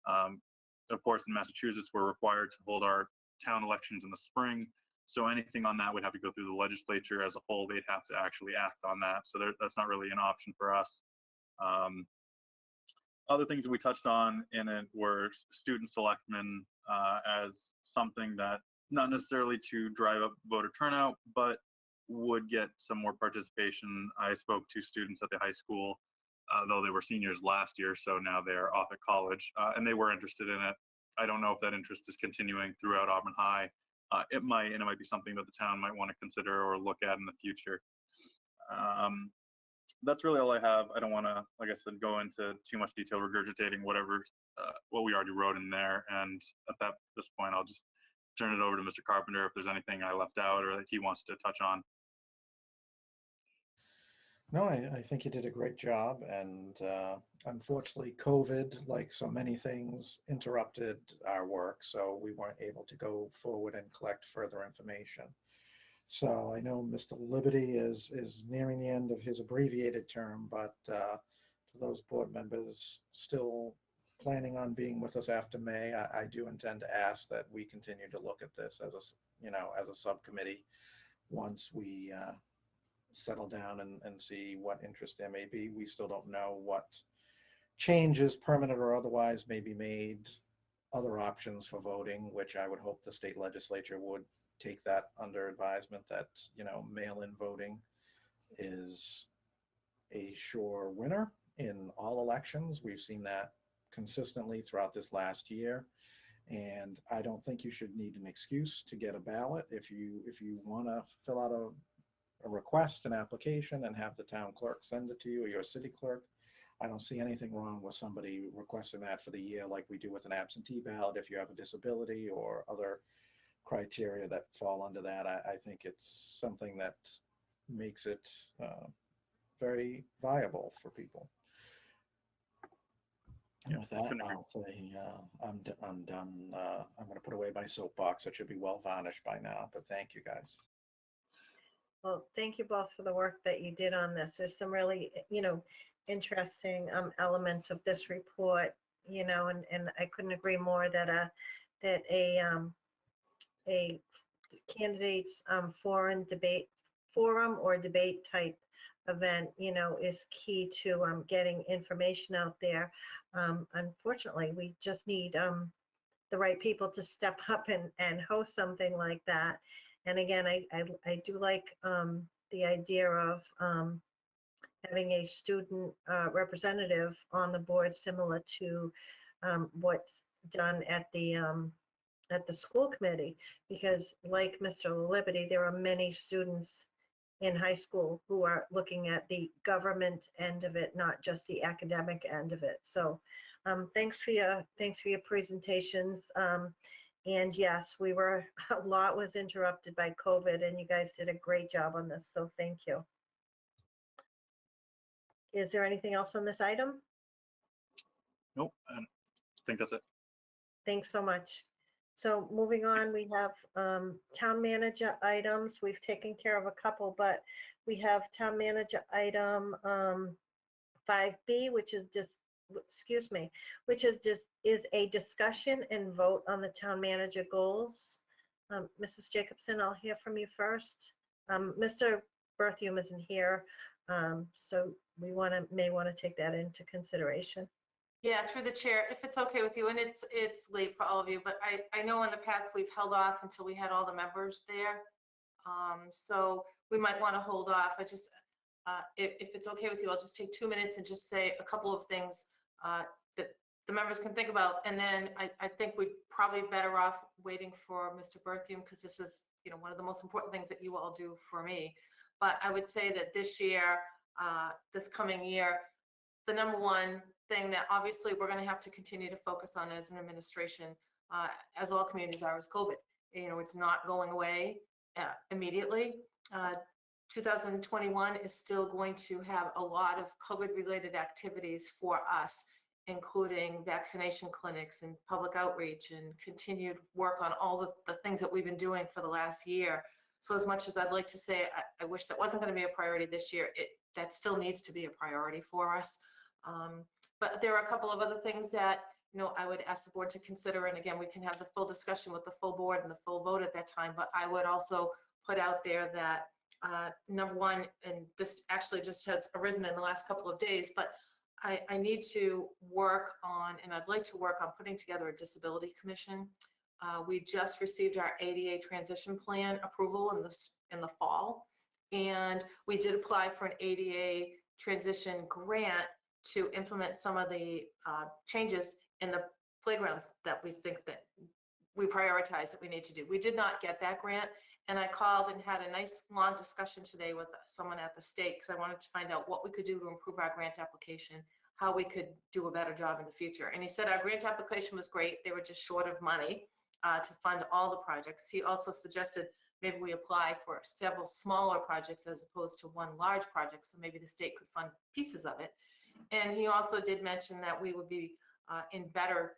Of course, in Massachusetts, we're required to hold our town elections in the spring. So anything on that would have to go through the legislature as a whole. They'd have to actually act on that. So that's not really an option for us. Other things that we touched on in it were student selectmen as something that not necessarily to drive up voter turnout, but would get some more participation. I spoke to students at the high school, though they were seniors last year, so now they're off at college, and they were interested in it. I don't know if that interest is continuing throughout Auburn High. It might, and it might be something that the town might want to consider or look at in the future. That's really all I have. I don't want to, like I said, go into too much detail regurgitating whatever, what we already wrote in there. And at this point, I'll just turn it over to Mr. Carpenter if there's anything I left out or that he wants to touch on. No, I think you did a great job, and unfortunately, COVID, like so many things, interrupted our work, so we weren't able to go forward and collect further information. So I know Mr. Liberty is nearing the end of his abbreviated term, but to those board members still planning on being with us after May, I do intend to ask that we continue to look at this as as a subcommittee once we settle down and see what interest there may be. We still don't know what changes, permanent or otherwise, may be made, other options for voting, which I would hope the state legislature would take that under advisement, that, mail-in voting is a sure winner in all elections. We've seen that consistently throughout this last year. And I don't think you should need an excuse to get a ballot. If you want to fill out a request, an application, and have the town clerk send it to you or your city clerk, I don't see anything wrong with somebody requesting that for the year like we do with an absentee ballot if you have a disability or other criteria that fall under that. I think it's something that makes it very viable for people. And with that, I'll say I'm done. I'm going to put away my soapbox. It should be well varnished by now, but thank you, guys. Well, thank you both for the work that you did on this. There's some really, interesting elements of this report, and I couldn't agree more that a candidates forum or debate type event, is key to getting information out there. Unfortunately, we just need the right people to step up and host something like that. And again, I do like the idea of having a student representative on the board, similar to what's done at the school committee, because like Mr. Liberty, there are many students in high school who are looking at the government end of it, not just the academic end of it. So thanks for your presentations. And yes, a lot was interrupted by COVID, and you guys did a great job on this. So thank you. Is there anything else on this item? Nope, I think that's it. Thanks so much. So moving on, we have town manager items. We've taken care of a couple, but we have town manager item 5B, which is a discussion and vote on the town manager goals. Mrs. Jacobson, I'll hear from you first. Mr. Berthium isn't here, so we may want to take that into consideration. Yeah, through the chair, if it's okay with you, and it's late for all of you, but I know in the past we've held off until we had all the members there. So we might want to hold off. I just, if it's okay with you, I'll just take 2 minutes and just say a couple of things that the members can think about. And then I think we'd probably better off waiting for Mr. Berthium, because this is, one of the most important things that you all do for me. But I would say that this year, this coming year, the number one thing that obviously we're going to have to continue to focus on as an administration, as all communities are, is COVID. It's not going away immediately. 2021 is still going to have a lot of COVID-related activities for us, including vaccination clinics and public outreach and continued work on all the things that we've been doing for the last year. So as much as I'd like to say I wish that wasn't going to be a priority this year, that still needs to be a priority for us. But there are a couple of other things that I would ask the board to consider. And again, we can have the full discussion with the full board and the full vote at that time. But I would also put out there that number one, and this actually just has arisen in the last couple of days, but I need to work on, and I'd like to work on putting together a disability commission. We just received our ADA transition plan approval in the fall, and we did apply for an ADA transition grant to implement some of the changes in the playgrounds that we think that we prioritize that we need to do. We did not get that grant, and I called and had a nice long discussion today with someone at the state, because I wanted to find out what we could do to improve our grant application, how we could do a better job in the future. And he said our grant application was great, they were just short of money to fund all the projects. He also suggested maybe we apply for several smaller projects as opposed to one large project, so maybe the state could fund pieces of it. And he also did mention that we would be in better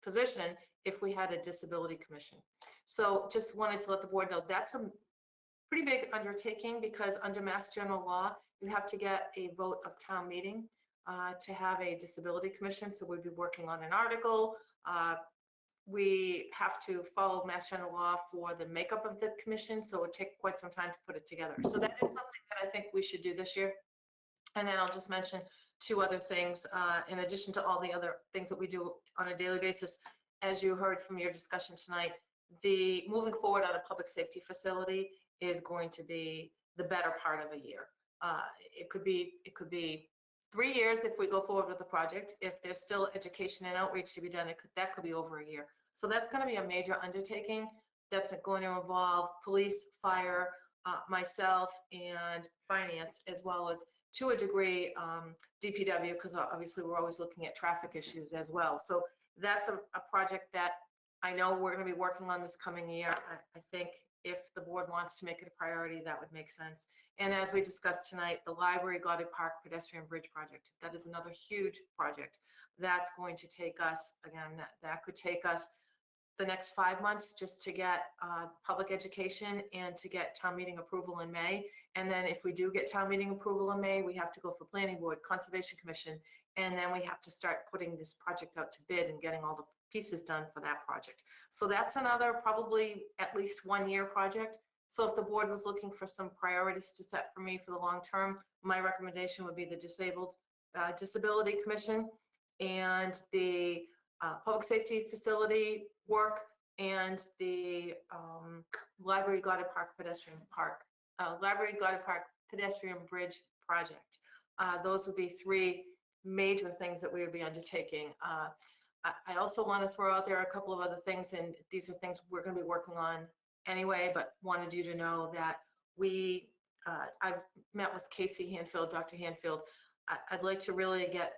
position if we had a disability commission. So just wanted to let the board know that's a pretty big undertaking, because under Mass General Law, you have to get a vote of town meeting to have a disability commission. So we'd be working on an article. We have to follow Mass General Law for the makeup of the commission, so it would take quite some time to put it together. So that is something that I think we should do this year. And then I'll just mention 2 other things, in addition to all the other things that we do on a daily basis. As you heard from your discussion tonight, the moving forward on a public safety facility is going to be the better part of a year. It could be 3 years if we go forward with the project. If there's still education and outreach to be done, that could be over a year. So that's going to be a major undertaking that's going to involve police, fire, myself, and finance, as well as, to a degree, DPW, because obviously we're always looking at traffic issues as well. So that's a project that I know we're going to be working on this coming year. I think if the board wants to make it a priority, that would make sense. And as we discussed tonight, the Library Goddard Park Pedestrian Bridge Project, that is another huge project. That's going to take us, again, that could take us the next 5 months just to get public education and to get town meeting approval in May. And then if we do get town meeting approval in May, we have to go for planning board, conservation commission, and then we have to start putting this project out to bid and getting all the pieces done for that project. So that's another probably at least 1 year project. So if the board was looking for some priorities to set for me for the long term, my recommendation would be the Disability Commission and the public safety facility work and the Library Guarded Park Library Guarded Park pedestrian bridge project. Those would be 3 major things that we would be undertaking. I also want to throw out there a couple of other things, and these are things we're going to be working on anyway, but wanted you to know that I've met with Casey Hanfield, Dr. Hanfield. I'd like to really get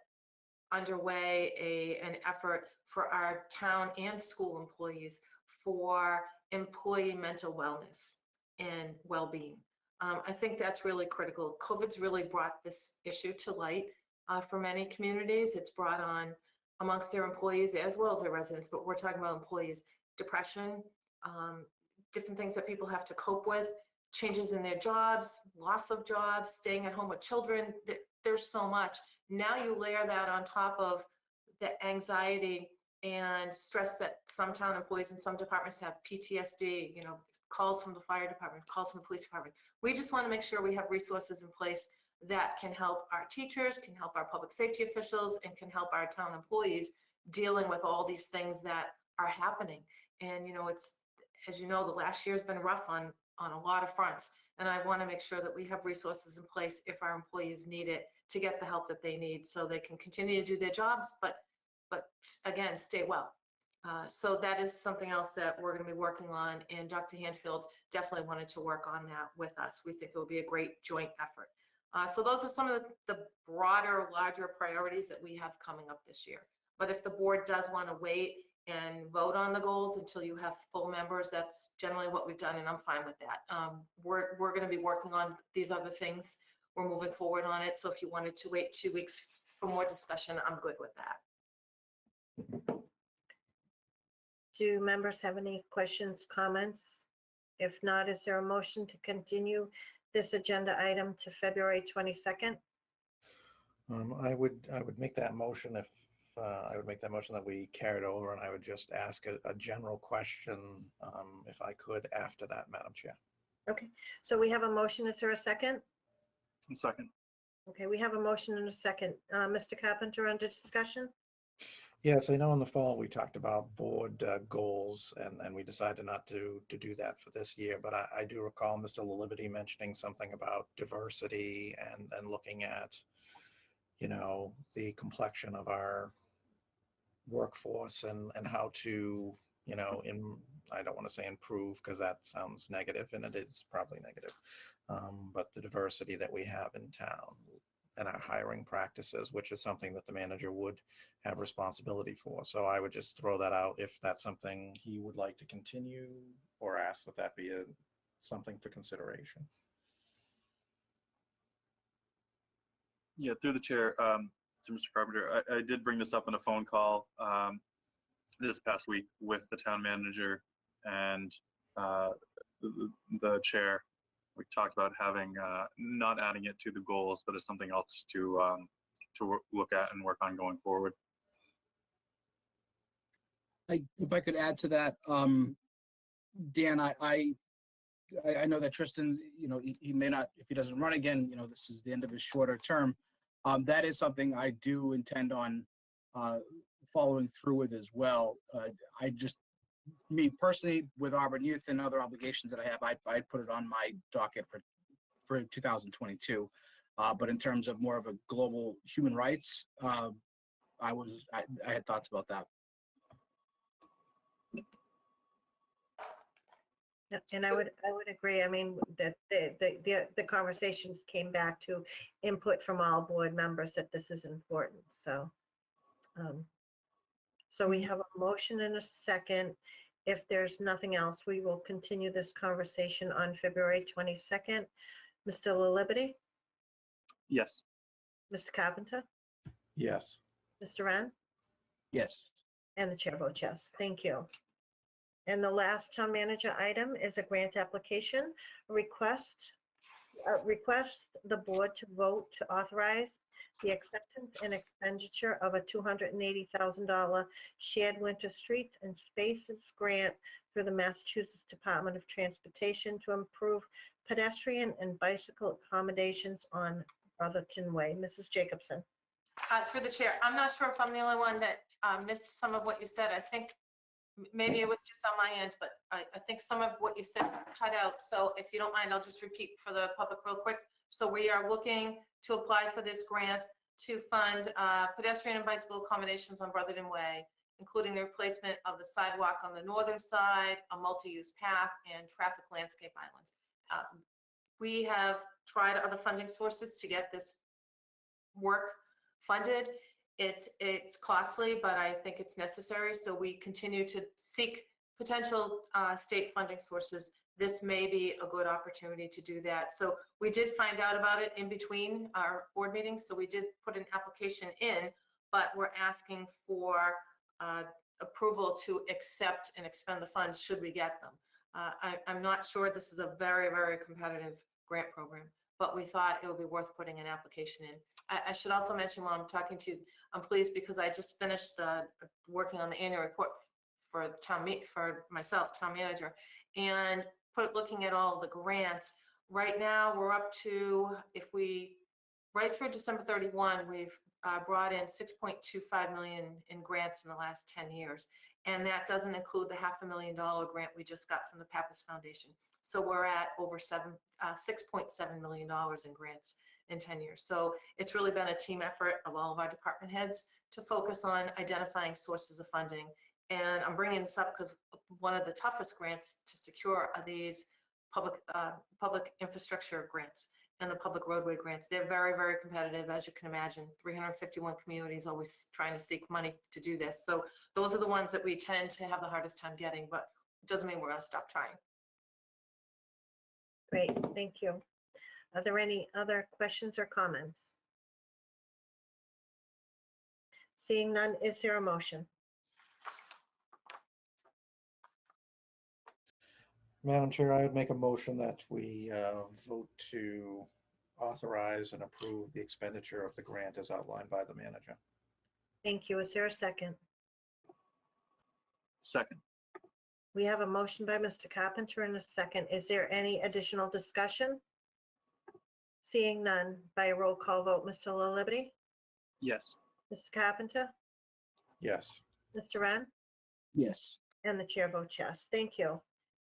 underway an effort for our town and school employees for employee mental wellness and well-being. I think that's really critical. COVID's really brought this issue to light for many communities. It's brought on amongst their employees as well as their residents, but we're talking about employees, depression, different things that people have to cope with, changes in their jobs, loss of jobs, staying at home with children. There's so much. Now you layer that on top of the anxiety and stress that some town employees and some departments have, PTSD, calls from the fire department, calls from the police department. We just want to make sure we have resources in place that can help our teachers, can help our public safety officials, and can help our town employees dealing with all these things that are happening. And, it's, as you know, the last year has been rough on a lot of fronts. And I want to make sure that we have resources in place if our employees need it to get the help that they need so they can continue to do their jobs, but again, stay well. So that is something else that we're going to be working on. And Dr. Hanfield definitely wanted to work on that with us. We think it will be a great joint effort. So those are some of the broader, larger priorities that we have coming up this year. But if the board does want to wait and vote on the goals until you have full members, that's generally what we've done, and I'm fine with that. We're going to be working on these other things. We're moving forward on it. So if you wanted to wait 2 weeks for more discussion, I'm good with that. Do members have any questions, comments? If not, is there a motion to continue this agenda item to February 22nd? I would make that motion if I would make that motion that we carried over, and I would just ask a general question, if I could, after that, Madam Chair. Okay, so we have a motion. Is there a second? Second. Okay, we have a motion and a second. Mr. Carpenter, under discussion? Yes, I know in the fall we talked about board goals, and we decided not to do that for this year, but I do recall Mr. Laliberte mentioning something about diversity and looking at, the complexion of our workforce and how to, I don't want to say improve because that sounds negative, and it is probably negative, but the diversity that we have in town and our hiring practices, which is something that the manager would have responsibility for. So I would just throw that out if that's something he would like to continue, or ask that be something for consideration. Yeah, through the chair, to Mr. Carpenter, I did bring this up in a phone call this past week with the town manager and the chair. We talked about having not adding it to the goals, but as something else to look at and work on going forward. If I could add to that, Dan, I know that Tristan, he may not, if he doesn't run again, this is the end of his shorter term. That is something I do intend on following through with as well. Me personally, with Auburn Youth and other obligations that I have, I'd put it on my docket for 2022. But in terms of more of a global human rights, I had thoughts about that. And I would agree. I mean, that the conversations came back to input from all board members that this is important. So, so we have a motion and a second. If there's nothing else, we will continue this conversation on February 22nd. Mr. Laliberte? Yes. Mr. Carpenter? Yes. Mr. Wren? Yes. And the chair votes yes. Thank you. And the last town manager item is a grant application request the board to vote to authorize the acceptance and expenditure of a $280,000 shared winter streets and spaces grant through the Massachusetts Department of Transportation to improve pedestrian and bicycle accommodations on Brotherton Way. Mrs. Jacobson. Through the chair, I'm not sure if I'm the only one that missed some of what you said. I think maybe it was just on my end, but I think some of what you said cut out. So if you don't mind, I'll just repeat for the public real quick. So we are looking to apply for this grant to fund pedestrian and bicycle accommodations on Brotherton Way, including the replacement of the sidewalk on the northern side, a multi-use path, and traffic landscape islands. We have tried other funding sources to get this work funded. It's costly, but I think it's necessary. So we continue to seek potential state funding sources. This may be a good opportunity to do that. So we did find out about it in between our board meetings. So we did put an application in, but we're asking for approval to accept and expend the funds should we get them. I'm not sure this is a very, very competitive grant program, but we thought it would be worth putting an application in. I should also mention while I'm talking to you, I'm pleased because I just finished working on the annual report for myself, town manager, and looking at all the grants. Right now, we're up to, right through December 31, we've brought in $6.25 million in grants in the last 10 years. And that doesn't include the $500,000 grant we just got from the Pappas Foundation. So we're at over $6.7 million in grants in 10 years. So it's really been a team effort of all of our department heads to focus on identifying sources of funding. And I'm bringing this up because one of the toughest grants to secure are these public infrastructure grants and the public roadway grants. They're very, very competitive, as you can imagine. 351 communities always trying to seek money to do this. So those are the ones that we tend to have the hardest time getting, but it doesn't mean we're going to stop trying. Great, thank you. Are there any other questions or comments? Seeing none, is there a motion? Madam Chair, I would make a motion that we vote to authorize and approve the expenditure of the grant as outlined by the manager. Thank you. Is there a second? Second. We have a motion by Mr. Carpenter and a second. Is there any additional discussion? Seeing none, by a roll call vote, Mr. La Liberty, Yes. Mr. Carpenter, Yes. Mr. Wren, Yes. and the chair votes yes. Thank you.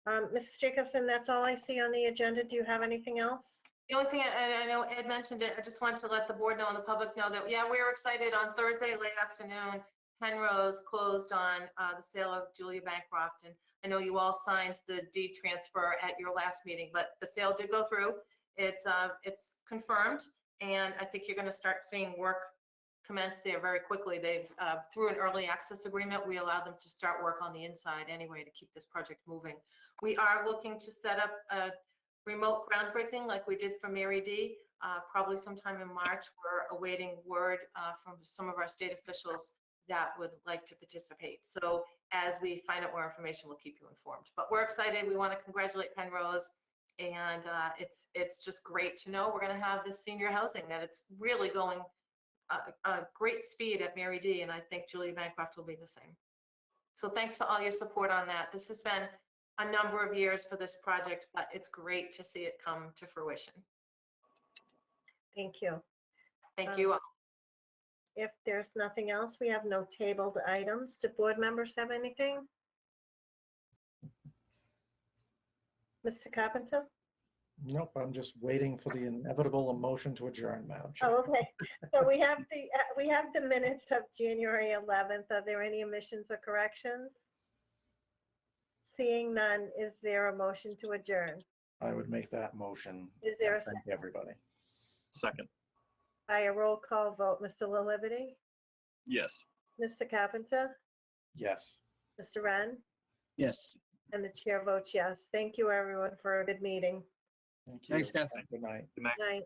Mrs. Jacobson, that's all I see on the agenda. Do you have anything else? The only thing, and I know Ed mentioned it, I just want to let the board know and the public know that, yeah, we're excited. On Thursday, late afternoon, Penrose closed on the sale of Julia Bancroft. And I know you all signed the deed transfer at your last meeting, but the sale did go through. It's confirmed, and I think you're going to start seeing work commence there very quickly. They've, through an early access agreement, we allowed them to start work on the inside anyway to keep this project moving. We are looking to set up a remote groundbreaking like we did for Mary D, probably sometime in March. We're awaiting word from some of our state officials that would like to participate. So as we find out more information, we'll keep you informed. But we're excited. We want to congratulate Penrose. And it's just great to know we're going to have this senior housing, that it's really going a great speed at Mary D. And I think Julia Bancroft will be the same. So thanks for all your support on that. This has been a number of years for this project, but it's great to see it come to fruition. Thank you. Thank you all. If there's nothing else, we have no tabled items. Do board members have anything? Mr. Carpenter? Nope, I'm just waiting for the inevitable motion to adjourn, Madam Chair. Oh, okay. So we have the minutes of January 11th. Are there any omissions or corrections? Seeing none, is there a motion to adjourn? I would make that motion. Is there a Thank second? everybody. Second. By a roll call vote, Mr. La Liberty, Yes. Mr. Carpenter, Yes. Mr. Wren, Yes. and the chair votes yes. Thank you, everyone, for a good meeting. Thank you. Thanks, guys. Good night. Good night. Night.